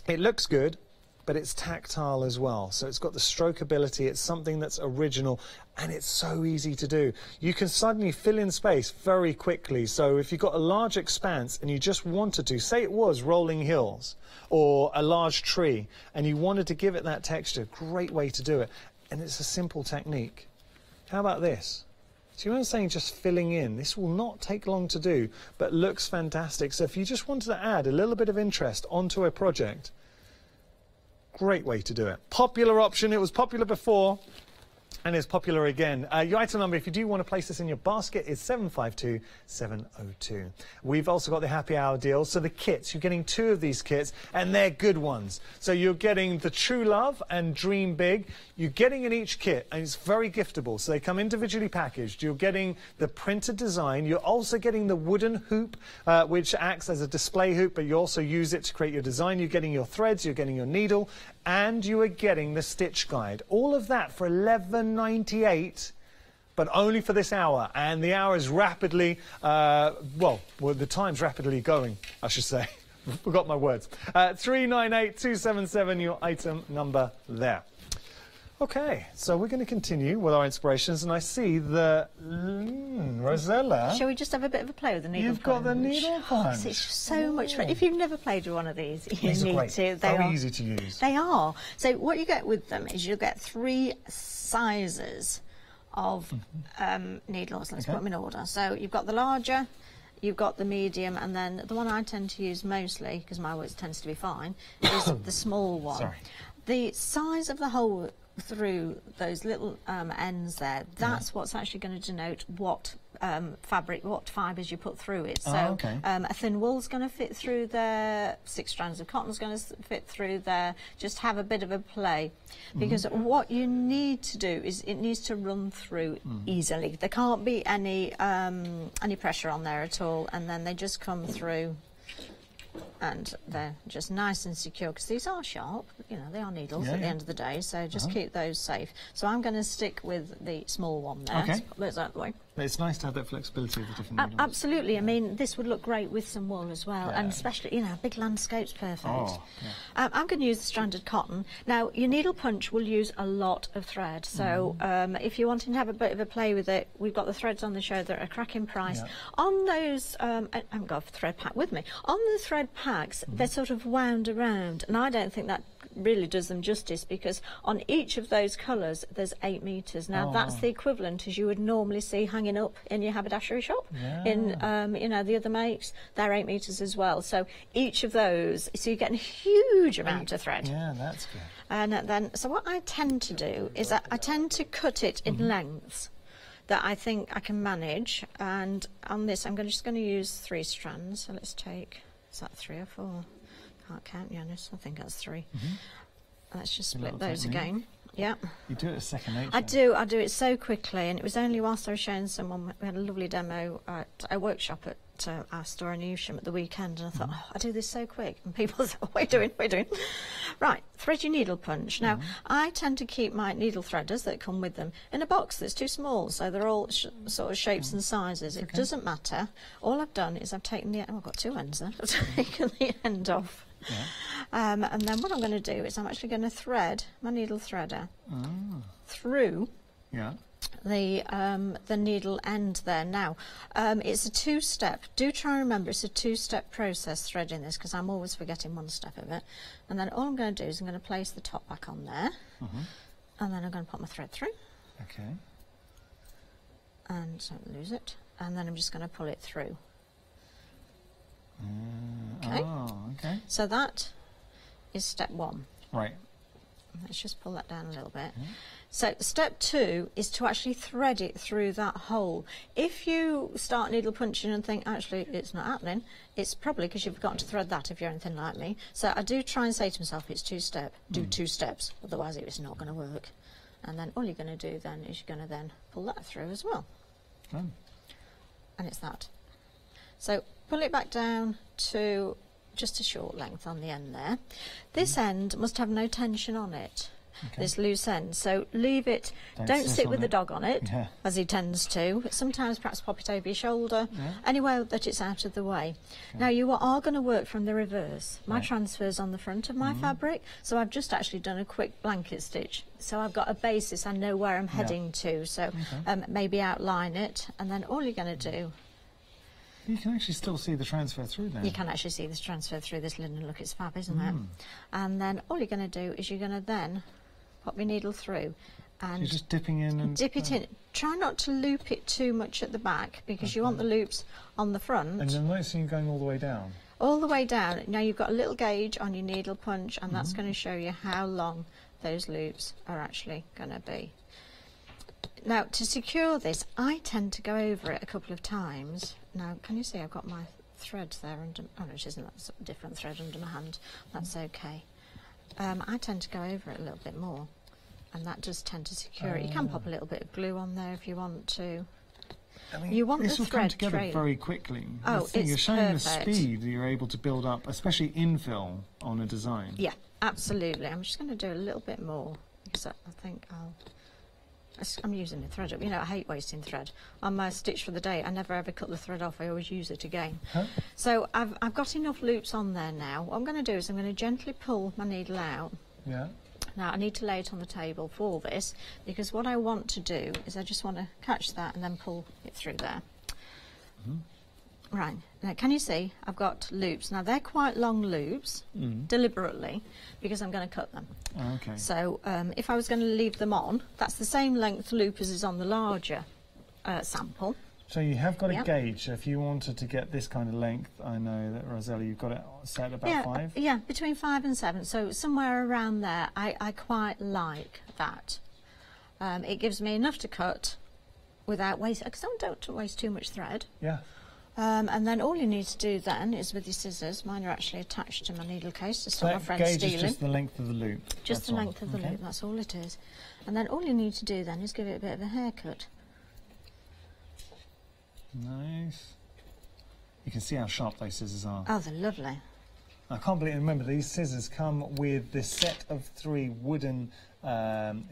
it looks good, but it's tactile as well. So it's got the stroke ability, it's something that's original, and it's so easy to do. You can suddenly fill in space very quickly. So if you've got a large expanse and you just wanted to, say it was rolling hills or a large tree, and you wanted to give it that texture, great way to do it. And it's a simple technique. How about this? So you know what I'm saying, just filling in. This will not take long to do, but looks fantastic. So if you just wanted to add a little bit of interest onto a project, great way to do it. Popular option. It was popular before. And it's popular again. Your item number, if you do want to place this in your basket, is 752702. We've also got the happy hour deal. So the kits, you're getting 2 of these kits, and they're good ones. So you're getting the True Love and Dream Big. You're getting in each kit, and it's very giftable. So they come individually packaged. You're getting the printed design. You're also getting the wooden hoop, which acts as a display hoop, but you also use it to create your design. You're getting your threads, you're getting your needle, and you are getting the stitch guide. All of that for $11.98, but only for this hour. And the hour is rapidly, well, the time's rapidly going, I should say. Forgot my words. 398277, your item number there. Okay, so we're going to continue with our inspirations, and I see the Rosella. Shall we just have a bit of a play with the needle punch? You've got the needle punch. It's so much fun. If you've never played with one of these, you these need are great. to. Very easy to use. They are. So what you get with them is you'll get 3 sizes of needles. Let's put them in order. So you've got the larger, you've got the medium, and then the one I tend to use mostly, because my work tends to be fine, is the small one. Sorry. The size of the hole through those little ends there, that's what's actually going to denote what fabric, what fibres you put through it. So a thin wool's going to fit through there, 6 strands of cotton's going to fit through there. Just have a bit of a play, because what you need to do is it needs to run through easily. There can't be any pressure on there at all, and then they just come through. And they're just nice and secure, because these are sharp, you know, they are needles at the end of the day, so just keep those safe. So I'm going to stick with the small one there. Okay. Put those out of the way. It's nice to have that flexibility of the different needles. Absolutely. I mean, this would look great with some wool as well, and especially, you know, big landscape's perfect. Oh, I'm going to use the stranded cotton. Now, your needle punch will use a lot of thread, so if you're wanting to have a bit of a play with it, we've got the threads on the show that are a cracking price. On those, I haven't got a thread pack with me. On the thread packs, they're sort of wound around, and I don't think that really does them justice, because on each of those colours there's 8 metres. Now that's the equivalent as you would normally see hanging up in your haberdashery shop. In you know, the other makes, they're 8 metres as well. So each of those, so you're getting a huge amount of thread. Yeah, that's good. And then, so what I tend to do is I tend to cut it in lengths that I think I can manage. And on this, I'm just going to use 3 strands. So let's take, is that 3 or 4? Can't count, Yanis. I think that's 3. Let's just split those again. Yeah. You do it a second nature. I do it so quickly, and it was only whilst I was showing someone, we had a lovely demo at a workshop at our store in Evesham at the weekend, and I thought, I do this so quick, and people said, what are you doing, what are you doing? Right, thread your needle punch. Now, I tend to keep my needle threaders that come with them in a box that's too small, so they're all sort of shapes and sizes. It doesn't matter. All I've done is I've taken the, I've got 2 ends there, I've taken the end off. And then what I'm going to do is I'm actually going to thread my needle threader through the needle end there. Now, it's a 2-step. Do try and remember it's a 2-step process threading this, because I'm always forgetting one step of it. And then all I'm going to do is I'm going to place the top back on there, and then I'm going to put my thread through. Okay. And don't lose it. And then I'm just going to pull it through. Okay. Okay. So that is step 1. Right. Let's just pull that down a little bit. So step 2 is to actually thread it through that hole. If you start needle punching and think, actually, it's not happening, it's probably because you've forgotten to thread that if you're anything like me. So I do try and say to myself, it's 2-step, do 2 steps, otherwise it's not going to work. And then all you're going to do then is you're going to then pull that through as well. And it's that. So pull it back down to just a short length on the end there. This end must have no tension on it, this loose end. So leave it, don't sit with the dog on it, as he tends to. Sometimes perhaps pop it over your shoulder, anywhere that it's out of the way. Now you are going to work from the reverse. My transfer's on the front of my fabric, so I've just actually done a quick blanket stitch. So I've got a basis, I know where I'm heading to, so maybe outline it, and then all you're going to do, you can actually still see the transfer through there. You can actually see this transfer through this linen. Look, it's fab, isn't it? And then all you're going to do is you're going to then pop your needle through. And so you're just dipping in and... Dip it in. Try not to loop it too much at the back, because you want the loops on the front. And then noticing you going all the way down. All the way down. Now you've got a little gauge on your needle punch, and that's going to show you how long those loops are actually going to be. Now, to secure this, I tend to go over it a couple of times. Now, can you see I've got my threads there under... Oh, no, it isn't. That's a different thread under my hand. That's okay. I tend to go over it a little bit more, and that does tend to secure it. You can pop a little bit of glue on there if you want to. I mean, you want this the will come thread together trail. very quickly. Oh, it's you're showing perfect. the speed that you're able to build up, especially infill on a design. Yeah, absolutely. I'm just going to do a little bit more because I think I'm using the thread up. You know, I hate wasting thread. On my stitch for the day, I never ever cut the thread off. I always use it again. Huh? So I've got enough loops on there now. What I'm going to do is I'm going to gently pull my needle out. Yeah. Now I need to lay it on the table for this because what I want to do is I just want to catch that and then pull it through there. Right, now can you see I've got loops. Now they're quite long loops, deliberately, because I'm going to cut them. Okay. So if I was going to leave them on, that's the same length loop as is on the larger sample. So you have got a gauge. So if you wanted to get this kind of length, I know that, Rosella, you've got it set about 5? Yeah, between 5 and 7. So somewhere around there, I quite like that. It gives me enough to cut without waste, because I don't waste too much thread. Yeah. And then all you need to do then is with your scissors, mine are actually attached to my needle case to stop my friend gauge stealing. is just the length of the loop. Just the length of the loop, that's all it is. And then all you need to do then is give it a bit of a haircut. Nice. You can see how sharp those scissors are. Oh, they're lovely. I can't believe, remember, these scissors come with this set of 3 wooden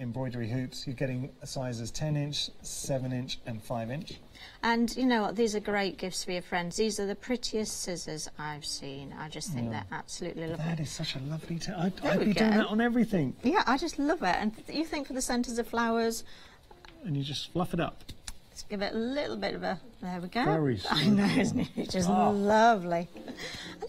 embroidery hoops. You're getting sizes 10-inch, 7-inch and 5-inch. And you know what, these are great gifts for your friends. These are the prettiest scissors I've seen. I just think they're absolutely lovely. That is such a lovely I'd be doing that on everything. Yeah, I just love it. And you think for the centres of flowers... And you just fluff it up. Let's give it a little bit of a... There we go. Very sweet. I know, isn't it? It's just lovely. And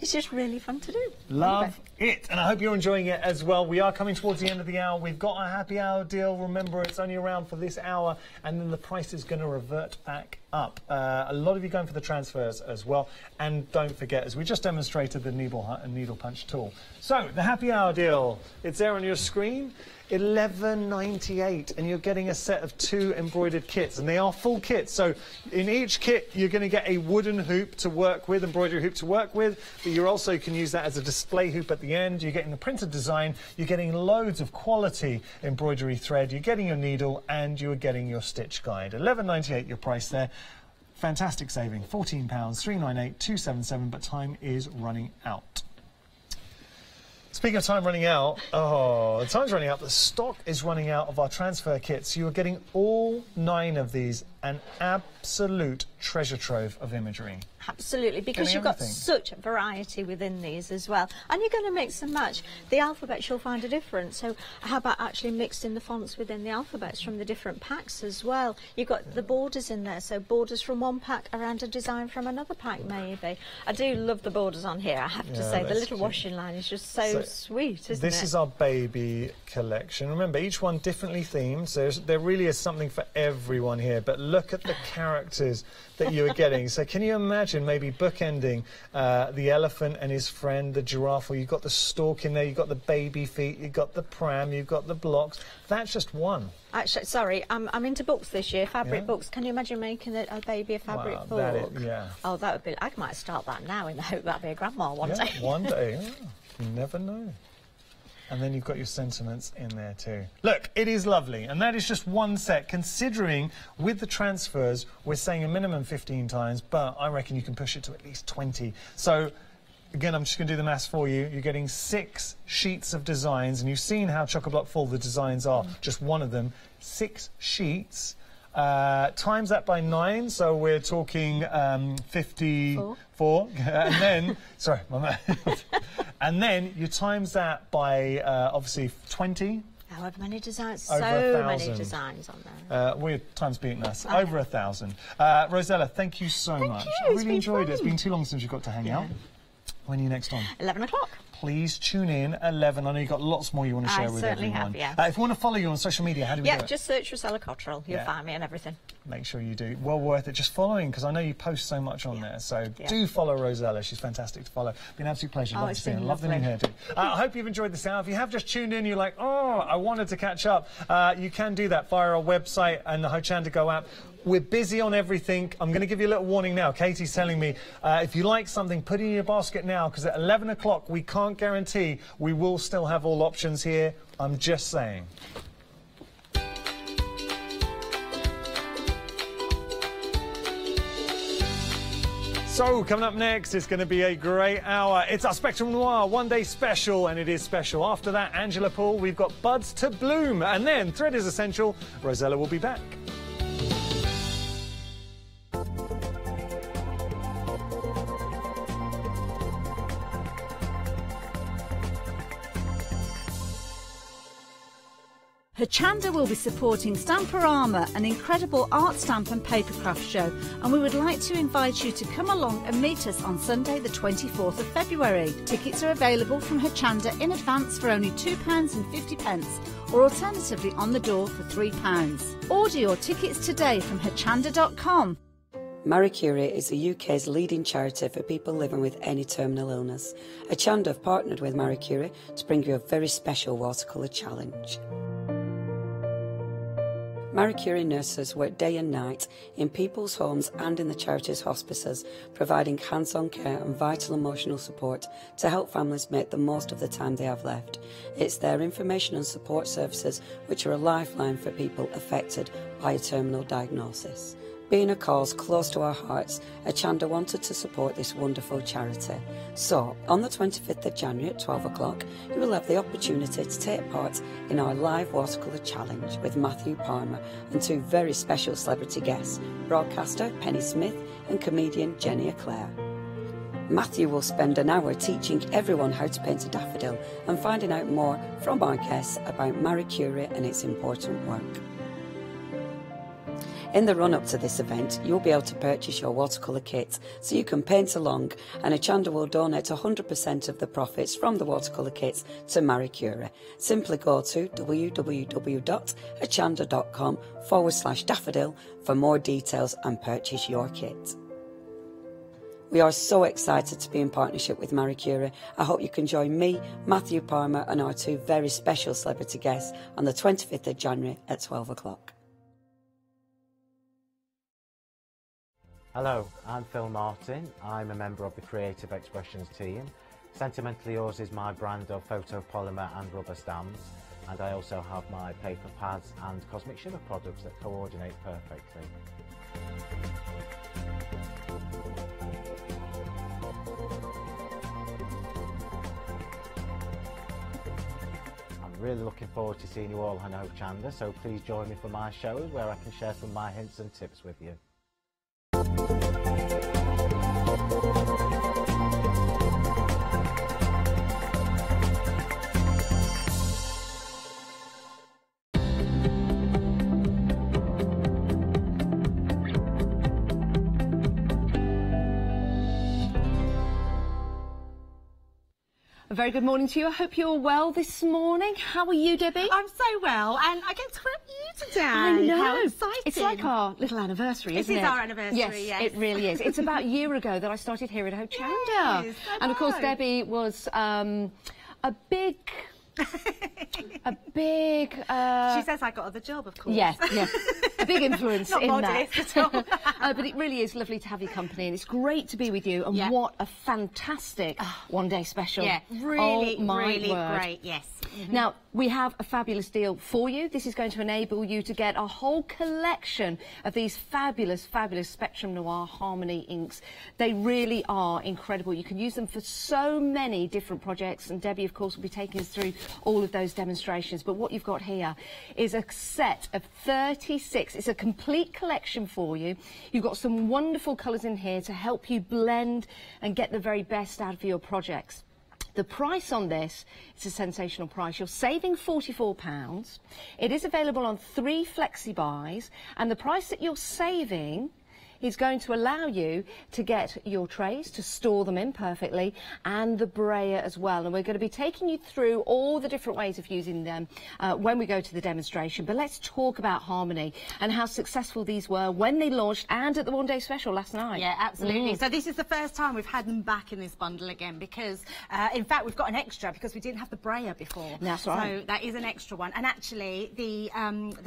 it's just really fun to do. Love it. And I hope you're enjoying it as well. We are coming towards the end of the hour. We've got a happy hour deal. Remember, it's only around for this hour, and then the price is going to revert back up. A lot of you going for the transfers as well. And don't forget, as we just demonstrated, the needle punch tool. So, the happy hour deal, it's there on your screen. $11.98, and you're getting a set of 2 embroidered kits, and they are full kits. So in each kit you're going to get a wooden hoop to work with, embroidery hoop to work with, but you also can use that as a display hoop at the end. You're getting the printed design, you're getting loads of quality embroidery thread, you're getting your needle, and you're getting your stitch guide. $11.98 your price there. Fantastic saving. £14, $398, $277, but time is running out. Speaking of time running out, the time's running out. The stock is running out of our transfer kits. You are getting all 9 of these, an absolute treasure trove of imagery. Absolutely, because you've got such a variety within these as well. And you're going to mix and match. The alphabets, you'll find a difference. So how about actually mixing the fonts within the alphabets from the different packs as well? You've got the borders in there, so borders from one pack around a design from another pack maybe. I do love the borders on here, I have to say. The little washing line is just so sweet, isn't it? This is our baby collection. Remember, each one differently themed, so there really is something for everyone here. But look at the characters that you are getting. So can you imagine maybe bookending the elephant and his friend, the giraffe, or you've got the stork in there, you've got the baby feet, you've got the pram, you've got the blocks. That's just one. Actually, sorry, I'm into books this year, fabric books. Can you imagine making a baby a fabric book? Oh, that would be... I might start that now in the hope that'd be a grandma one day. One day, you never know. And then you've got your sentiments in there too. Look, it is lovely, and that is just one set, considering with the transfers, we're saying a minimum 15 times, but I reckon you can push it to at least 20. So, again, I'm just going to do the maths for you. You're getting 6 sheets of designs, and you've seen how chock-a-block full the designs are, just one of them. 6 sheets. Times that by 9, so we're talking 54. And then, sorry, my math. And then you times that by obviously 20. However many designs, over so many designs on there. We're time's beaten us. Over 1,000. Rosella, thank you so much. I really enjoyed it. It's been too long since you got to hang out. When are you next on? 11 o'clock. please tune in at 11. I know you've got lots more you want to share with certainly everyone. have, yeah. If you want to follow you on social media, how do we do it? Yeah, just search Rosella Cottrell. You'll find me and everything. Make sure you do. Well worth it just following, because I know you post so much on there. So do follow Rosella. She's fantastic to follow. Been an absolute pleasure. Love to see her. Love the new hairdo. I hope you've enjoyed this hour. If you have just tuned in, you're like, oh, I wanted to catch up. You can do that via our website and the Hochanda Go app. We're busy on everything. I'm going to give you a little warning now. Katie's telling me, if you like something, put it in your basket now, because at 11 o'clock, we can't guarantee we will still have all options here. I'm just saying. So, coming up next, it's going to be a great hour. It's our Spectrum Noir one-day special, and it is special. After that, Angela Poole, we've got Buds to Bloom, and then Thread is Essential. Rosella will be back. Hochanda will be supporting Stamperama, an incredible art stamp and papercraft show, and we would like to invite you to come along and meet us on Sunday the 24th of February. Tickets are available from Hochanda in advance for only £2.50 or alternatively on the door for £3. Order your tickets today from hochanda.com. Marie Curie is the UK's leading charity for people living with any terminal illness. Hochanda have partnered with Marie Curie to bring you a very special watercolour challenge. Marie Curie nurses work day and night in people's homes and in the charity's hospices, providing hands-on care and vital emotional support to help families make the most of the time they have left. It's their information and support services which are a lifeline for people affected by a terminal diagnosis. Being a cause close to our hearts, Hochanda wanted to support this wonderful charity. So, on the 25th of January at 12 o'clock, you will have the opportunity to take part in our live watercolour challenge with Matthew Palmer and two very special celebrity guests, broadcaster Penny Smith and comedian Jenny Eclair. Matthew will spend an hour teaching everyone how to paint a daffodil and finding out more from our guests about Marie Curie and its important work. In the run-up to this event, you'll be able to purchase your watercolour kit so you can paint along, and Hochanda will donate 100% of the profits from the watercolour kits to Marie Curie. Simply go to www.hochanda.com/daffodil for more details and purchase your kit. We are so excited to be in partnership with Marie Curie. I hope you can join me, Matthew Palmer and our two very special celebrity guests on the 25th of January at 12 o'clock. Hello, I'm Phil Martin. I'm a member of the Creative Expressions team. Sentimentally Yours is my brand of photopolymer and rubber stamps, and I also have my paper pads and Cosmic Shimmer products that coordinate perfectly. I'm really looking forward to seeing you all on Hochanda, so please join me for my shows where I can share some of my hints and tips with you. A very good morning to you. I hope you're well this morning. How are you, Debbie? I'm so well, and I get to help you today. I know. How exciting. It's like our little anniversary, isn't it? It is our anniversary, yes. It really is. It's about a year ago that I started here at Hochanda. Yes, and of course, Debbie was a big... She says I got her the job, of course. Yes, yeah. A big influence Not in modest that. at all. But it really is lovely to have your company, and it's great to be with you. And what a fantastic one-day special. Yeah, really, oh, my really word. great, yes. Now, we have a fabulous deal for you. This is going to enable you to get a whole collection of these fabulous, fabulous Spectrum Noir Harmony inks. They really are incredible. You can use them for so many different projects, and Debbie, of course, will be taking us through all of those demonstrations. But what you've got here is a set of 36. It's a complete collection for you. You've got some wonderful colours in here to help you blend and get the very best out of your projects. The price on this is a sensational price. You're saving £44. It is available on 3 flexi buys, and the price that you're saving is going to allow you to get your trays, to store them in perfectly, and the brayer as well. And we're going to be taking you through all the different ways of using them when we go to the demonstration. But let's talk about Harmony and how successful these were when they launched and at the one-day special last night. Yeah, absolutely. So this is the first time we've had them back in this bundle again because, in fact, we've got an extra because we didn't have the brayer before. That's right. So that is an extra one. And actually, the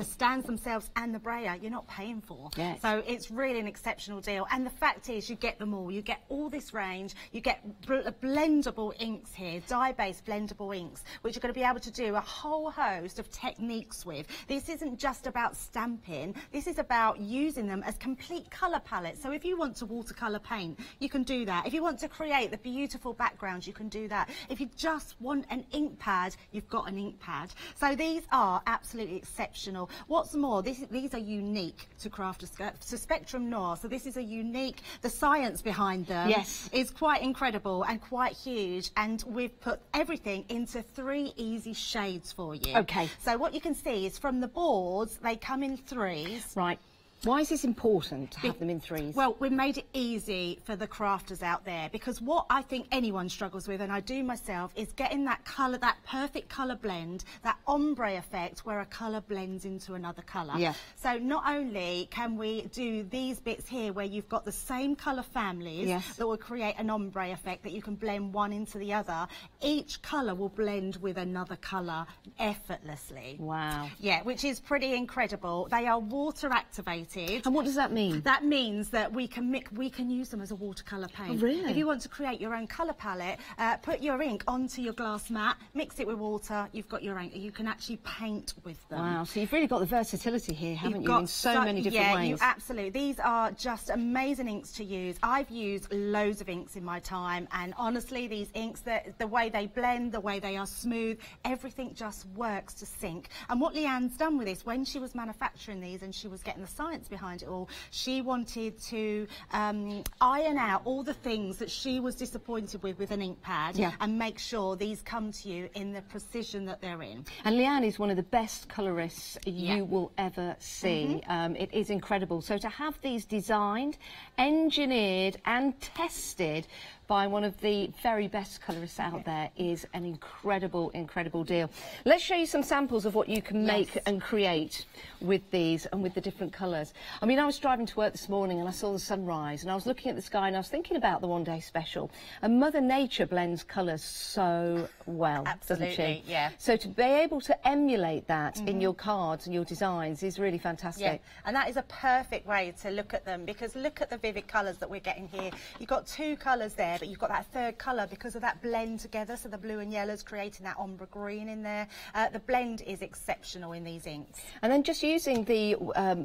stands themselves and the brayer, you're not paying for. Yes. So it's really an exceptional deal. And the fact is, you get them all. You get all this range. You get blendable inks here, dye-based blendable inks, which you're going to be able to do a whole host of techniques with. This isn't just about stamping. This is about using them as complete colour palettes. So if you want to watercolour paint, you can do that. If you want to create the beautiful backgrounds, you can do that. If you just want an ink pad, you've got an ink pad. So these are absolutely exceptional. What's more, these are unique to Spectrum Noir. So this is a unique, the science behind them is quite incredible and quite huge. And we've put everything into 3 easy shades for you. Okay. So what you can see is from the boards, they come in 3s. Right. Why is this important to have them in 3s? Well, we've made it easy for the crafters out there because what I think anyone struggles with, and I do myself, is getting that colour, that perfect colour blend, that ombre effect where a colour blends into another colour. Yeah. So not only can we do these bits here where you've got the same colour families that will create an ombre effect that you can blend one into the other, each colour will blend with another colour effortlessly. Wow. Yeah, which is pretty incredible. They are water activated. And what does that mean? That means that we can use them as a watercolour paint. Oh, really? If you want to create your own colour palette, put your ink onto your glass mat, mix it with water, you've got your ink. You can actually paint with them. Wow, so you've really got the versatility here, haven't you, in so many different ways? Yeah, absolutely. These are just amazing inks to use. I've used loads of inks in my time, and honestly, these inks, the way they blend, the way they are smooth, everything just works to sync. And what Leanne's done with this, when she was manufacturing these and she was getting the science behind it all, she wanted to iron out all the things that she was disappointed with an ink pad and make sure these come to you in the precision that they're in. And Leanne is one of the best colourists you will ever see. It is incredible. So to have these designed, engineered and tested by one of the very best colourists out there is an incredible, incredible deal. Let's show you some samples of what you can make and create with these and with the different colours. I mean, I was driving to work this morning and I saw the sunrise and I was looking at the sky and I was thinking about the one-day special. And Mother Nature blends colours so well, doesn't she? Yeah. So to be able to emulate that in your cards and your designs is really fantastic. Yeah, and that is a perfect way to look at them because look at the vivid colours that we're getting here. You've got 2 colours there, but you've got that 3rd colour because of that blend together, so the blue and yellow's creating that ombre green in there. The blend is exceptional in these inks. And then just using the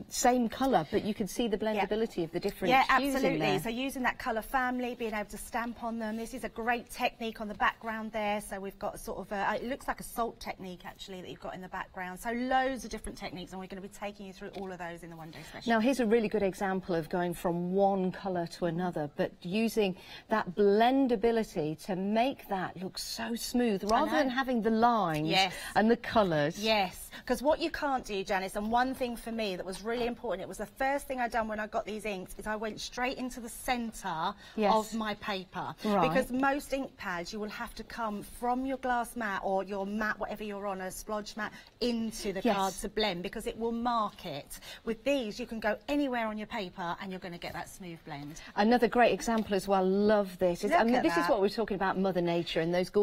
same colour, but you can see the blendability of the different hues in there. So using that colour family, being able to stamp on them. This is a great technique on the background there, so we've got sort of it looks like a salt technique actually that you've got in the background. So loads of different techniques, and we're going to be taking you through all of those in the one-day special. Now here's a really good example of going from one colour to another, but using that blendability to make that look so smooth rather than having the lines and the colours. Yes, because what you can't do, Janice, and one thing for me that was really important, it was the first thing I done when I got these inks, is I went straight into the centre of my paper. Because most ink pads, you will have to come from your glass mat or your mat, whatever you're on, a splodge mat, into the card to blend because it will mark it. With these, you can go anywhere on your paper and you're going to get that smooth blend. Another great example as well, love this. I mean, this is what we're talking about, Mother Nature and those gorgeous